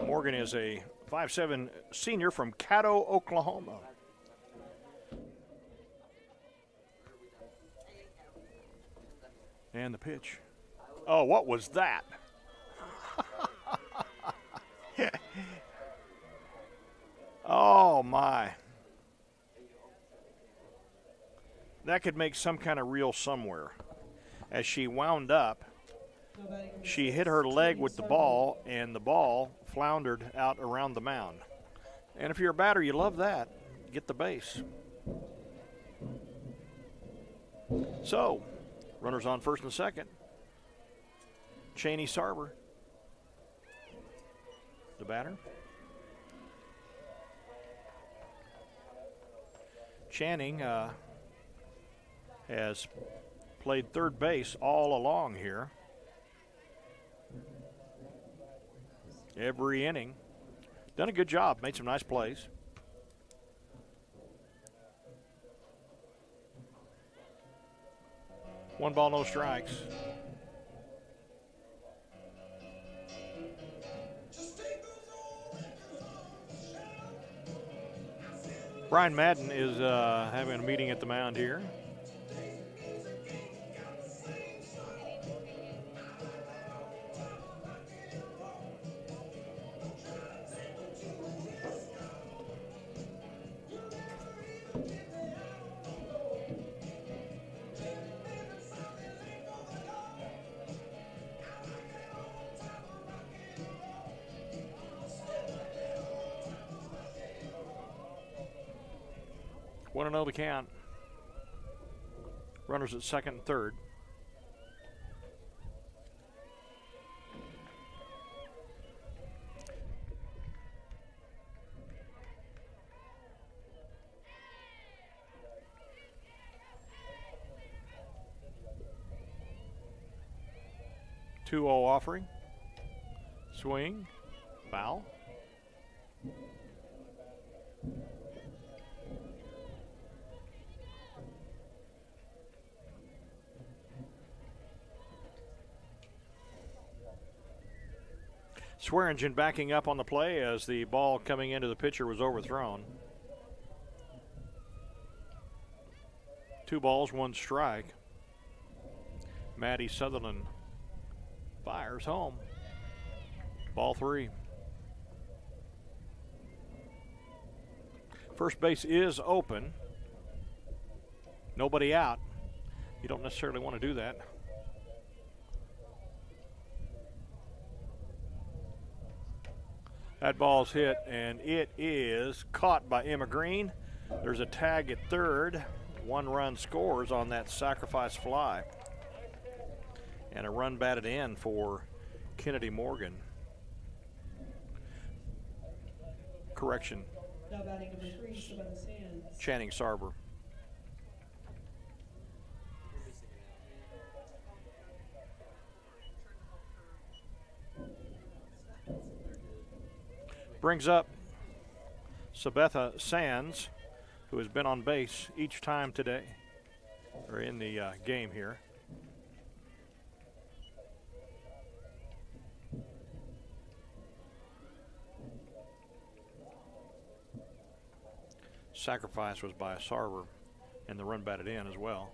Morgan is a 5'7" senior from Caddo, Oklahoma. And the pitch. Oh, what was that? Oh, my. That could make some kind of reel somewhere. As she wound up, she hit her leg with the ball, and the ball floundered out around the mound. And if you're a batter, you love that. Get the base. So, Runners on first and second. Cheney Sarver, the batter. Channing has played third base all along here. Every inning. Done a good job, made some nice plays. One ball, no strikes. Brian Madden is having a meeting at the mound here. Want to know the count. Runners at second and third. Two-0 offering. Swing. Foul. Swearingen backing up on the play as the ball coming into the pitcher was overthrown. 2 balls, 1 strike. Maddie Sutherland fires home. Ball 3. First base is open. Nobody out. You don't necessarily want to do that. That ball's hit, and it is caught by Emma Green. There's a tag at third. 1 run scores on that sacrifice fly. And a run batted in for Kennedy Morgan. Correction. Now batting number 3, Savannah Sands. Channing Sarver. Brings up Sabetha Sands, who has been on base each time today, or in the game here. Sacrifice was by Sarver, and the run batted in as well.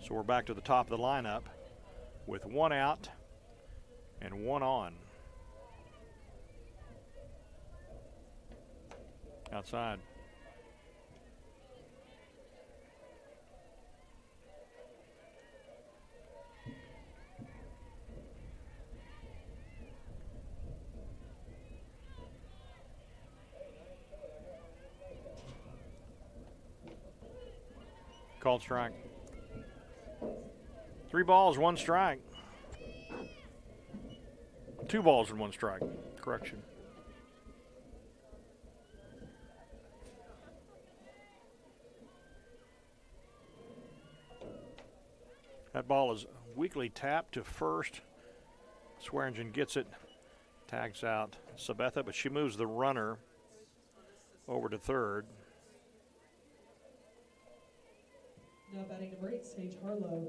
So we're back to the top of the lineup with 1 out and 1 on. Outside. Called strike. 3 balls, 1 strike. 2 balls and 1 strike. Correction. That ball is weakly tapped to first. Swearingen gets it, tags out Sabetha, but she moves the runner over to third. Now batting number 8, Sage Harlow.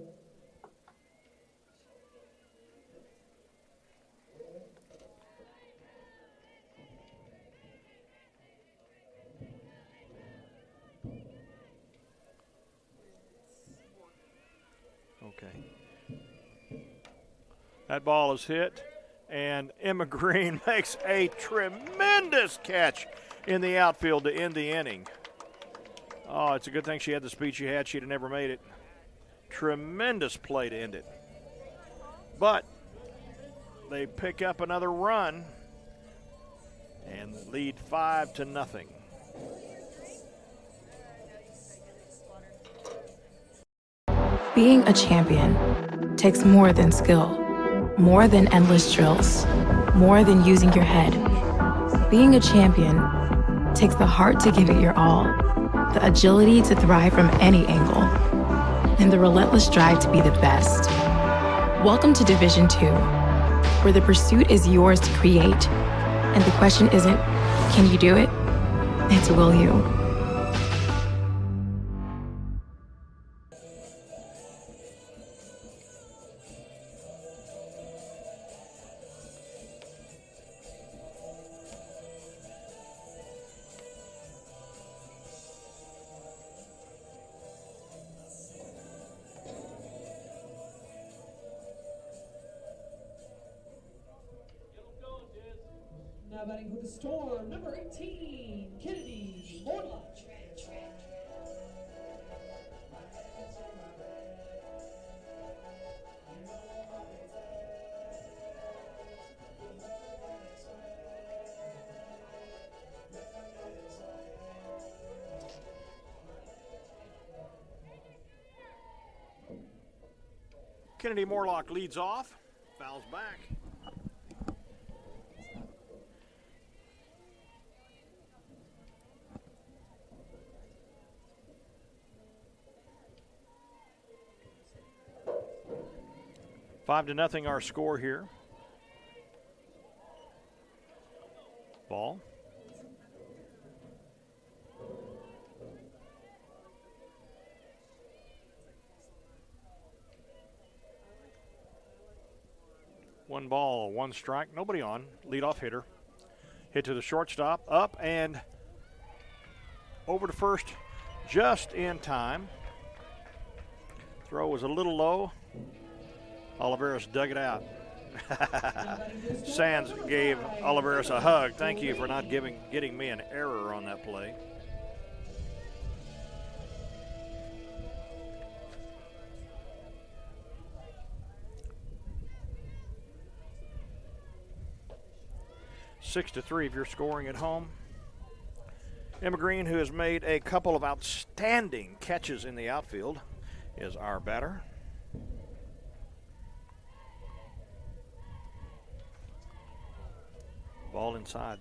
Okay. That ball is hit, and Emma Green makes a tremendous catch in the outfield to end the inning. Oh, it's a good thing she had the speed she had. She'd have never made it. Tremendous play to end it. But they pick up another run and lead 5-0. Being a champion takes more than skill, more than endless drills, more than using your head. Being a champion takes the heart to give it your all, the agility to thrive from any angle, and the relentless drive to be the best. Welcome to Division II, where the pursuit is yours to create, and the question isn't, can you do it? It's will you? Now batting for the Storm, number 18, Kennedy Morlock. Kennedy Morlock leads off, fouls back. 5-0 our score here. Ball. One ball, one strike, nobody on. Leadoff hitter. Hit to the shortstop, up and over to first just in time. Throw was a little low. Oliveris dug it out. Sands gave Oliveris a hug. Thank you for not getting me an error on that play. Six to 3 if you're scoring at home. Emma Green, who has made a couple of outstanding catches in the outfield, is our batter. Ball inside.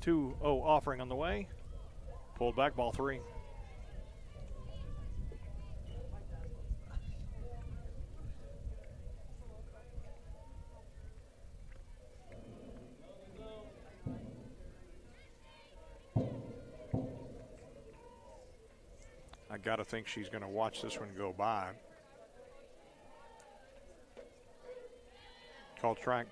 Two offering on the way. Pulled back, ball 3. I got to think she's going to watch this one go by. Called strike.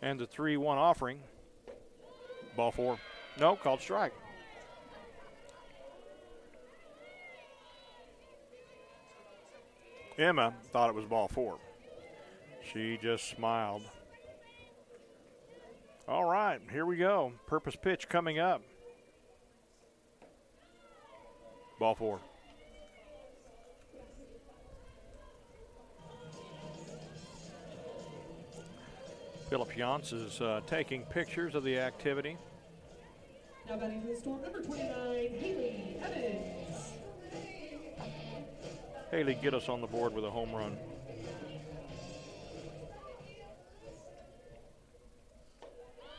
And the 3-1 offering. Ball 4. No, called strike. Emma thought it was ball 4. She just smiled. All right, here we go. Purpose pitch coming up. Ball 4. Philip Yance is taking pictures of the activity. Now batting for the Storm, number 29, Haley Evans. Haley, get us on the board with a home run.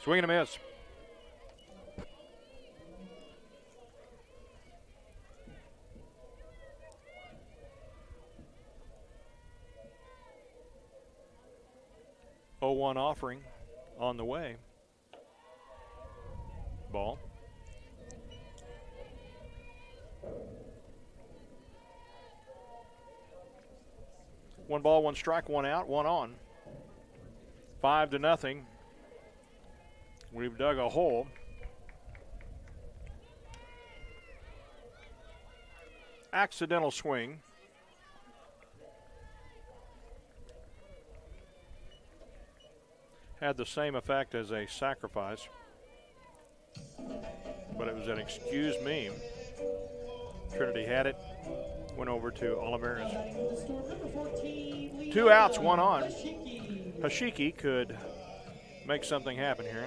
Swing and a miss. Oh, 0-1 offering on the way. Ball. One ball, one strike, one out, one on. 5-0. We've dug a hole. Accidental swing. had the same effect as a sacrifice, but it was an excuse me. Trinity had it, went over to Oliveras. 2 outs, 1 on. Hashiki could make something happen here.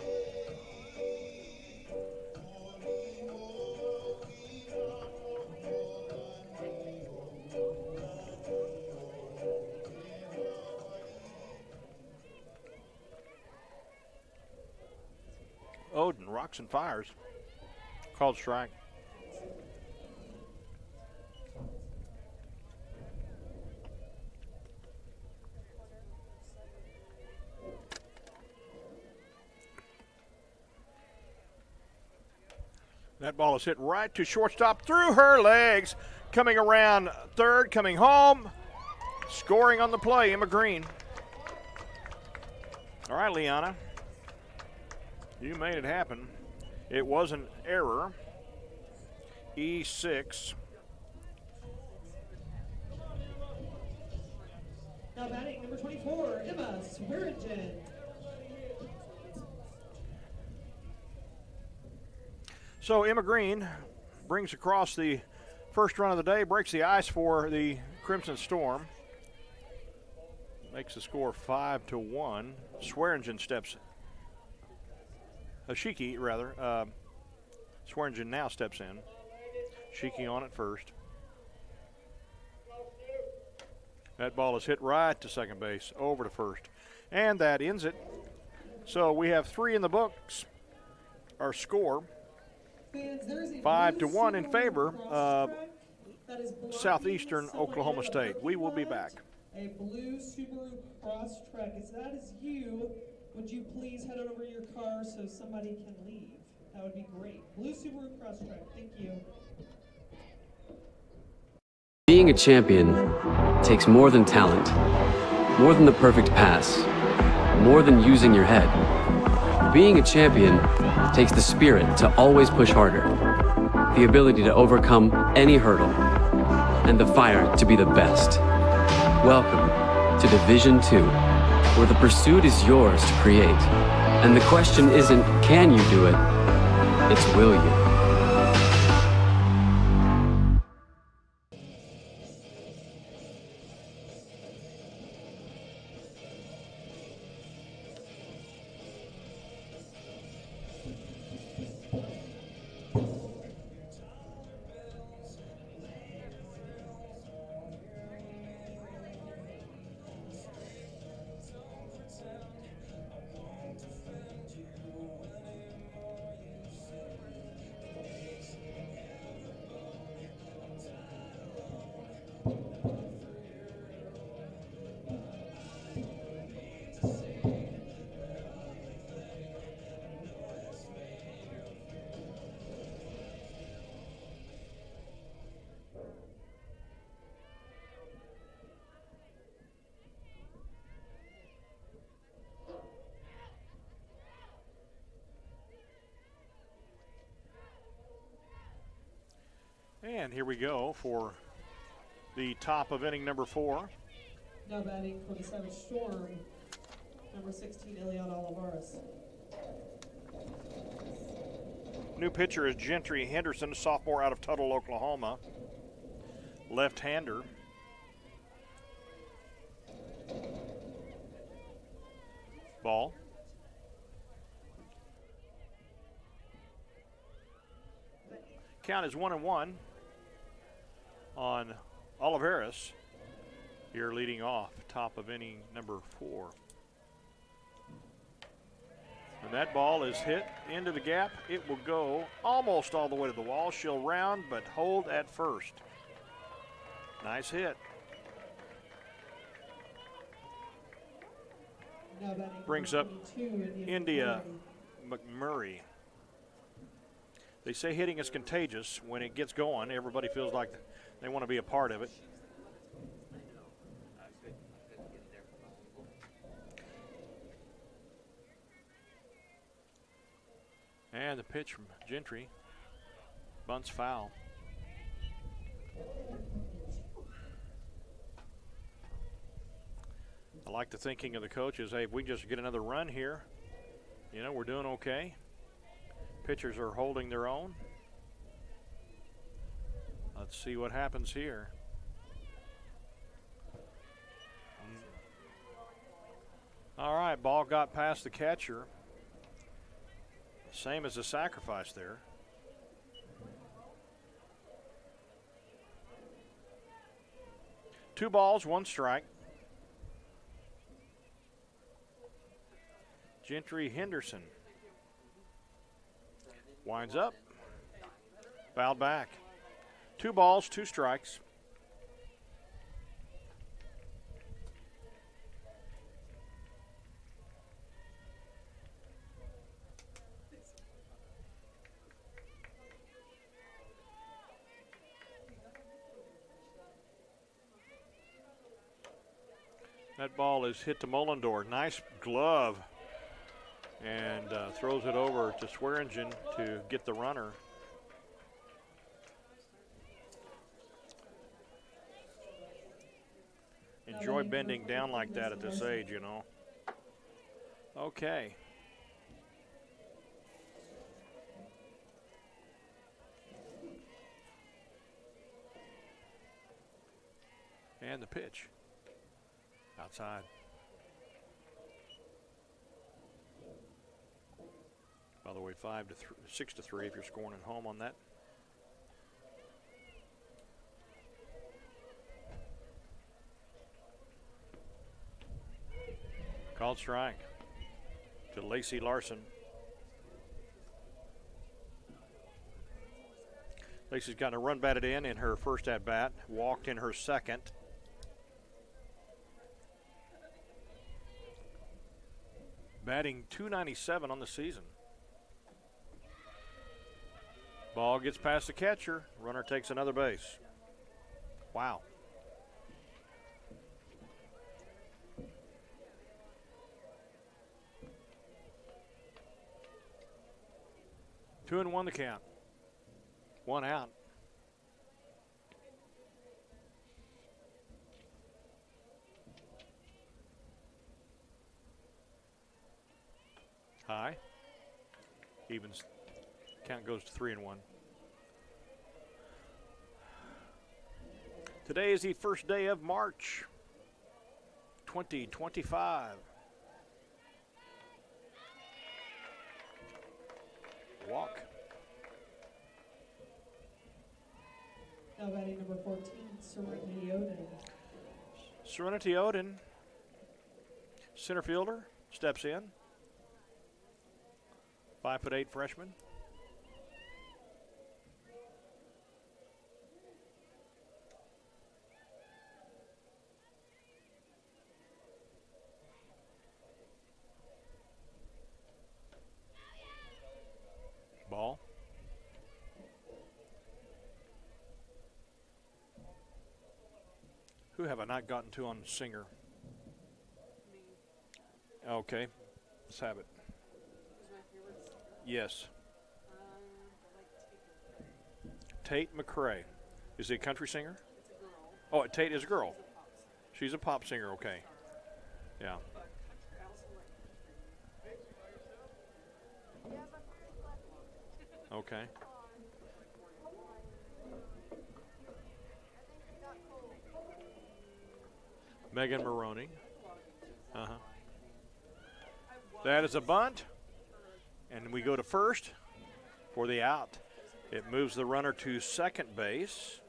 Odin rocks and fires. Called strike. That ball is hit right to shortstop through her legs. Coming around third, coming home. Scoring on the play, Emma Green. All right, Liana. You made it happen. It was an error. E6. Now batting number 24, Emma Swearingen. So Emma Green brings across the first run of the day, breaks the ice for the Crimson Storm. Makes the score 5-1. Swearingen steps. Shiki, rather. Swearingen now steps in. Shiki on at first. That ball is hit right to second base, over to first. And that ends it. So we have 3 in the books. Our score, 5-1 in favor of Southeastern Oklahoma State. We will be back. A blue Subaru Crosstrek. If that is you, would you please head over to your car so somebody can leave? That would be great. Blue Subaru Crosstrek. Thank you. Being a champion takes more than talent, more than the perfect pass, more than using your head. Being a champion takes the spirit to always push harder, the ability to overcome any hurdle, and the fire to be the best. Welcome to Division II, where the pursuit is yours to create. And the question isn't, can you do it? It's, will you? And here we go for the top of inning number 4. Now batting for the Savage Storm, number 16, Ileana Olivares. New pitcher is Gentry Henderson, a sophomore out of Tuttle, Oklahoma. Left-hander. Ball. Count is 1-1 on Oliveras here leading off, top of inning number 4. And that ball is hit into the gap. It will go almost all the way to the wall. She'll round but hold at first. Nice hit. Brings up India McMurray. They say hitting is contagious. When it gets going, everybody feels like they want to be a part of it. And the pitch from Gentry. Bunts foul. I like the thinking of the coaches. Hey, if we just get another run here, you know, we're doing okay. Pitchers are holding their own. Let's see what happens here. All right, ball got past the catcher. Same as the sacrifice there. Two balls, one strike. Gentry Henderson winds up, fouled back. 2 balls, 2 strikes. That ball is hit to Mullendorf. Nice glove. And throws it over to Swearingen to get the runner. Enjoy bending down like that at this age, you know. Okay. And the pitch. Outside. By the way, 6-3 if you're scoring at home on that. Called strike to Lacey Larson. Lacey's gotten a run batted in her first at bat, walked in her second. Batting .297 on the season. Ball gets past the catcher. Runner takes another base. Wow. Two and one the count. One out. High. Evens. Count goes to 3 and 1. Today is the first day of March 2025. Walk. Now batting number 14, Serenity Oden. Serenity Oden, center fielder, steps in. 5'8" freshman. Ball. Who have I not gotten to on Singer? Okay, let's have it. Yes. Tate McCrae. Is he a country singer? Oh, Tate is a girl. She's a pop singer, okay. Yeah. Okay. Megan Maroney. That is a bunt. And we go to first for the out. It moves the runner to second base.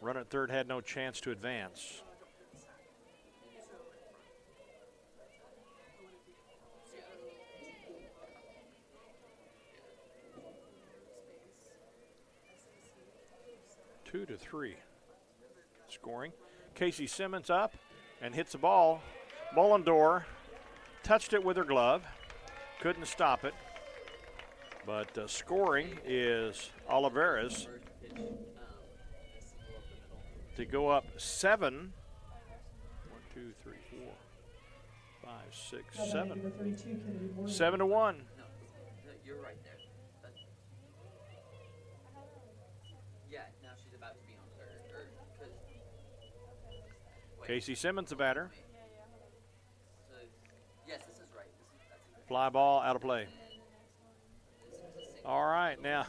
Runner at third had no chance to advance. Two to three. Scoring. Casey Simmons up and hits the ball. Mullendorf touched it with her glove. Couldn't stop it. But scoring is Olivares to go up 7. 1, 2, 3, 4, 5, 6, 7. 7 to 1. No, you're right there. Yeah, now she's about to be on third. Casey Simmons, the batter. Yes, this is right. Fly ball out of play. All right, now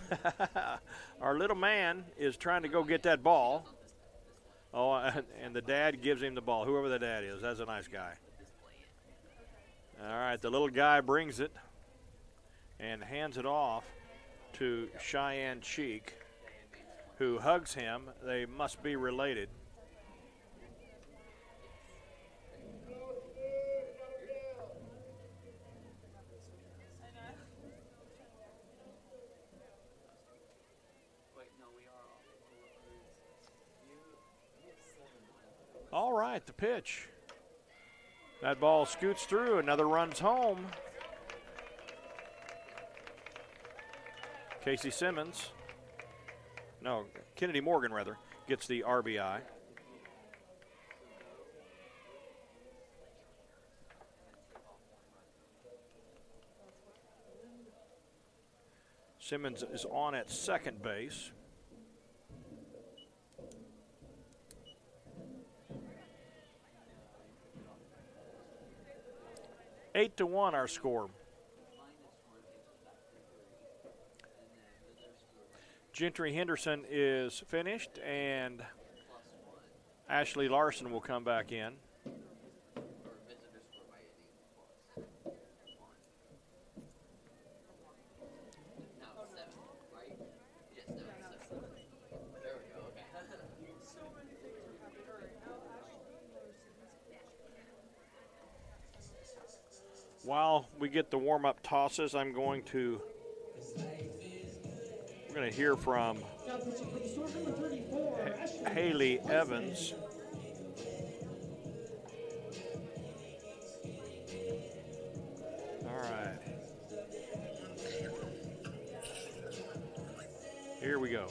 our little man is trying to go get that ball. Oh, and the dad gives him the ball. Whoever the dad is, that's a nice guy. All right, the little guy brings it and hands it off to Cheyenne Cheek, who hugs him. They must be related. All right, the pitch. That ball scoots through, another runs home. Casey Simmons, no, Kennedy Morgan rather, gets the RBI. Simmons is on at second base. Eight to 1 our score. Gentry Henderson is finished, and Ashley Larson will come back in. While we get the warm-up tosses, we're going to hear from Haley Evans. All right. Here we go.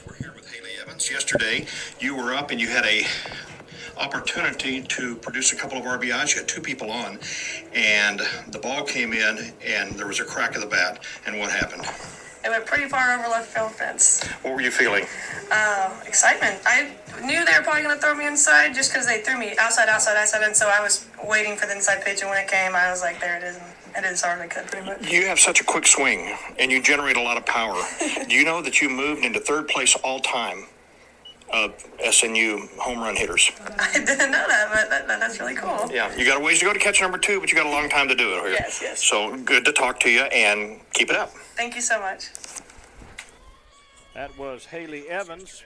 We're here with Haley Evans. Yesterday, you were up and you had a opportunity to produce a couple of RBIs. You had two people on, and the ball came in, and there was a crack of the bat. And what happened? It went pretty far over left field fence. What were you feeling? Excitement. I knew they were probably going to throw me inside just because they threw me outside, and so I was waiting for the inside pitch, and when it came, I was like, there it is. And it is hard to cut pretty much. You have such a quick swing, and you generate a lot of power. Do you know that you moved into third place all time of SNU home run hitters? I didn't know that, but that's really cool. Yeah, you got a ways to go to catch number 2, but you got a long time to do it here. Yes. So good to talk to you, and keep it up. Thank you so much. That was Haley Evans.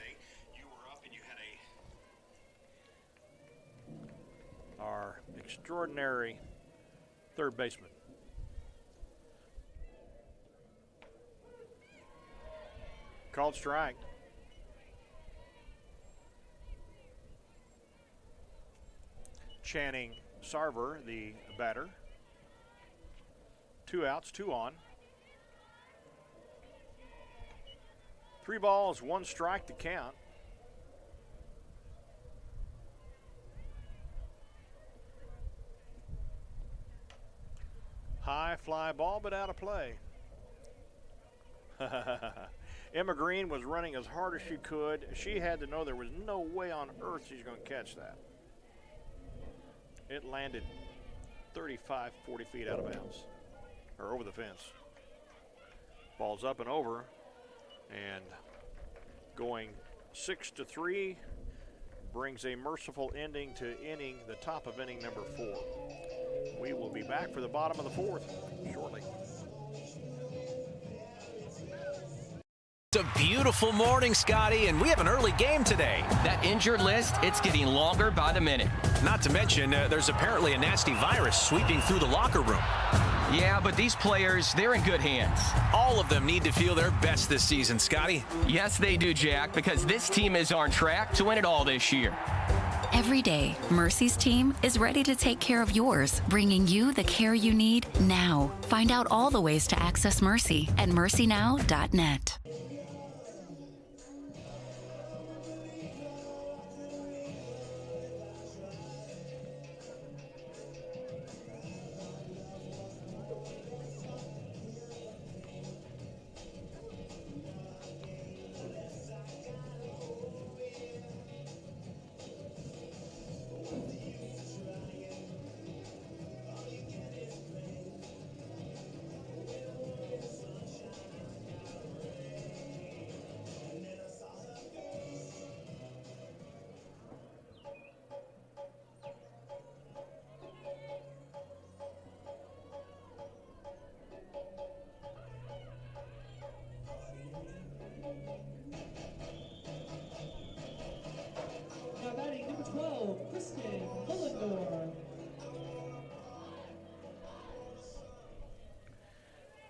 Our extraordinary third baseman. Called strike. Channing Sarver, the batter. 2 outs, 2 on. 3 balls, 1 strike to count. High fly ball, but out of play. Emma Green was running as hard as she could. She had to know there was no way on earth she's going to catch that. It landed 35, 40 feet out of bounds, or over the fence. Ball's up and over, and going 6-3 brings a merciful ending to the top of inning number 4. We will be back for the bottom of the 4th shortly. It's a beautiful morning, Scotty, and we have an early game today. That injured list, it's getting longer by the minute. Not to mention, there's apparently a nasty virus sweeping through the locker room. Yeah, but these players, they're in good hands. All of them need to feel their best this season, Scotty. Yes, they do, Jack, because this team is on track to win it all this year. Every day, Mercy's team is ready to take care of yours, bringing you the care you need now. Find out all the ways to access Mercy at mercynow.net.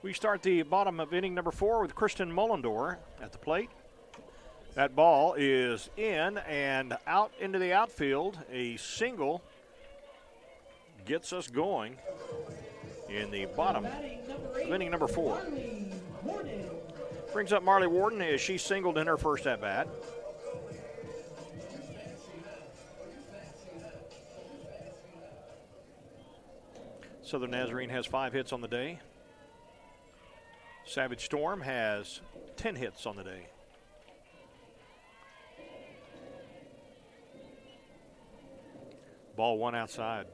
We start the bottom of inning number 4 with Kristen Mullendor at the plate. That ball is in and out into the outfield. A single gets us going in the bottom of inning number 4. Brings up Marley Warden as she singled in her first at-bat. Southern Nazarene has 5 hits on the day. Savage Storm has 10 hits on the day. Ball 1 outside.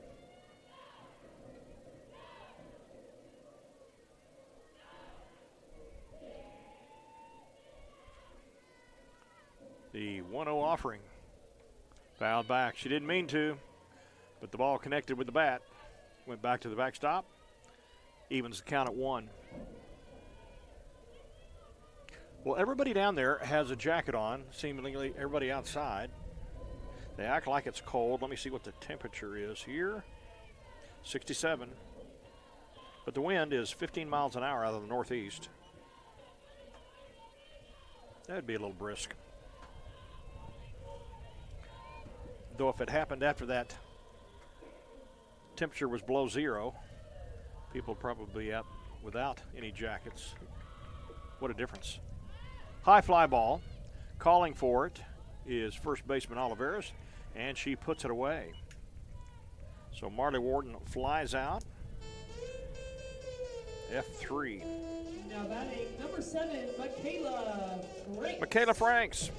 The 1-0 offering. Fouled back. She didn't mean to, but the ball connected with the bat. Went back to the backstop. Evens the count at 1. Well, everybody down there has a jacket on, seemingly everybody outside. They act like it's cold. Let me see what the temperature is here. 67. But the wind is 15 miles an hour out of the northeast. That would be a little brisk. Though if it happened after that temperature was below 0, people probably out without any jackets. What a difference. High fly ball. Calling for it is first baseman Oliveras, and she puts it away. So Marley Warden flies out. F3. Now batting number 7, Michaela Franks. Michaela Franks.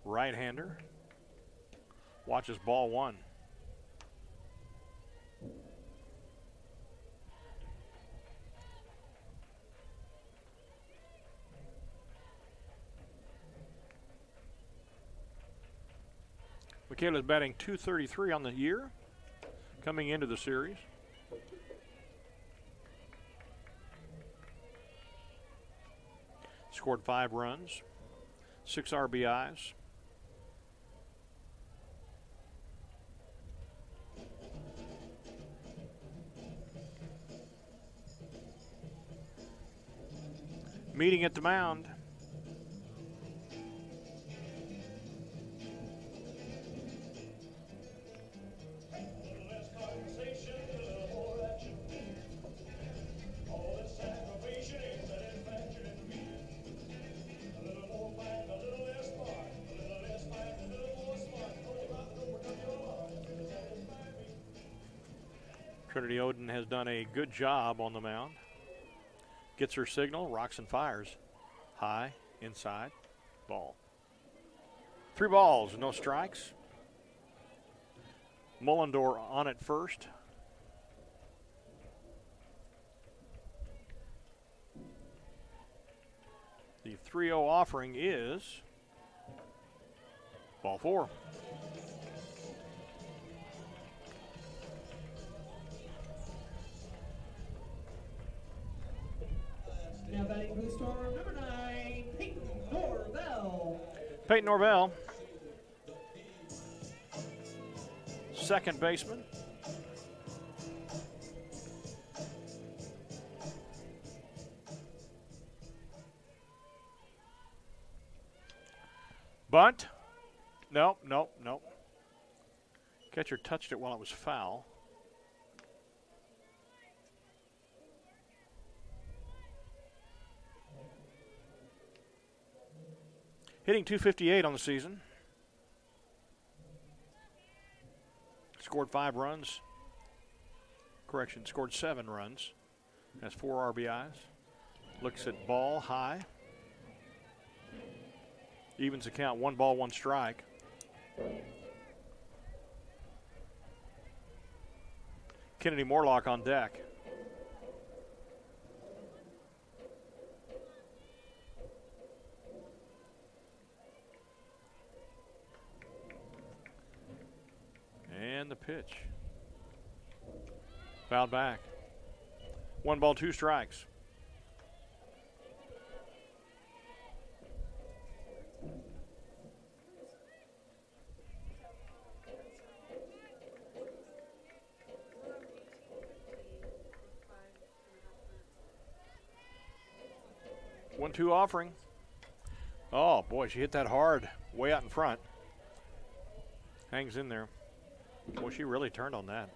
Right-hander. Watches ball 1. Michaela's batting .233 on the year, coming into the series. Scored 5 runs, 6 RBIs. Meeting at the mound. Trinity Oden has done a good job on the mound. Gets her signal, rocks and fires. High, inside, ball. 3 balls, no strikes. Mullendor on it first. The 3-0 offering is ball 4. Now batting blue storm number 9, Peyton Norvell. Peyton Norvell, second baseman. Bunt. Nope. Catcher touched it while it was foul. Hitting .258 on the season. Scored 5 runs. Correction, scored 7 runs. Has 4 RBIs. Looks at ball high. Evens the count, 1 ball, 1 strike. Kennedy Morlock on deck. And the pitch. Fouled back. 1 ball, 2 strikes. 1-2 offering. Oh, boy, she hit that hard, way out in front. Hangs in there. Boy, she really turned on that.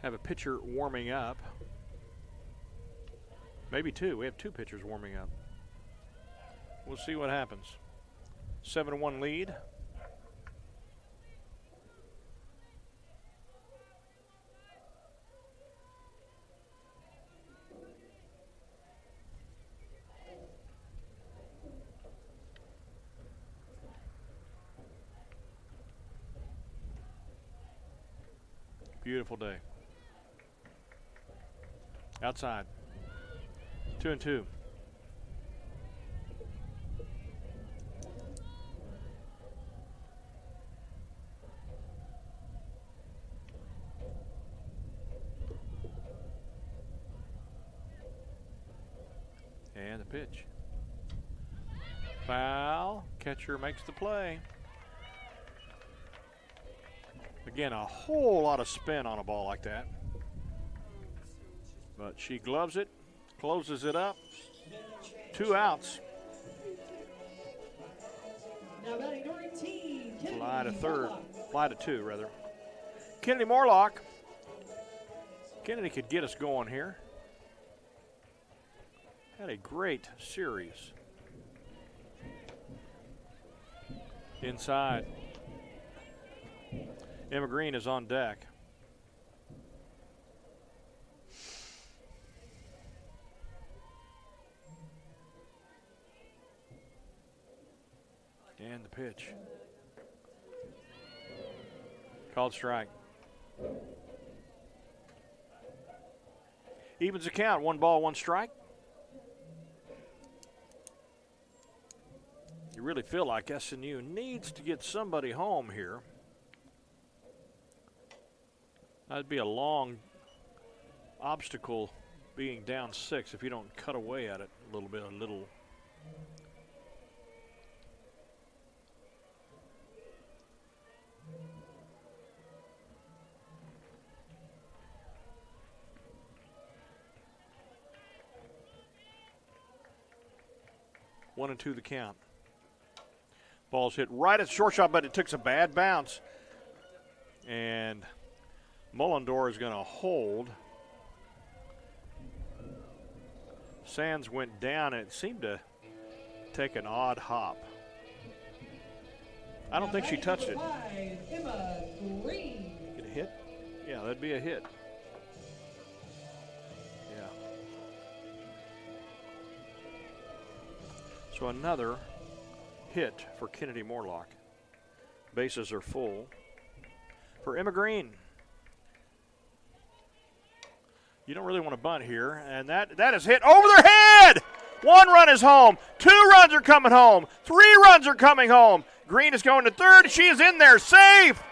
Have a pitcher warming up. Maybe two. We have two pitchers warming up. We'll see what happens. 7-1 lead. Beautiful day. Outside. 2-2. And the pitch. Foul. Catcher makes the play. Again, a whole lot of spin on a ball like that. But she gloves it, closes it up. 2 outs. Fly to third. Fly to 2, rather. Kennedy Morlock. Kennedy could get us going here. Had a great series. Inside. Emma Green is on deck. And the pitch. Called strike. Evens the count. 1 ball, 1 strike. You really feel like SNU needs to get somebody home here. That'd be a long obstacle being down 6 if you don't cut away at it a little bit, a little. One and 2 the count. Ball's hit right at shortstop, but it took a bad bounce. And Mullendor is going to hold. Sands went down, and it seemed to take an odd hop. I don't think she touched it. Emma Green. Get a hit? Yeah, that'd be a hit. Yeah. So another hit for Kennedy Morlock. Bases are full for Emma Green. You don't really want to bunt here, and that is hit over their head. 1 run is home. 2 runs are coming home. 3 runs are coming home. Green is going to third. She is in there, safe.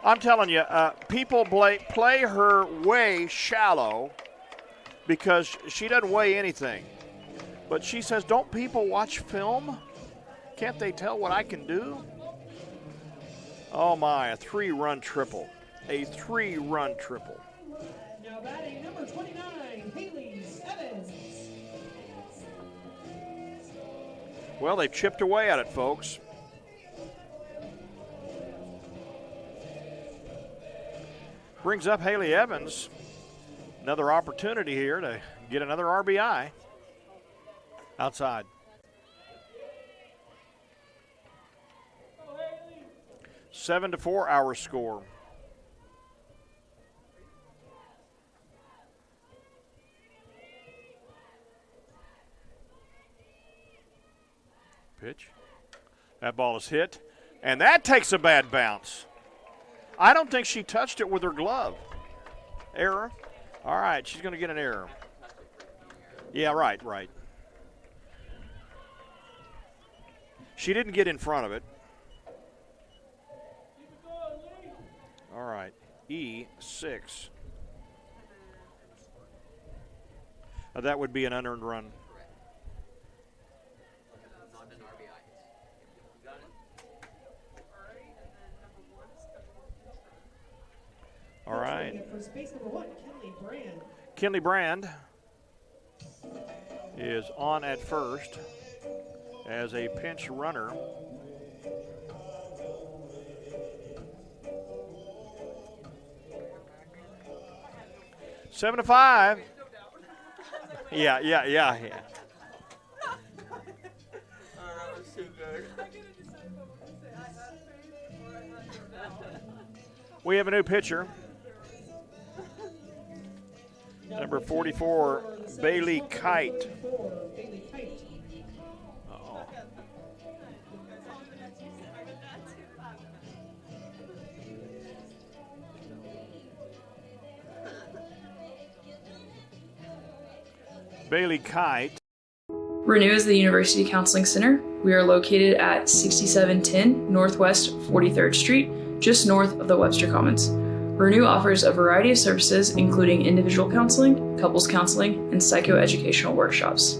I'm telling you, people play her way shallow because she doesn't weigh anything. But she says, don't people watch film? Can't they tell what I can do? Oh my, a 3-run triple. A 3-run triple. Now batting number 29, Haley Evans. Well, they've chipped away at it, folks. Brings up Haley Evans. Another opportunity here to get another RBI. Outside. 7-4 our score. Pitch. That ball is hit, and that takes a bad bounce. I don't think she touched it with her glove. Error. All right, she's going to get an error. Yeah, right. She didn't get in front of it. All right, E6. That would be an unearned run. All right. Kinley Brand is on at first as a pinch runner. Seven to 5. Yeah. We have a new pitcher. Number 44, Bailey Kite. Uh-oh. Bailey Kite. Renew is the University Counseling Center. We are located at 6710 Northwest 43rd Street, just north of the Webster Commons. Renew offers a variety of services, including individual counseling, couples counseling, and psychoeducational workshops.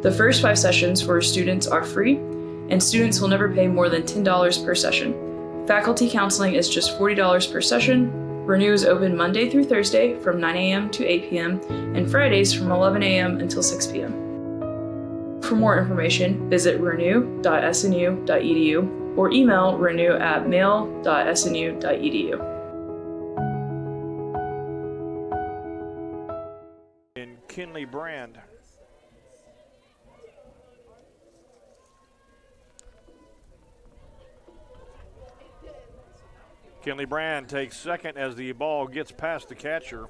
The first 5 sessions for students are free, and students will never pay more than $10 per session. Faculty counseling is just $40 per session. Renew is open Monday through Thursday from 9 a.m. to 8 p.m. and Fridays from 11 a.m. until 6 p.m. For more information, visit renew.snu.edu or email renew@mail.snu.edu. In Kinley Brand. Kinley Brand takes second as the ball gets past the catcher.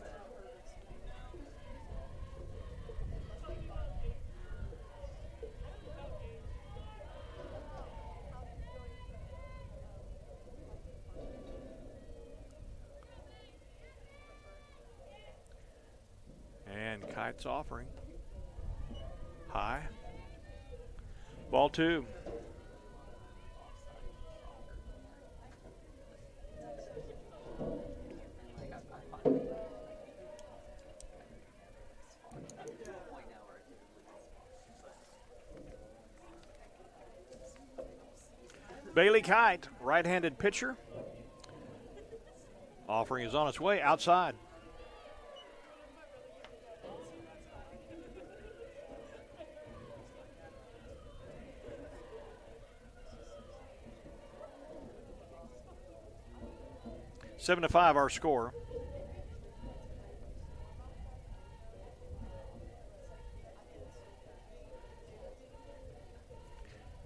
And Kite's offering. High. Ball 2. Bailey Kite, right-handed pitcher. Offering is on its way outside. Seven to 5 our score.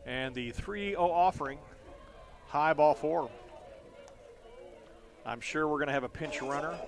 And the 3-0 offering, high, ball 4. I'm sure we're going to have a pinch runner.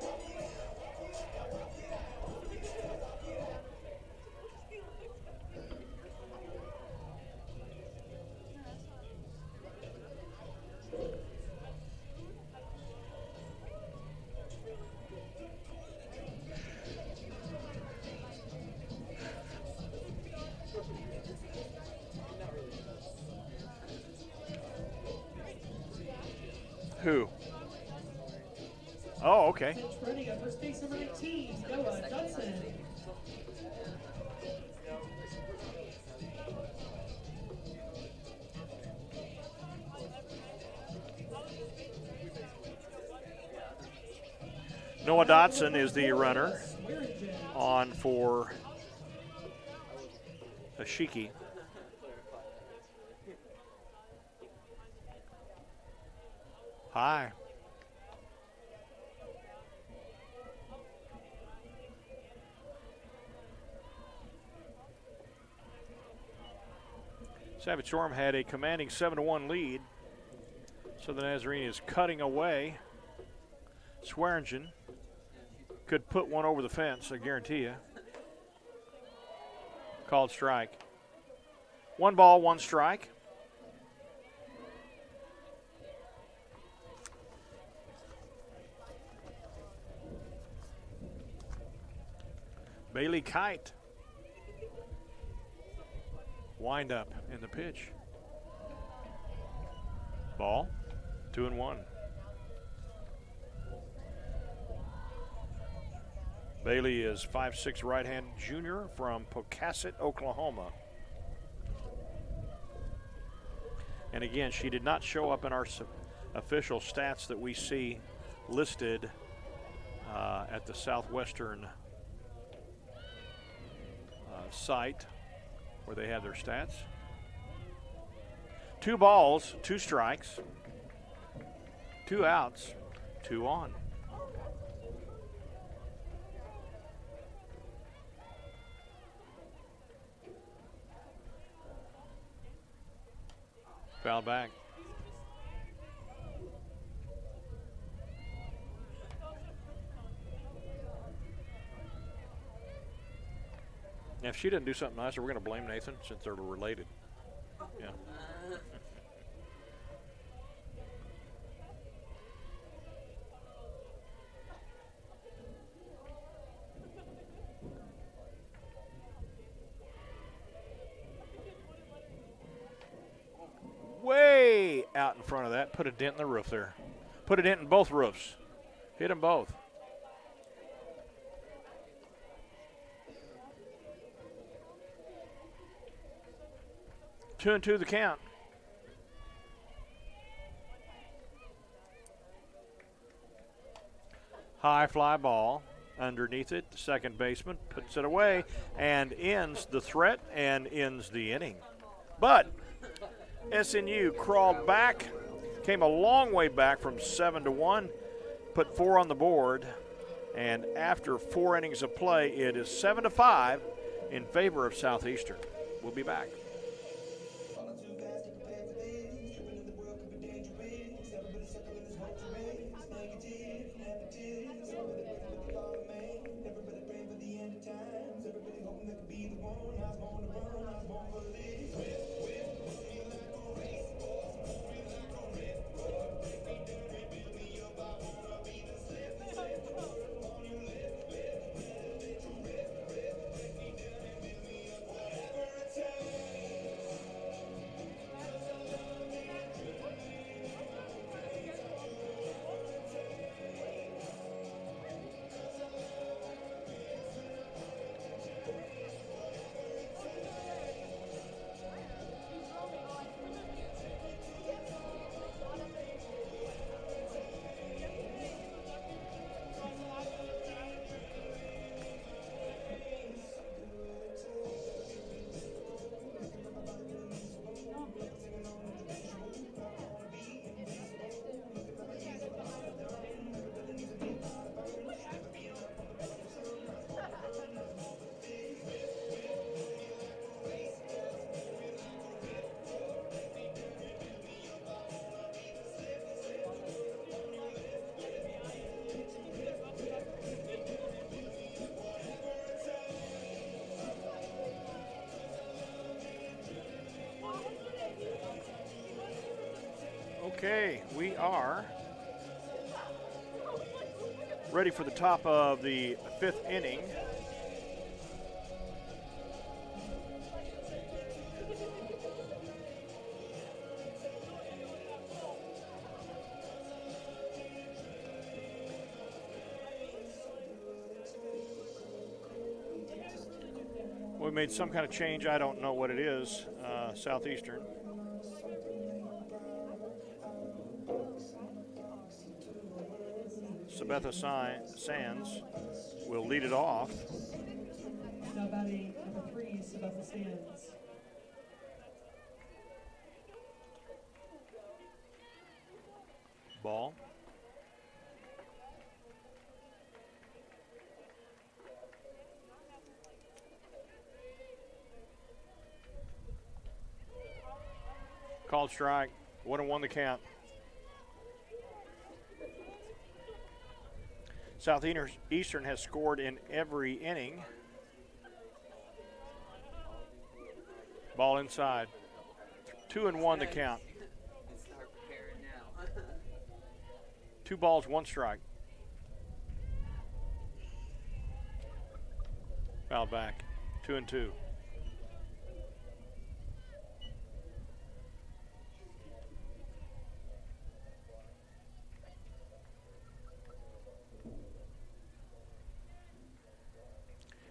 Who? Oh, okay. Running at first base number 19, Noah Dodson. Noah Dodson is the runner on for Ashiki. High. Savage Storm had a commanding 7-1 lead. So the Nazarene is cutting away. Swearingen could put one over the fence, I guarantee you. Called strike. 1 ball, 1 strike. Bailey Kite. Wind up in the pitch. Ball, 2-1. Bailey is 5'6" right-hand junior from Pocasset, Oklahoma. And again, she did not show up in our official stats that we see listed at the Southwestern site where they have their stats. 2 balls, 2 strikes, 2 outs, 2 on. Foul back. Now, if she didn't do something nicer, we're going to blame Nathan since they're related. Yeah. Way out in front of that. Put a dent in the roof there. Put a dent in both roofs. Hit them both. Two and two the count. High fly ball underneath it. The second baseman puts it away and ends the threat and ends the inning. But SNU crawled back, came a long way back from 7-1, put 4 on the board, and after 4 innings of play, it is 7-5 in favor of Southeastern. We'll be back. Okay, we are ready for the top of the 5th inning. We made some kind of change. I don't know what it is. Southeastern. Sabetha Sands will lead it off. Now batting number 3, Sabetha Sands. Ball. Called strike. 1-1 the count. Southeastern has scored in every inning. Ball inside. 2-1 the count. 2 balls, 1 strike. Foul back. 2-2.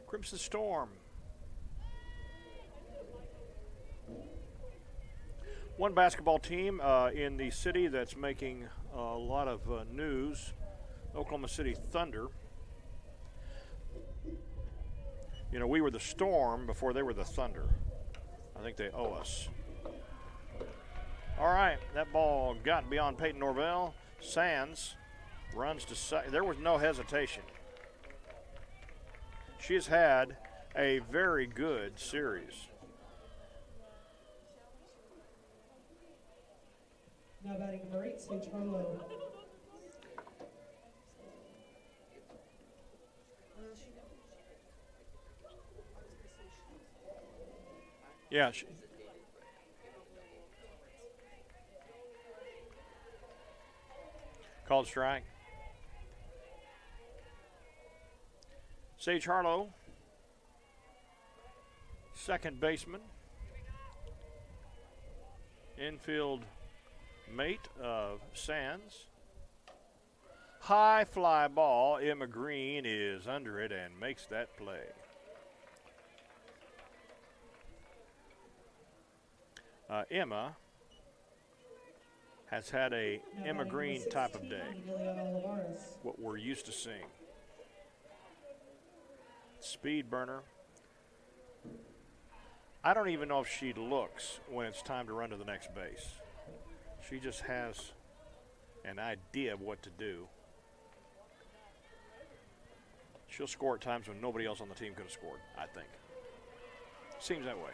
Crimson Storm. One basketball team in the city that's making a lot of news, Oklahoma City Thunder. You know, we were the Storm before they were the Thunder. I think they owe us. All right, that ball got beyond Peyton Norvell. Sands runs to second. There was no hesitation. She has had a very good series. Now batting number 8, Sage Harlow. Yeah. Called strike. Sage Harlow, second baseman, infield mate of Sands. High fly ball. Emma Green is under it and makes that play. Emma has had a Emma Green type of day, what we're used to seeing. Speed burner. I don't even know if she looks when it's time to run to the next base. She just has an idea of what to do. She'll score at times when nobody else on the team could have scored, I think. Seems that way.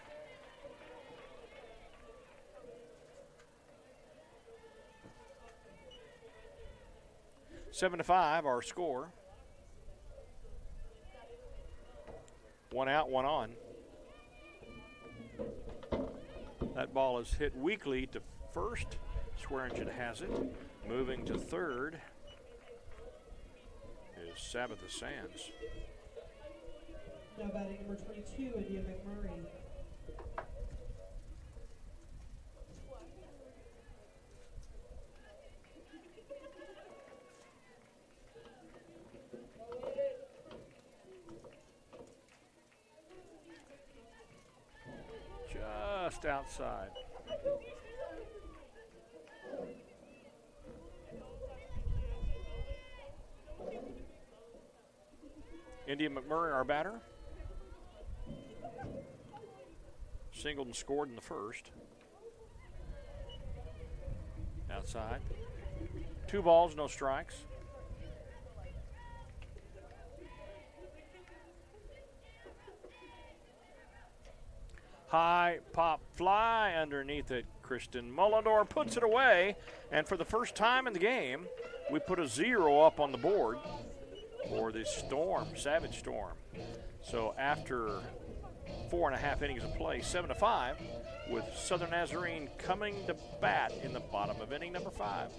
Seven to 5, our score. 1 out, 1 on. That ball is hit weakly to first. Swearingen has it. Moving to third is Sabbatha Sands. Now batting number 22, Adia McMurray. Just outside. India McMurray, our batter. Singled and scored in the first. Outside. 2 balls, no strikes. High pop fly underneath it. Kristen Mullendor puts it away, and for the first time in the game, we put a 0 up on the board for the Storm, Savage Storm. So after 4.5 innings of play, 7 to 5, with Southern Nazarene coming to bat in the bottom of inning number 5.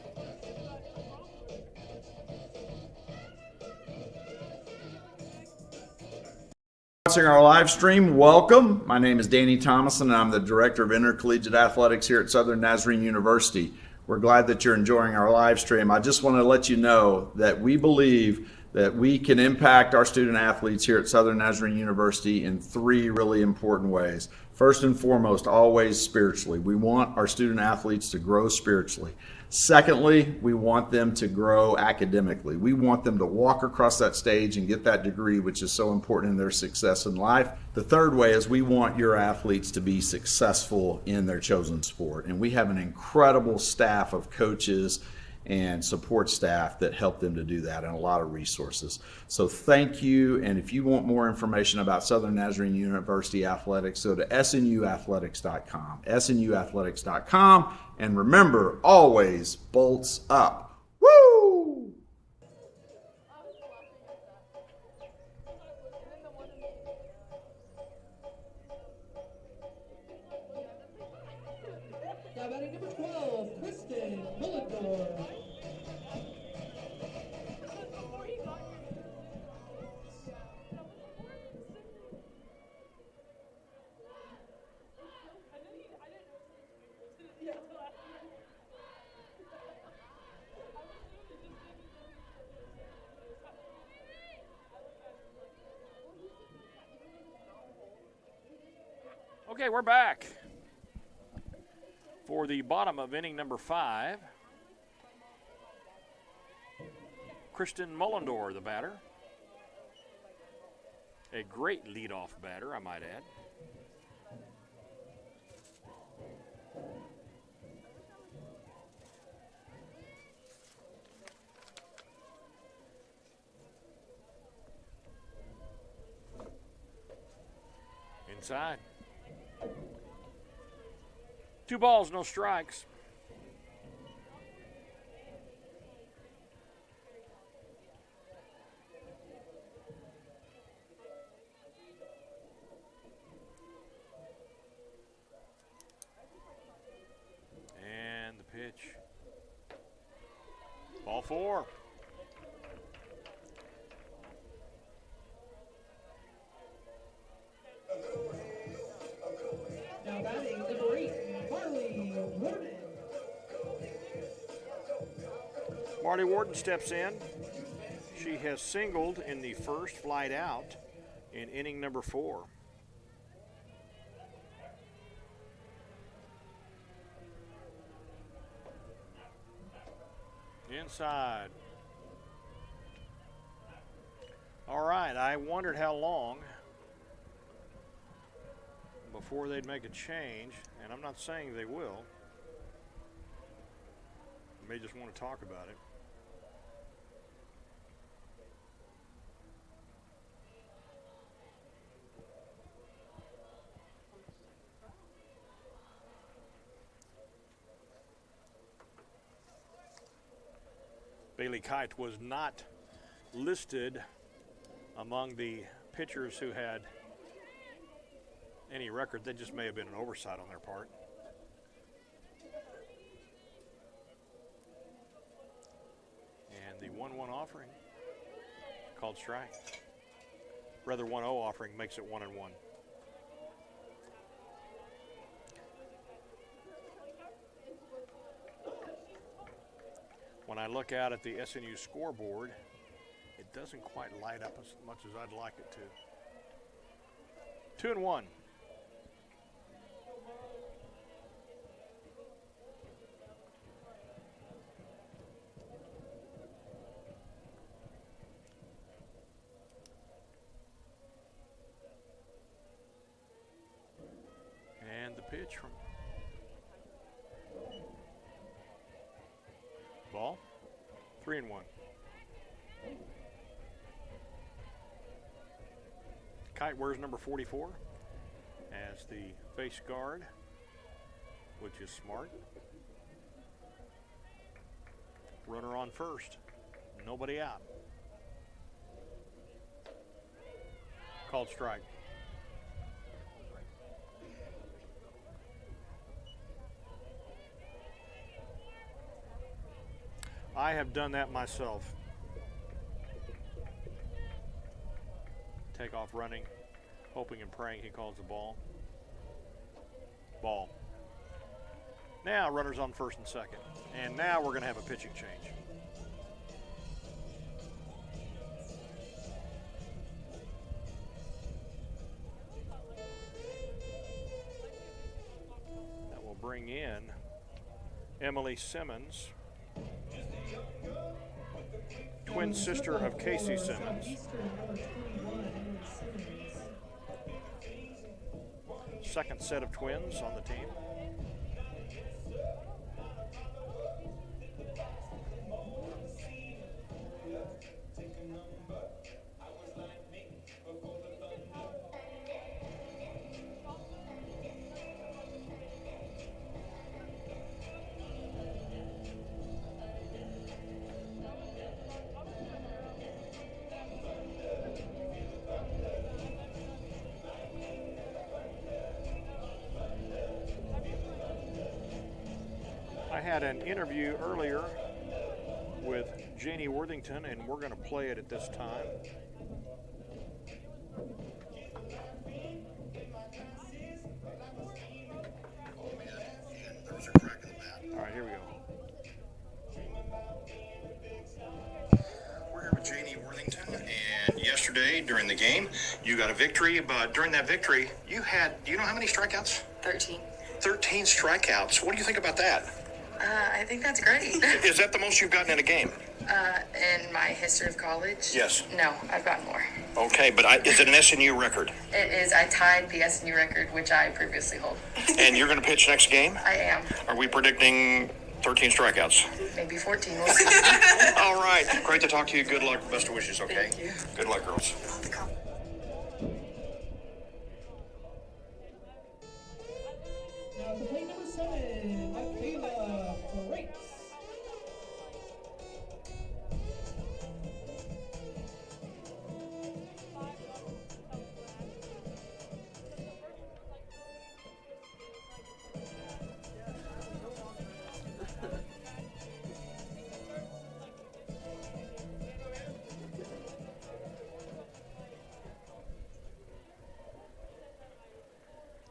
Watching our live stream, welcome. My name is Danny Thomason, and I'm the Director of Intercollegiate Athletics here at Southern Nazarene University. We're glad that you're enjoying our live stream. I just want to let you know that we believe that we can impact our student athletes here at Southern Nazarene University in 3 really important ways. First and foremost, always spiritually. We want our student athletes to grow spiritually. Secondly, we want them to grow academically. We want them to walk across that stage and get that degree, which is so important in their success in life. The third way is we want your athletes to be successful in their chosen sport. And we have an incredible staff of coaches and support staff that help them to do that, and a lot of resources. So thank you, and if you want more information about Southern Nazarene University Athletics, go to snuathletics.com, snuathletics.com, and remember, always bolts up. Woo! Now batting number 12, Kristen Mullendor. Okay, we're back for the bottom of inning number 5. Kristen Mullendor, the batter. A great leadoff batter, I might add. Inside. 2 balls, no strikes. And the pitch. Ball 4. Now batting number 8, Marley Warden. Marley Warden steps in. She has singled in the first flight out in inning number 4. Inside. All right, I wondered how long before they'd make a change, and I'm not saying they will. They may just want to talk about it. Bailey Kite was not listed among the pitchers who had any record. That just may have been an oversight on their part. And the 1-1 offering called strike. Rather 1-0 offering makes it 1-1. When I look out at the SNU scoreboard, it doesn't quite light up as much as I'd like it to. 2-1. And the pitch from ball. 3-1. Kite wears number 44 as the face guard, which is smart. Runner on first. Nobody out. Called strike. I have done that myself. Take off running, hoping and praying he calls the ball. Ball. Now runners on first and second. And now we're going to have a pitching change. That will bring in Emily Simmons, twin sister of Casey Simmons. Southeastern number 21, Emily Simmons. Second set of twins on the team. I had an interview earlier with Janie Worthington, and we're going to play it at this time. All right, here we go. We're here with Janie Worthington, and yesterday during the game, you got a victory, but during that victory, you had, do you know how many strikeouts? 13. 13 strikeouts. What do you think about that? I think that's great. Is that the most you've gotten in a game? In my history of college? Yes. No, I've gotten more. Okay, but is it an SNU record? It is. I tied the SNU record, which I previously hold. And you're going to pitch next game? I am. Are we predicting 13 strikeouts? Maybe 14. We'll see. All right. Great to talk to you. Good luck. Best of wishes, okay? Thank you. Good luck, girls. Now to play number 7, Michaela Franks.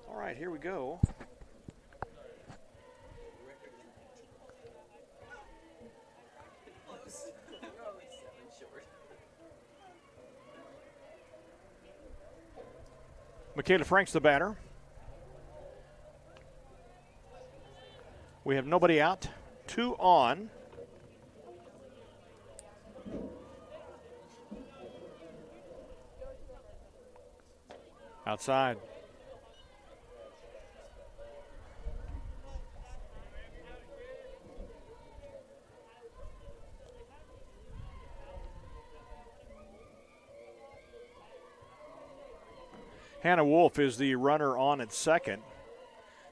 All right, here we go. Michaela Franks, the batter. We have nobody out. 2 on. Outside. Hannah Wolf is the runner on at second.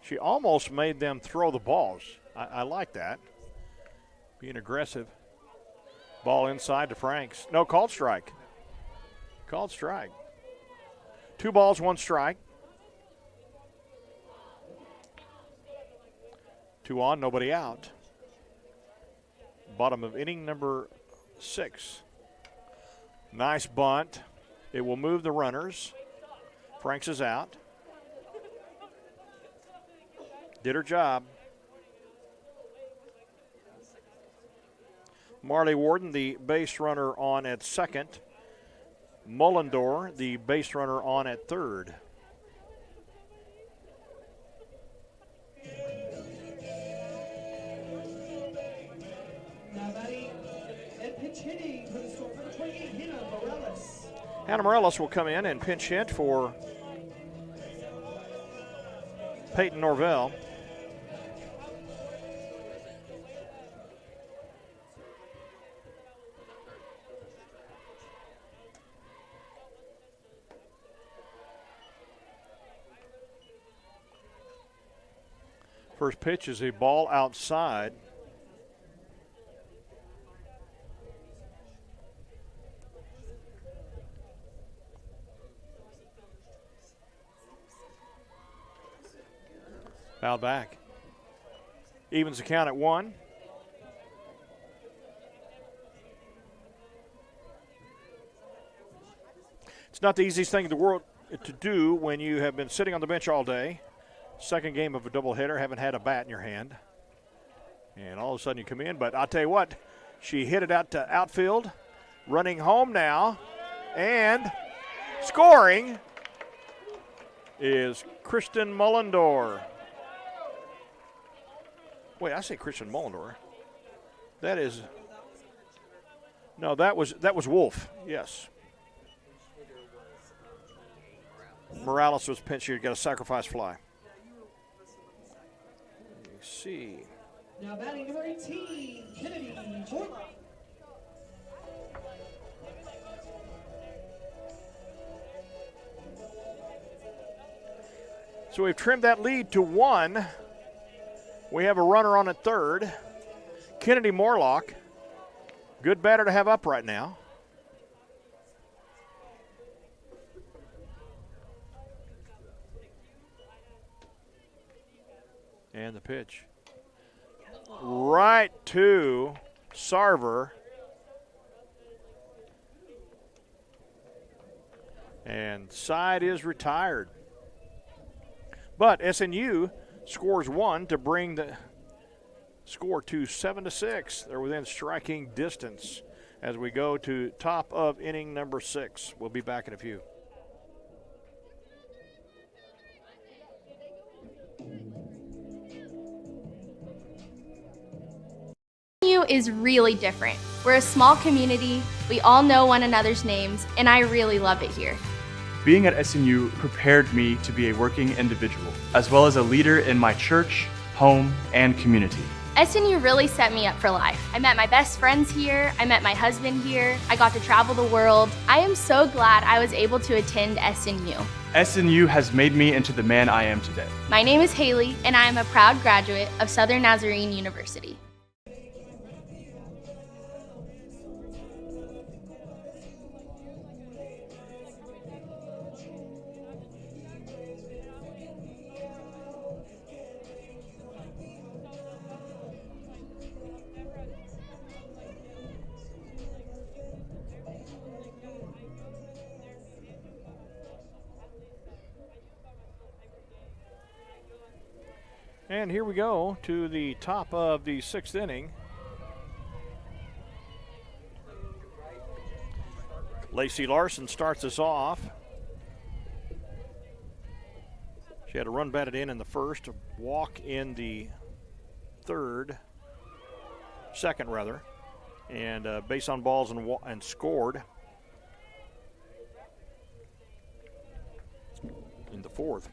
She almost made them throw the balls. I like that. Being aggressive. Ball inside to Franks. No, called strike. Called strike. 2 balls, 1 strike. 2 on, nobody out. Bottom of inning number 6. Nice bunt. It will move the runners. Franks is out. Did her job. Marley Warden, the base runner, on at second. Mullendor, the base runner, on at third. Now batting and pitch hitting for the score for the 28, Hannah Morales. Hannah Morales will come in and pinch hit for Peyton Norvell. First pitch is a ball outside. Foul back. Evens the count at 1. It's not the easiest thing in the world to do when you have been sitting on the bench all day. Second game of a doubleheader, haven't had a bat in your hand. And all of a sudden you come in, but I'll tell you what, she hit it out to outfield, running home now, and scoring is Kristen Mullendor. Wait, I say Kristen Mullendor. That is, no, that was Wolf, yes. Morales was pinch here to get a sacrifice fly. See. Now batting number 18, Kennedy Jordan. So we've trimmed that lead to 1. We have a runner on at third. Kennedy Morlock, good batter to have up right now. And the pitch. Right to Sarver. And side is retired. But SNU scores 1 to bring the score to 7-6. They're within striking distance as we go to top of inning number 6. We'll be back in a few. SNU is really different. We're a small community, we all know one another's names, and I really love it here. Being at SNU prepared me to be a working individual, as well as a leader in my church, home, and community. SNU really set me up for life. I met my best friends here, I met my husband here, I got to travel the world. I am so glad I was able to attend SNU. SNU has made me into the man I am today. My name is Haley, and I am a proud graduate of Southern Nazarene University. And here we go to the top of the 6th inning. Lacey Larson starts us off. She had a run batted in the first, a walk in the second rather, and base on balls and scored in the fourth.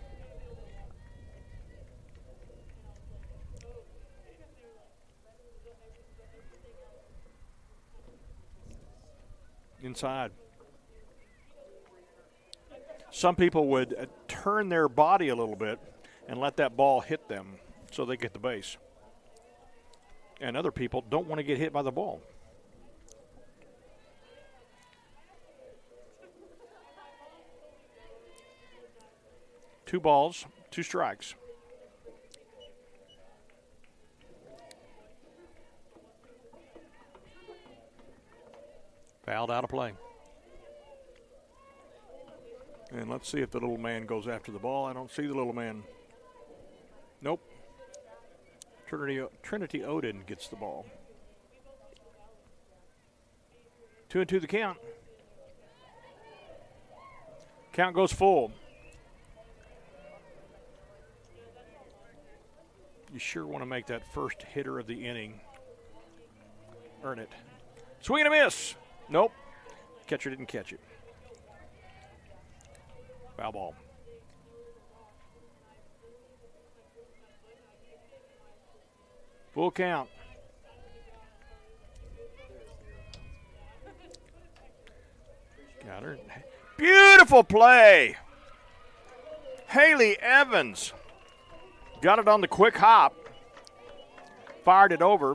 Inside. Some people would turn their body a little bit and let that ball hit them so they get the base. And other people don't want to get hit by the ball. Two balls, 2 strikes. Fouled out of play. And let's see if the little man goes after the ball. I don't see the little man. Nope. Trinity Odin gets the ball. 2-2 the count. Count goes full. You sure want to make that first hitter of the inning earn it. Swing and a miss. Nope. Catcher didn't catch it. Foul ball. Full count. Got her. Beautiful play. Haley Evans got it on the quick hop. Fired it over.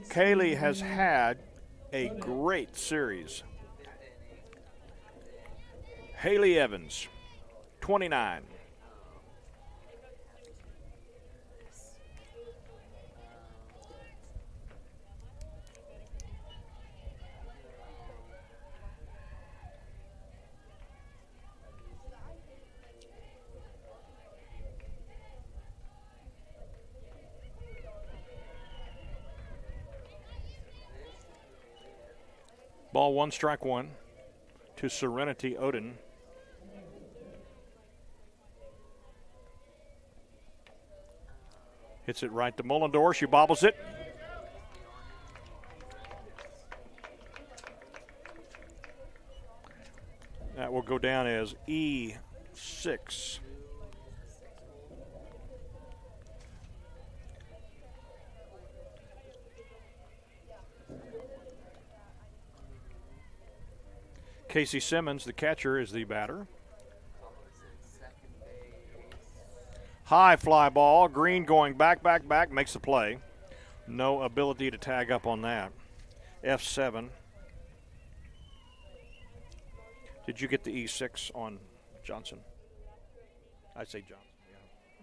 Kaylee has had a great series. Haley Evans, 29. Ball 1, strike 1 to Serenity Odin. Hits it right to Mullendore. She bobbles it. That will go down as E6. Casey Simmons, the catcher, is the batter. High fly ball. Green going back, makes the play. No ability to tag up on that. F7. Did you get the E6 on Johnson? I'd say Johnson,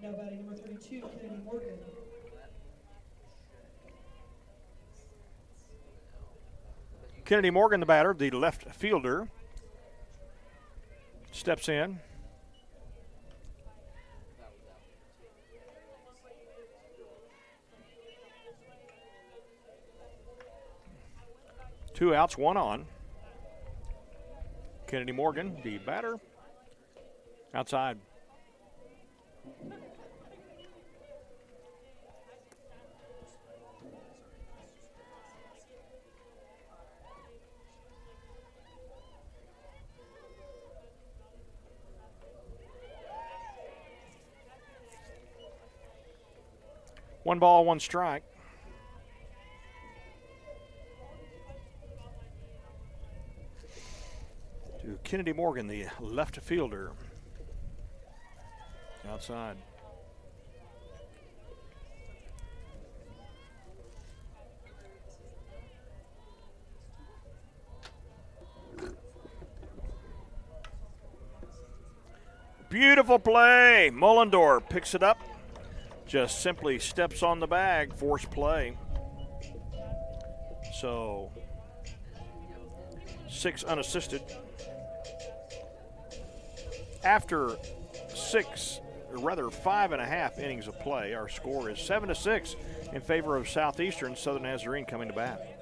yeah. Now batting number 32, Kennedy Morgan. Kennedy Morgan, the batter, the left fielder, steps in. Two outs, one on. Kennedy Morgan, the batter, outside. 1 ball, 1 strike. To Kennedy Morgan, the left fielder. Outside. Beautiful play. Mullendorf picks it up. Just simply steps on the bag. Force play. So 6 unassisted. After 5.5 innings of play, our score is 7-6 in favor of Southeastern. Southern Nazarene coming to bat.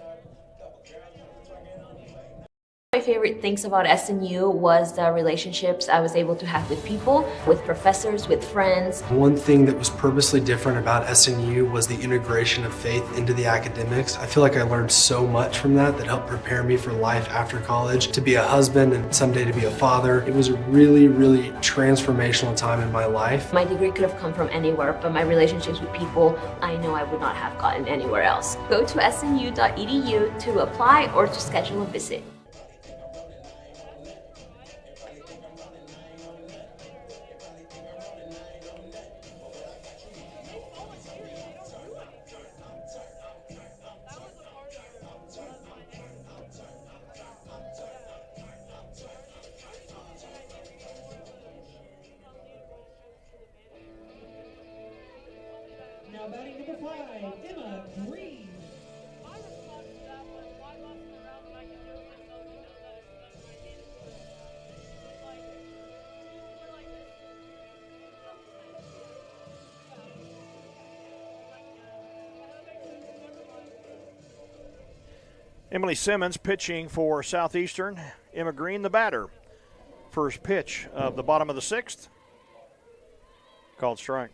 My favorite things about SNU was the relationships I was able to have with people, with professors, with friends. One thing that was purposely different about SNU was the integration of faith into the academics. I feel like I learned so much from that helped prepare me for life after college, to be a husband and someday to be a father. It was a really, really transformational time in my life. My degree could have come from anywhere, but my relationships with people, I know I would not have gotten anywhere else. Go to snu.edu to apply or to schedule a visit. Now batting number 5, Emma Green. Emily Simmons pitching for Southeastern. Emma Green, the batter. First pitch of the bottom of the 6th. Called strike.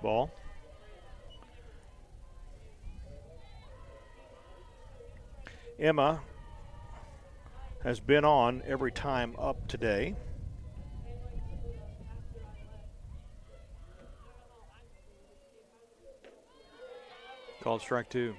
Ball. Emma has been on every time up today. Called strike 2.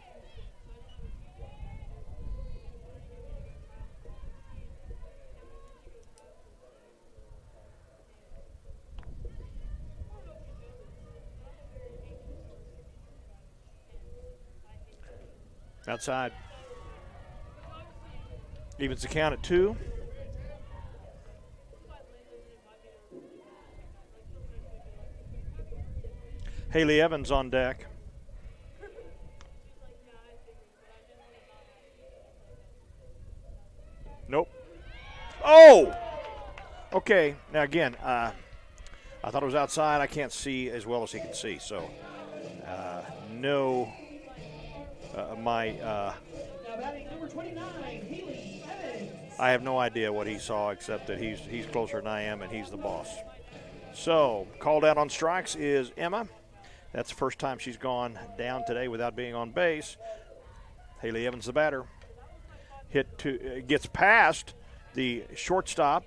Outside. Evens the count at 2. Haley Evans on deck. Nope. Oh! Okay, now again, I thought it was outside. I can't see as well as he can see, so no. Now batting number 29, Haley Evans. I have no idea what he saw except that he's closer than I am and he's the boss. So called out on strikes is Emma. That's the first time she's gone down today without being on base. Haley Evans, the batter, gets past the shortstop,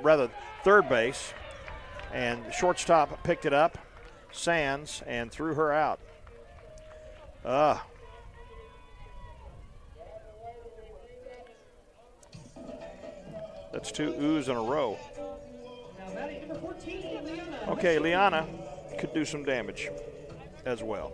rather third base, and the shortstop picked it up, Sands, and threw her out. That's 2 oohs in a row. Now batting number 14, Liana. Okay, Liana could do some damage as well.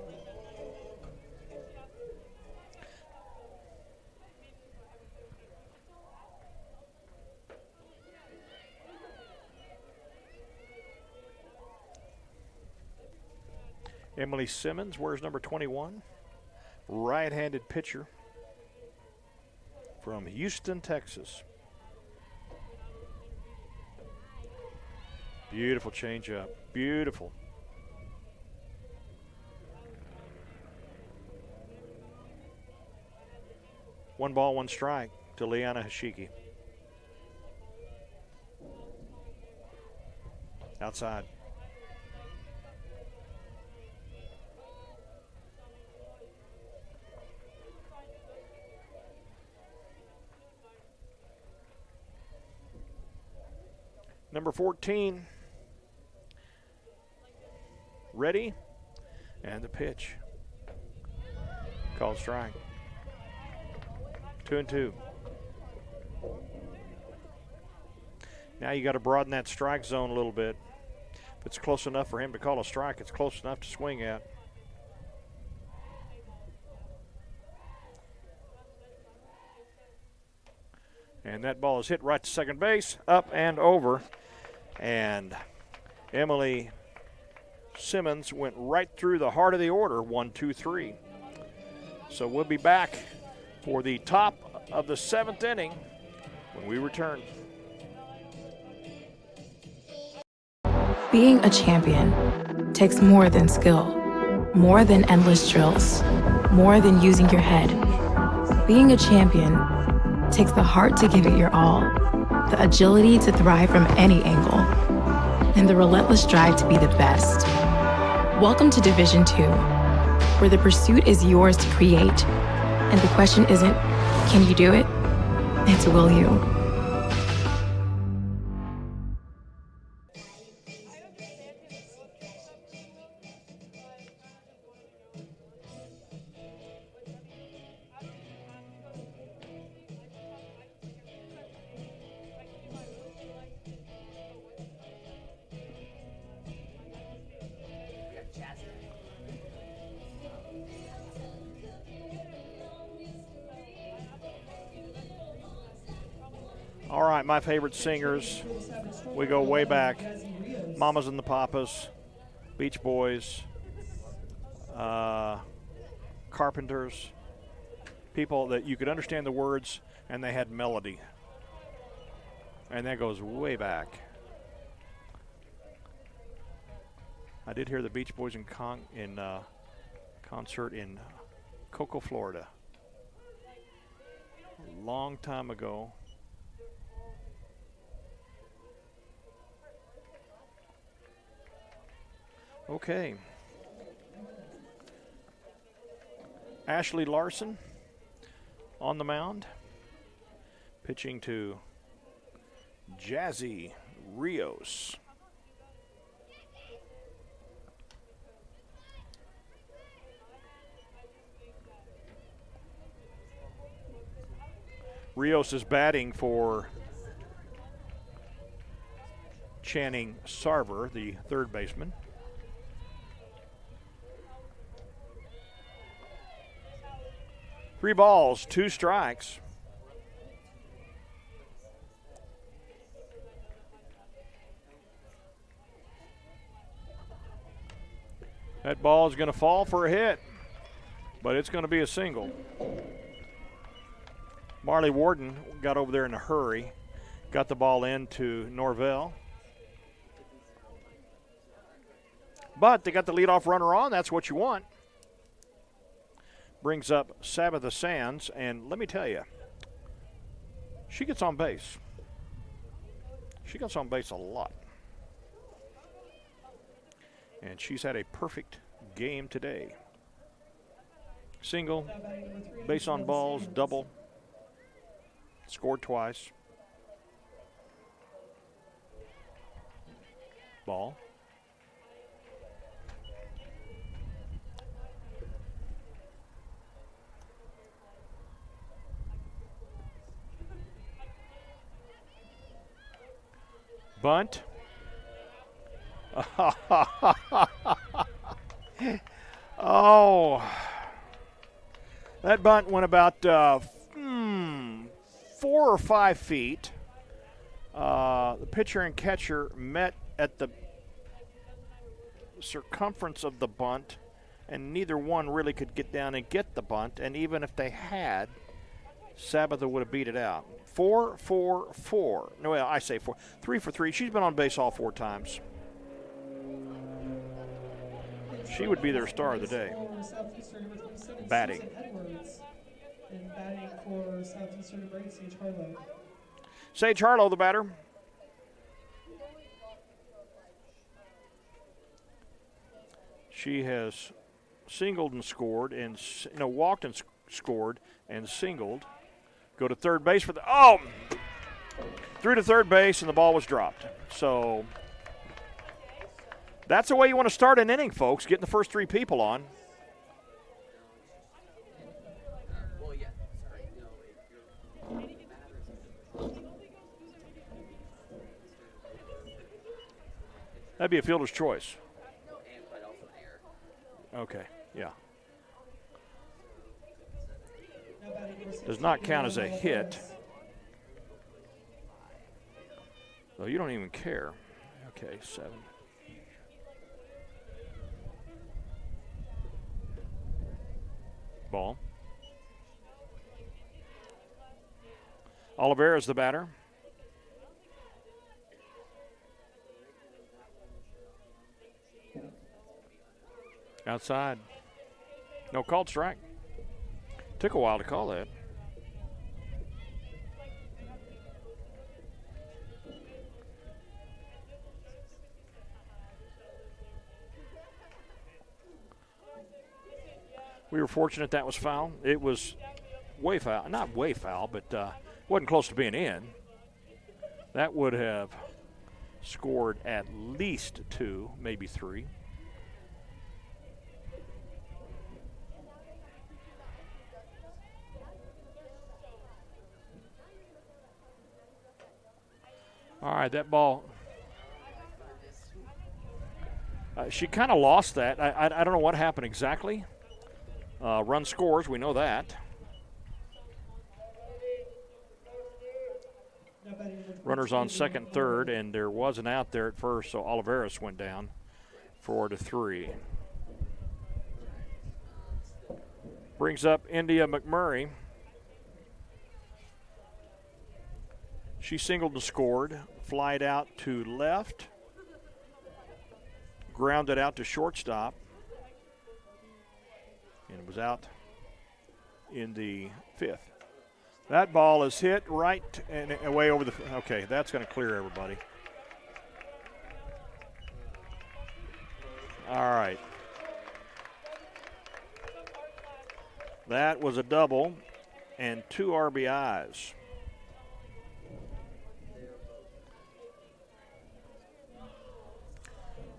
Emily Simmons, where's number 21? Right-handed pitcher from Houston, Texas. Beautiful changeup. Beautiful. One ball, one strike to Liana Hashiki. Outside. number 14. Ready, and the pitch. Called strike. 2-2. Now you got to broaden that strike zone a little bit. If it's close enough for him to call a strike, it's close enough to swing at. And that ball is hit right to second base, up and over. And Emily Simmons went right through the heart of the order, 1-2-3. So we'll be back for the top of the 7th inning when we return. Being a champion takes more than skill, more than endless drills, more than using your head. Being a champion takes the heart to give it your all, the agility to thrive from any angle, and the relentless drive to be the best. Welcome to Division II, where the pursuit is yours to create, and the question isn't, can you do it? It's, will you? All right, my favorite singers, we go way back. Mamas and the Papas, Beach Boys, Carpenters, people that you could understand the words and they had melody. And that goes way back. I did hear the Beach Boys in concert in Cocoa, Florida. A long time ago. Okay. Ashley Larson on the mound, pitching to Jazzy Rios. Rios is batting for Channing Sarver, the third baseman. Three balls, two strikes. That ball is going to fall for a hit, but it's going to be a single. Marley Warden got over there in a hurry, got the ball into Norvell. But they got the leadoff runner on. That's what you want. Brings up Sabbatha Sands, and let me tell you, she gets on base. She gets on base a lot. And she's had a perfect game today. Single, base on balls, double, scored twice. Ball. Bunt. Oh, that bunt went about 4 or 5 feet. The pitcher and catcher met at the circumference of the bunt, and neither one really could get down and get the bunt. And even if they had, Sabbatha would have beat it out. 4-4-4. No, well, I say 4. 3 for 3. She's been on base all 4 times. She would be their star of the day. Batting. And batting for Southeastern number 8, Sage Harlow. Sage Harlow, the batter. She has singled and scored, and walked and scored and singled. Go to third base for the Threw to third base, and the ball was dropped. So that's the way you want to start an inning, folks, getting the first 3 people on. That'd be a fielder's choice. Okay, yeah. Does not count as a hit. Well, you don't even care. Okay, 7. Ball. Oliveira is the batter. Outside. No called strike. Took a while to call that. We were fortunate that was foul. It was way foul. Not way foul, but wasn't close to being in. That would have scored at least 2, maybe 3. All right, that ball. She kind of lost that. I don't know what happened exactly. Run scores, we know that. Runners on second, third, and there was an out there at first, so Oliveras went down 4-3. Brings up India McMurray. She singled and scored, flied out to left, grounded out to shortstop, and it was out in the 5th. That ball is hit right and away over the, okay, that's going to clear everybody. All right. That was a double and 2 RBIs.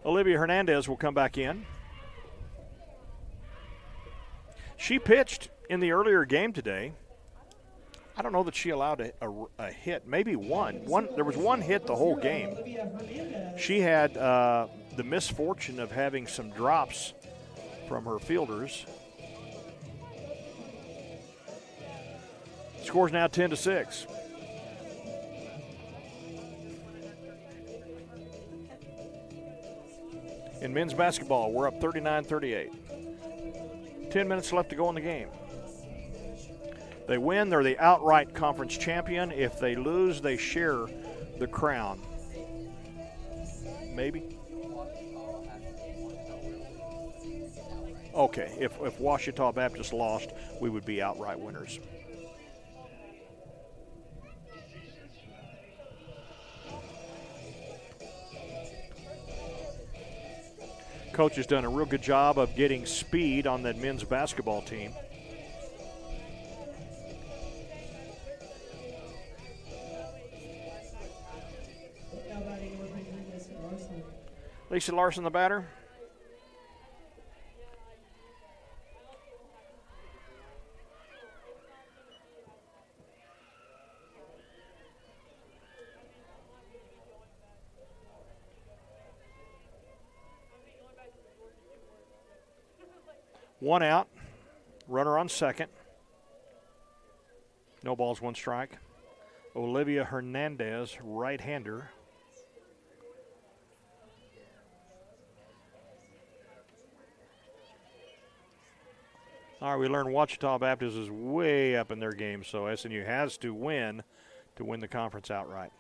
Olivia Hernandez will come back in. She pitched in the earlier game today. I don't know that she allowed a hit, maybe one. There was one hit the whole game. She had the misfortune of having some drops from her fielders. Score's now 10-6. In men's basketball, we're up 39-38. 10 minutes left to go in the game. They win, they're the outright conference champion. If they lose, they share the crown. Maybe? Okay, if Ouachita Baptist lost, we would be outright winners. Coach has done a real good job of getting speed on that men's basketball team. Lisa Larson, the batter. One out, runner on second. No balls, 1 strike. Olivia Hernandez, right-hander. All right, we learned Ouachita Baptist is way up in their game, so SNU has to win the conference outright.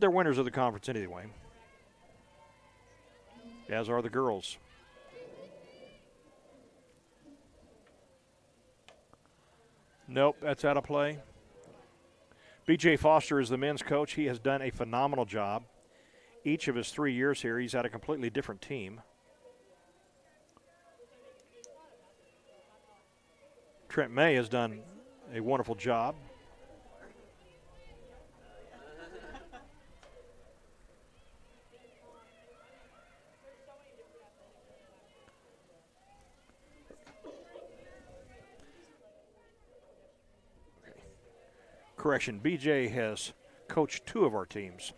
They're winners of the conference anyway, as are the girls. Nope, that's out of play. B.J. Foster is the men's coach. He has done a phenomenal job. Each of his 3 years here, he's had a completely different team. Trent May has done a wonderful job. Correction, BJ has coached 2 of our teams.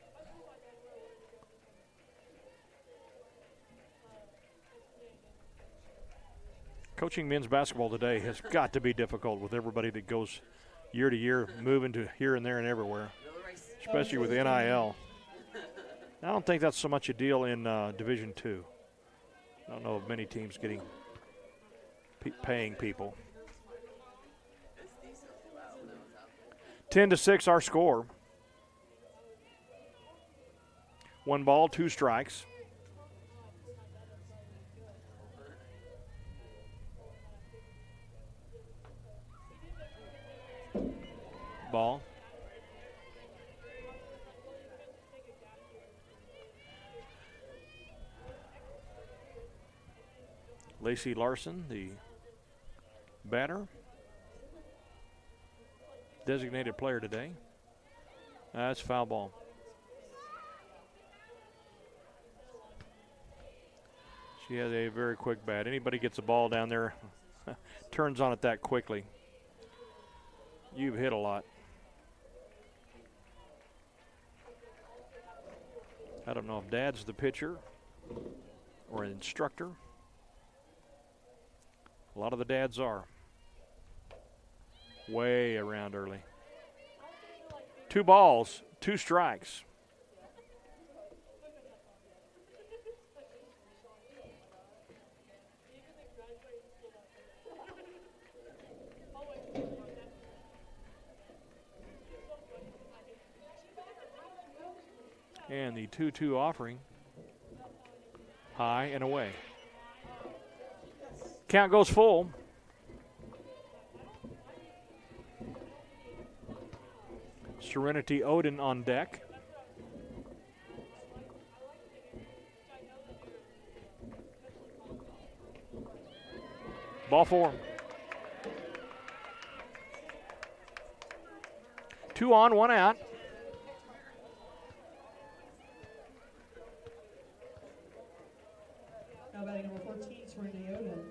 Coaching men's basketball today has got to be difficult with everybody that goes year to year, moving to here and there and everywhere, especially with NIL. I don't think that's so much a deal in Division II. I don't know of many teams getting paying people. 10-6 our score. 1 ball, 2 strikes. Ball. Lacey Larson, the batter. Designated player today. That's foul ball. She has a very quick bat. Anybody gets a ball down there, turns on it that quickly. You've hit a lot. I don't know if Dad's the pitcher or an instructor. A lot of the dads are. Way around early. 2 balls, 2 strikes. And the 2-2 offering, high and away. Count goes full. Serenity Odin on deck. Ball 4. 2 on, 1 out. Now batting number 14, Serenity Odin.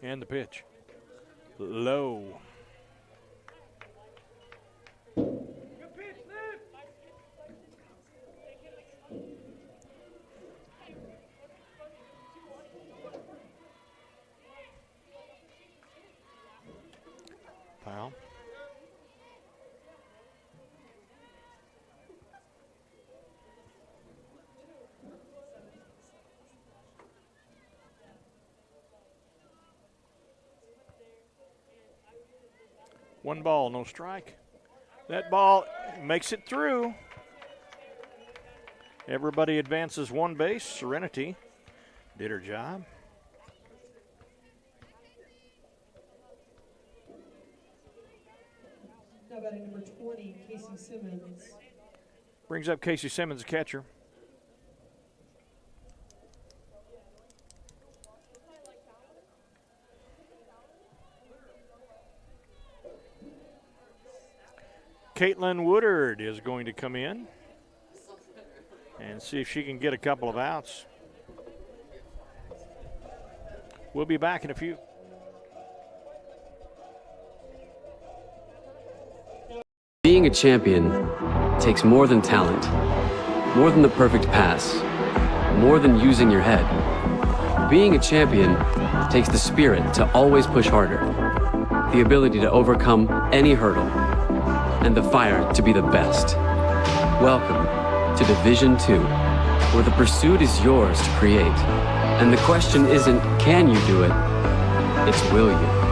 And the pitch. Low. Foul. One ball, no strike. That ball makes it through. Everybody advances 1 base. Serenity did her job. Now batting number 20, Casey Simmons. Brings up Casey Simmons, catcher. Caitlin Woodard is going to come in and see if she can get a couple of outs. We'll be back in a few. Being a champion takes more than talent, more than the perfect pass, more than using your head. Being a champion takes the spirit to always push harder, the ability to overcome any hurdle, and the fire to be the best. Welcome to Division II, where the pursuit is yours to create. And the question isn't, can you do it? It's, will you?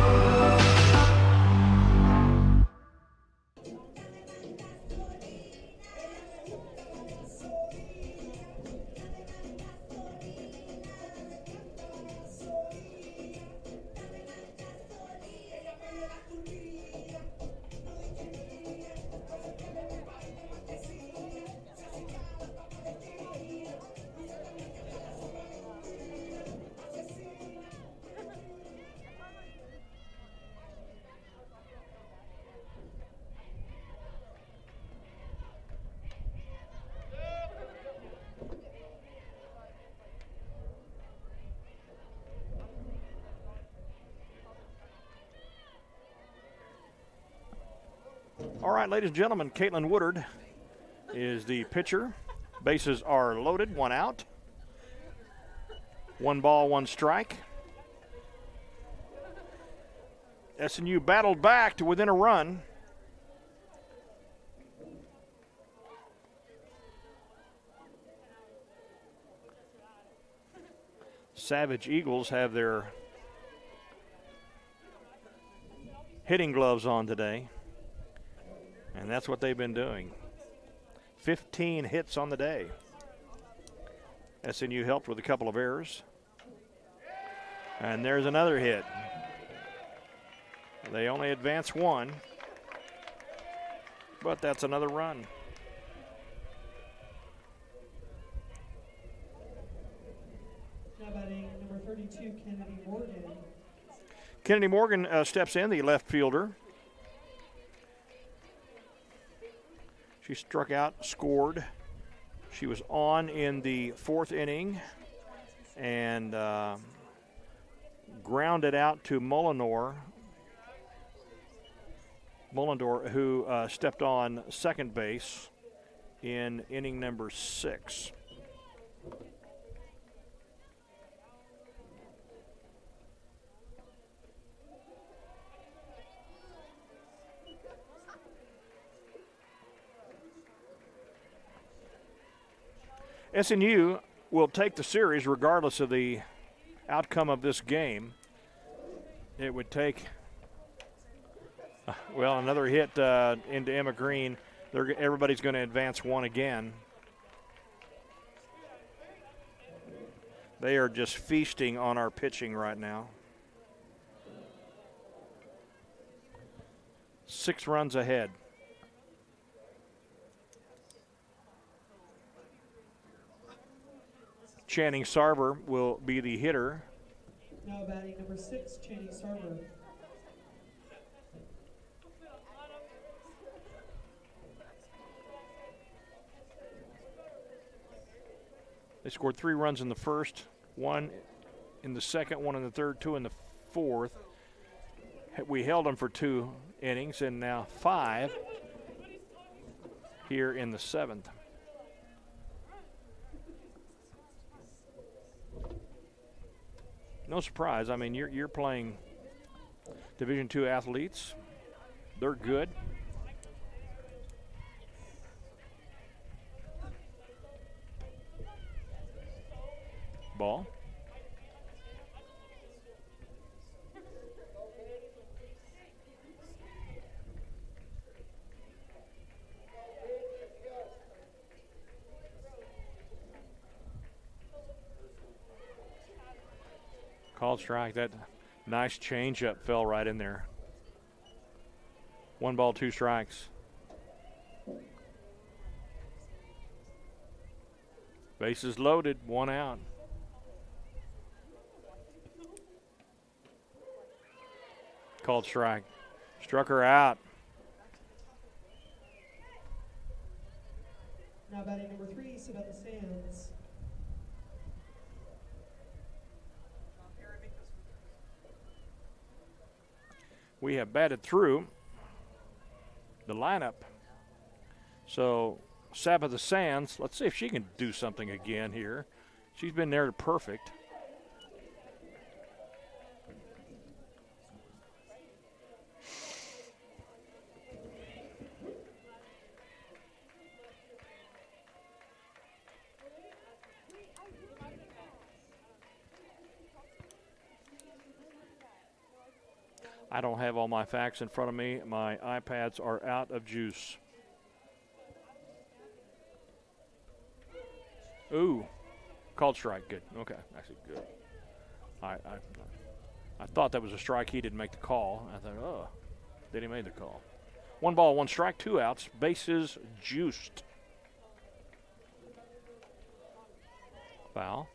All right, ladies and gentlemen, Caitlin Woodard is the pitcher. Bases are loaded, 1 out. 1 ball, 1 strike. SNU battled back to within a run. Savage Eagles have their hitting gloves on today, and that's what they've been doing. 15 hits on the day. SNU helped with a couple of errors. And there's another hit. They only advance 1, but that's another run. Now batting number 32, Kennedy Morgan. Kennedy Morgan steps in, the left fielder. She struck out, scored. She was on in the 4th inning and grounded out to Mullendor, who stepped on second base in inning number 6. SNU will take the series regardless of the outcome of this game. It would take, another hit into Emma Green. Everybody's going to advance 1 again. They are just feasting on our pitching right now. 6 runs ahead. Channing Sarver will be the hitter. Now batting number 6, Channing Sarver. They scored 3 runs in the first, 1 in the second, 1 in the third, 2 in the fourth. We held them for 2 innings, and now 5 here in the 7th. No surprise. I mean, you're playing Division II athletes. They're good. Ball. Called strike. That nice changeup fell right in there. 1 ball, 2 strikes. Bases loaded, 1 out. Called strike. Struck her out. Now batting number 3, Samantha Sands. We have batted through the lineup. So Sabbath Sands, let's see if she can do something again here. She's been there to perfect. I don't have all my facts in front of me. My iPads are out of juice. Ooh, called strike. Good. Okay, actually good. I thought that was a strike. He didn't make the call. I thought, oh, then he made the call. 1 ball, 1 strike, 2 outs. Bases juiced. Foul.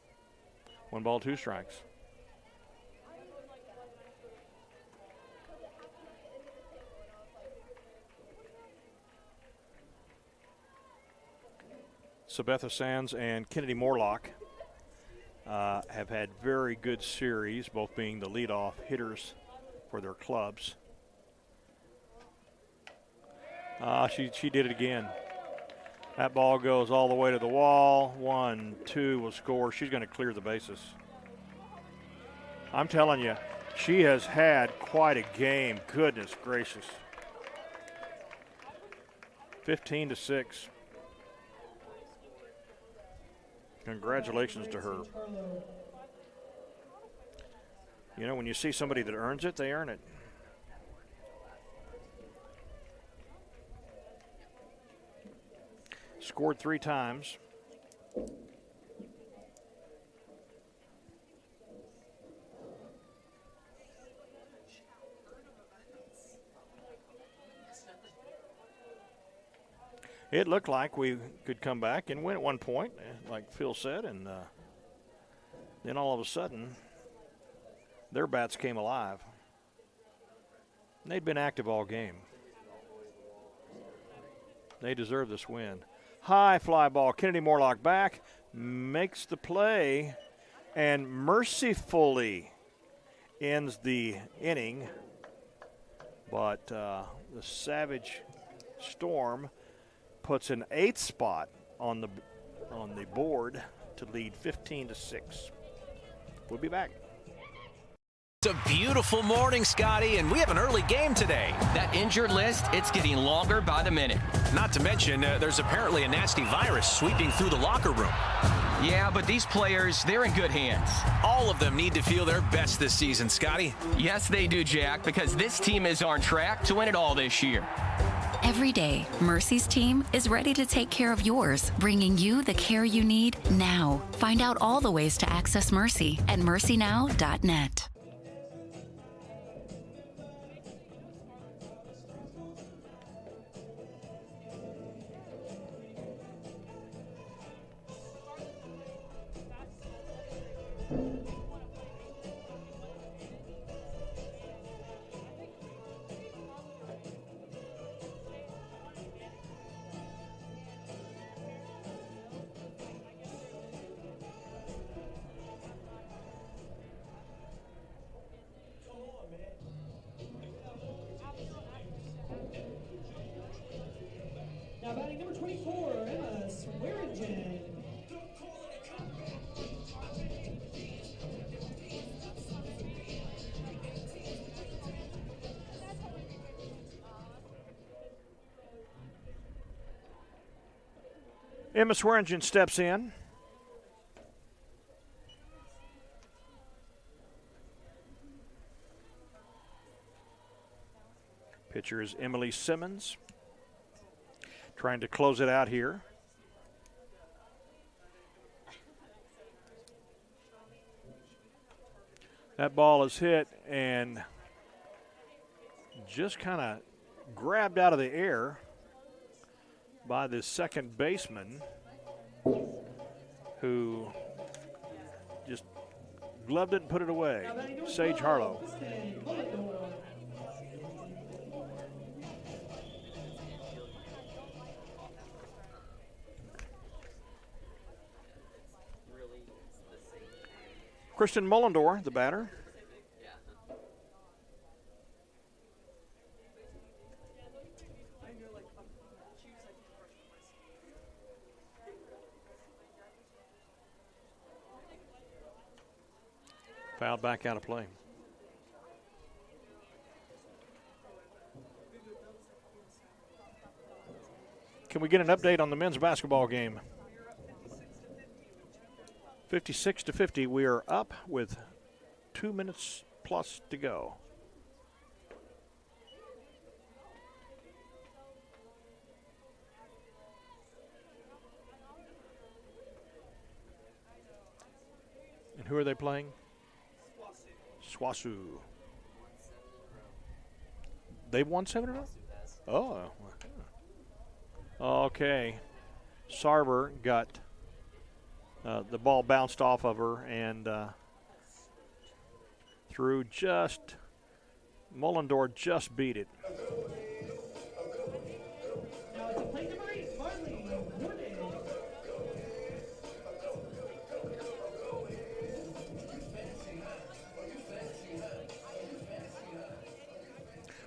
1 ball, 2 strikes. Sabetha Sands and Kennedy Morlock have had very good series, both being the leadoff hitters for their clubs. She did it again. That ball goes all the way to the wall. 1-2 will score. She's going to clear the bases. I'm telling you, she has had quite a game. Goodness gracious. 15-6. Congratulations to her. You know, when you see somebody that earns it, they earn it. Scored 3 times. It looked like we could come back and win at one point, like Phil said, and then all of a sudden, their bats came alive. And they'd been active all game. They deserve this win. High fly ball. Kennedy Morlock back, makes the play, and mercifully ends the inning. But the Savage Storm puts an 8th spot on the board to lead 15-6. We'll be back. It's a beautiful morning, Scotty, and we have an early game today. That injured list, it's getting longer by the minute. Not to mention, there's apparently a nasty virus sweeping through the locker room. Yeah, but these players, they're in good hands. All of them need to feel their best this season, Scotty. Yes, they do, Jack, because this team is on track to win it all this year. Every day, Mercy's team is ready to take care of yours, bringing you the care you need now. Find out all the ways to access Mercy at mercynow.net. Now batting number 24, Emma Swearingen. Emma Swearingen steps in. Pitcher is Emily Simmons. Trying to close it out here. That ball is hit and just kind of grabbed out of the air by the second baseman, who just gloved it and put it away. Sage Harlow. Kristen Mullendor, the batter. Fouled back out of play. Can we get an update on the men's basketball game? 56-50, we are up with 2 minutes plus to go. And who are they playing? Swasu. They've won 7 in a row? Oh. Okay. Sarver got the ball bounced off of her and through just, Mullendor just beat it.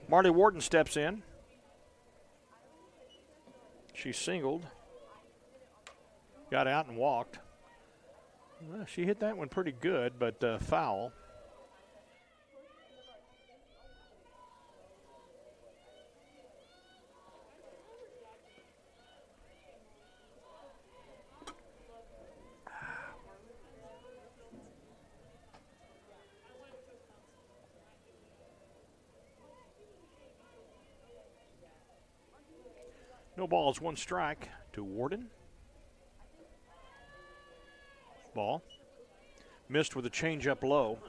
Marley Wharton steps in. She singled, got out and walked. Well, she hit that one pretty good, but foul. No balls, one strike to Warden. Ball. Missed with a changeup low.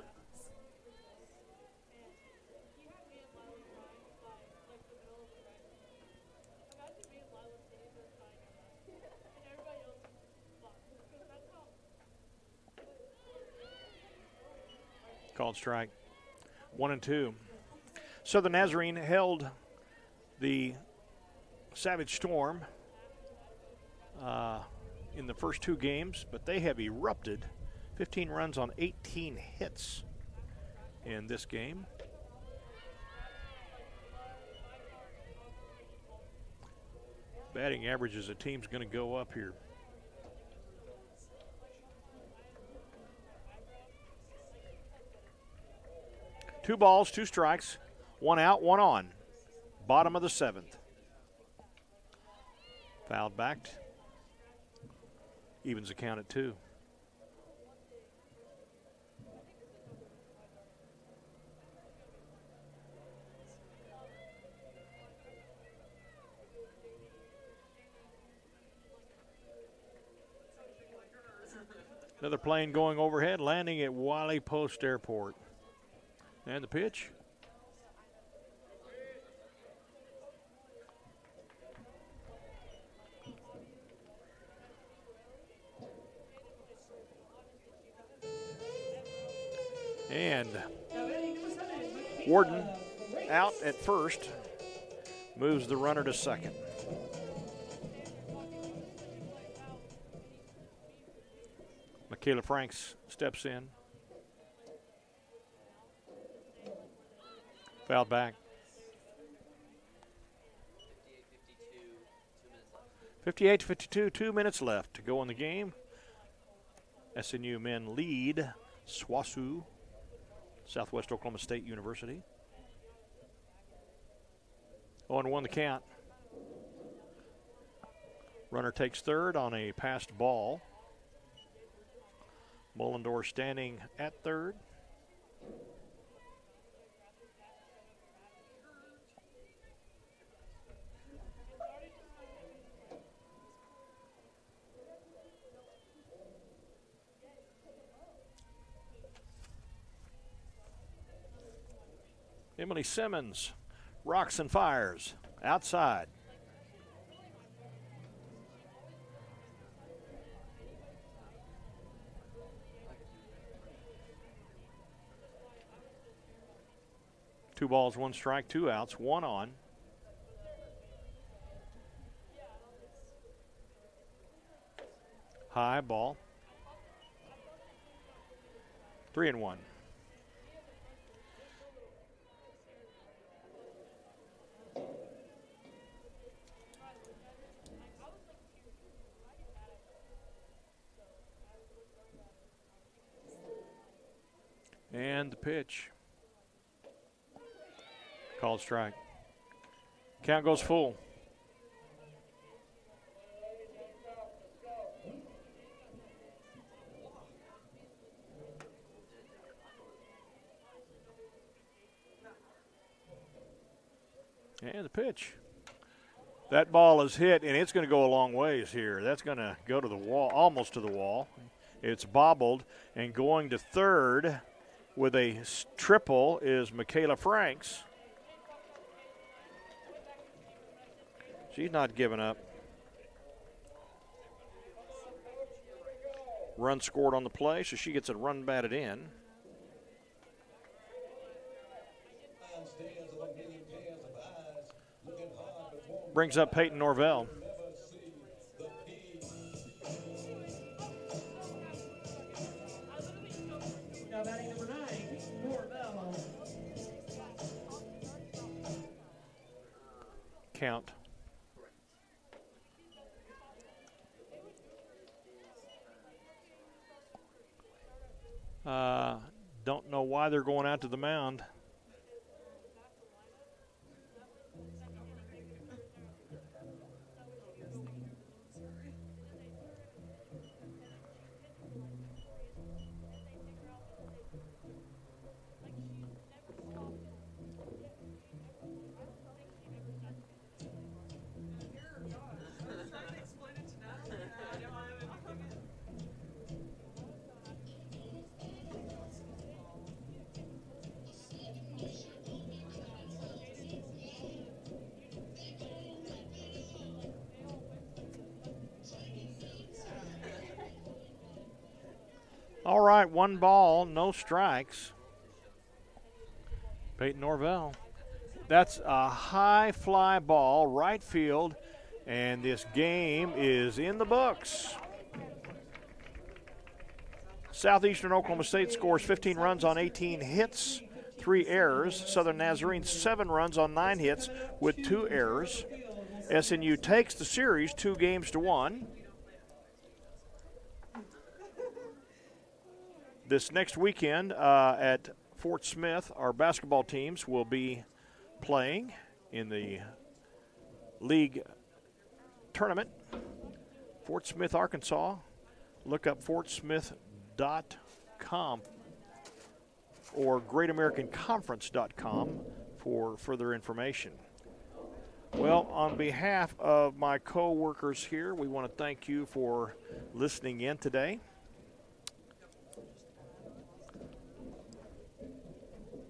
Called strike. 1-2. So the Nazarene held the Savage Storm in the first two games, but they have erupted. 15 runs on 18 hits in this game. Batting average as a team's going to go up here. Two balls, two strikes, one out, one on. Bottom of the seventh. Fouled back. Evens the count at 2. Another plane going overhead, landing at Wiley Post Airport. And the pitch. And Warden out at first, moves the runner to second. Michaela Franks steps in. Fouled back. 58-52, 2 minutes left to go in the game. SNU men lead SWASU, Southwest Oklahoma State University. 0-1 the count. Runner takes third on a passed ball. Mullendorf standing at third. Emily Simmons rocks and fires outside. Two balls, one strike, two outs, one on. High ball. 3-1. And the pitch. Called strike. Count goes full. And the pitch. That ball is hit, and it's going to go a long ways here. That's going to go to the wall, almost to the wall. It's bobbled, and going to third with a triple is Michaela Franks. She's not giving up. Run scored on the play, so she gets a run batted in. Brings up Peyton Norvell. Now batting number 9, Norvell. Count. they're going out to the mound. All right, 1 ball, no strikes. Peyton Norvell. That's a high fly ball, right field, and this game is in the books. Southeastern Oklahoma State scores 15 runs on 18 hits, 3 errors. Southern Nazarene 7 runs on 9 hits with 2 errors. SNU takes the series 2-1. This next weekend at Fort Smith, our basketball teams will be playing in the league tournament. Fort Smith, Arkansas. Look up fortsmith.com or greatamericanconference.com for further information. Well, on behalf of my co-workers here, we want to thank you for listening in today.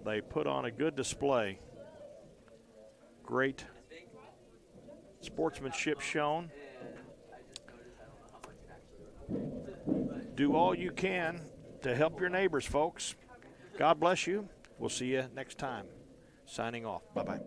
They put on a good display. Great sportsmanship shown. Do all you can to help your neighbors, folks. God bless you. We'll see you next time. Signing off. Bye-bye.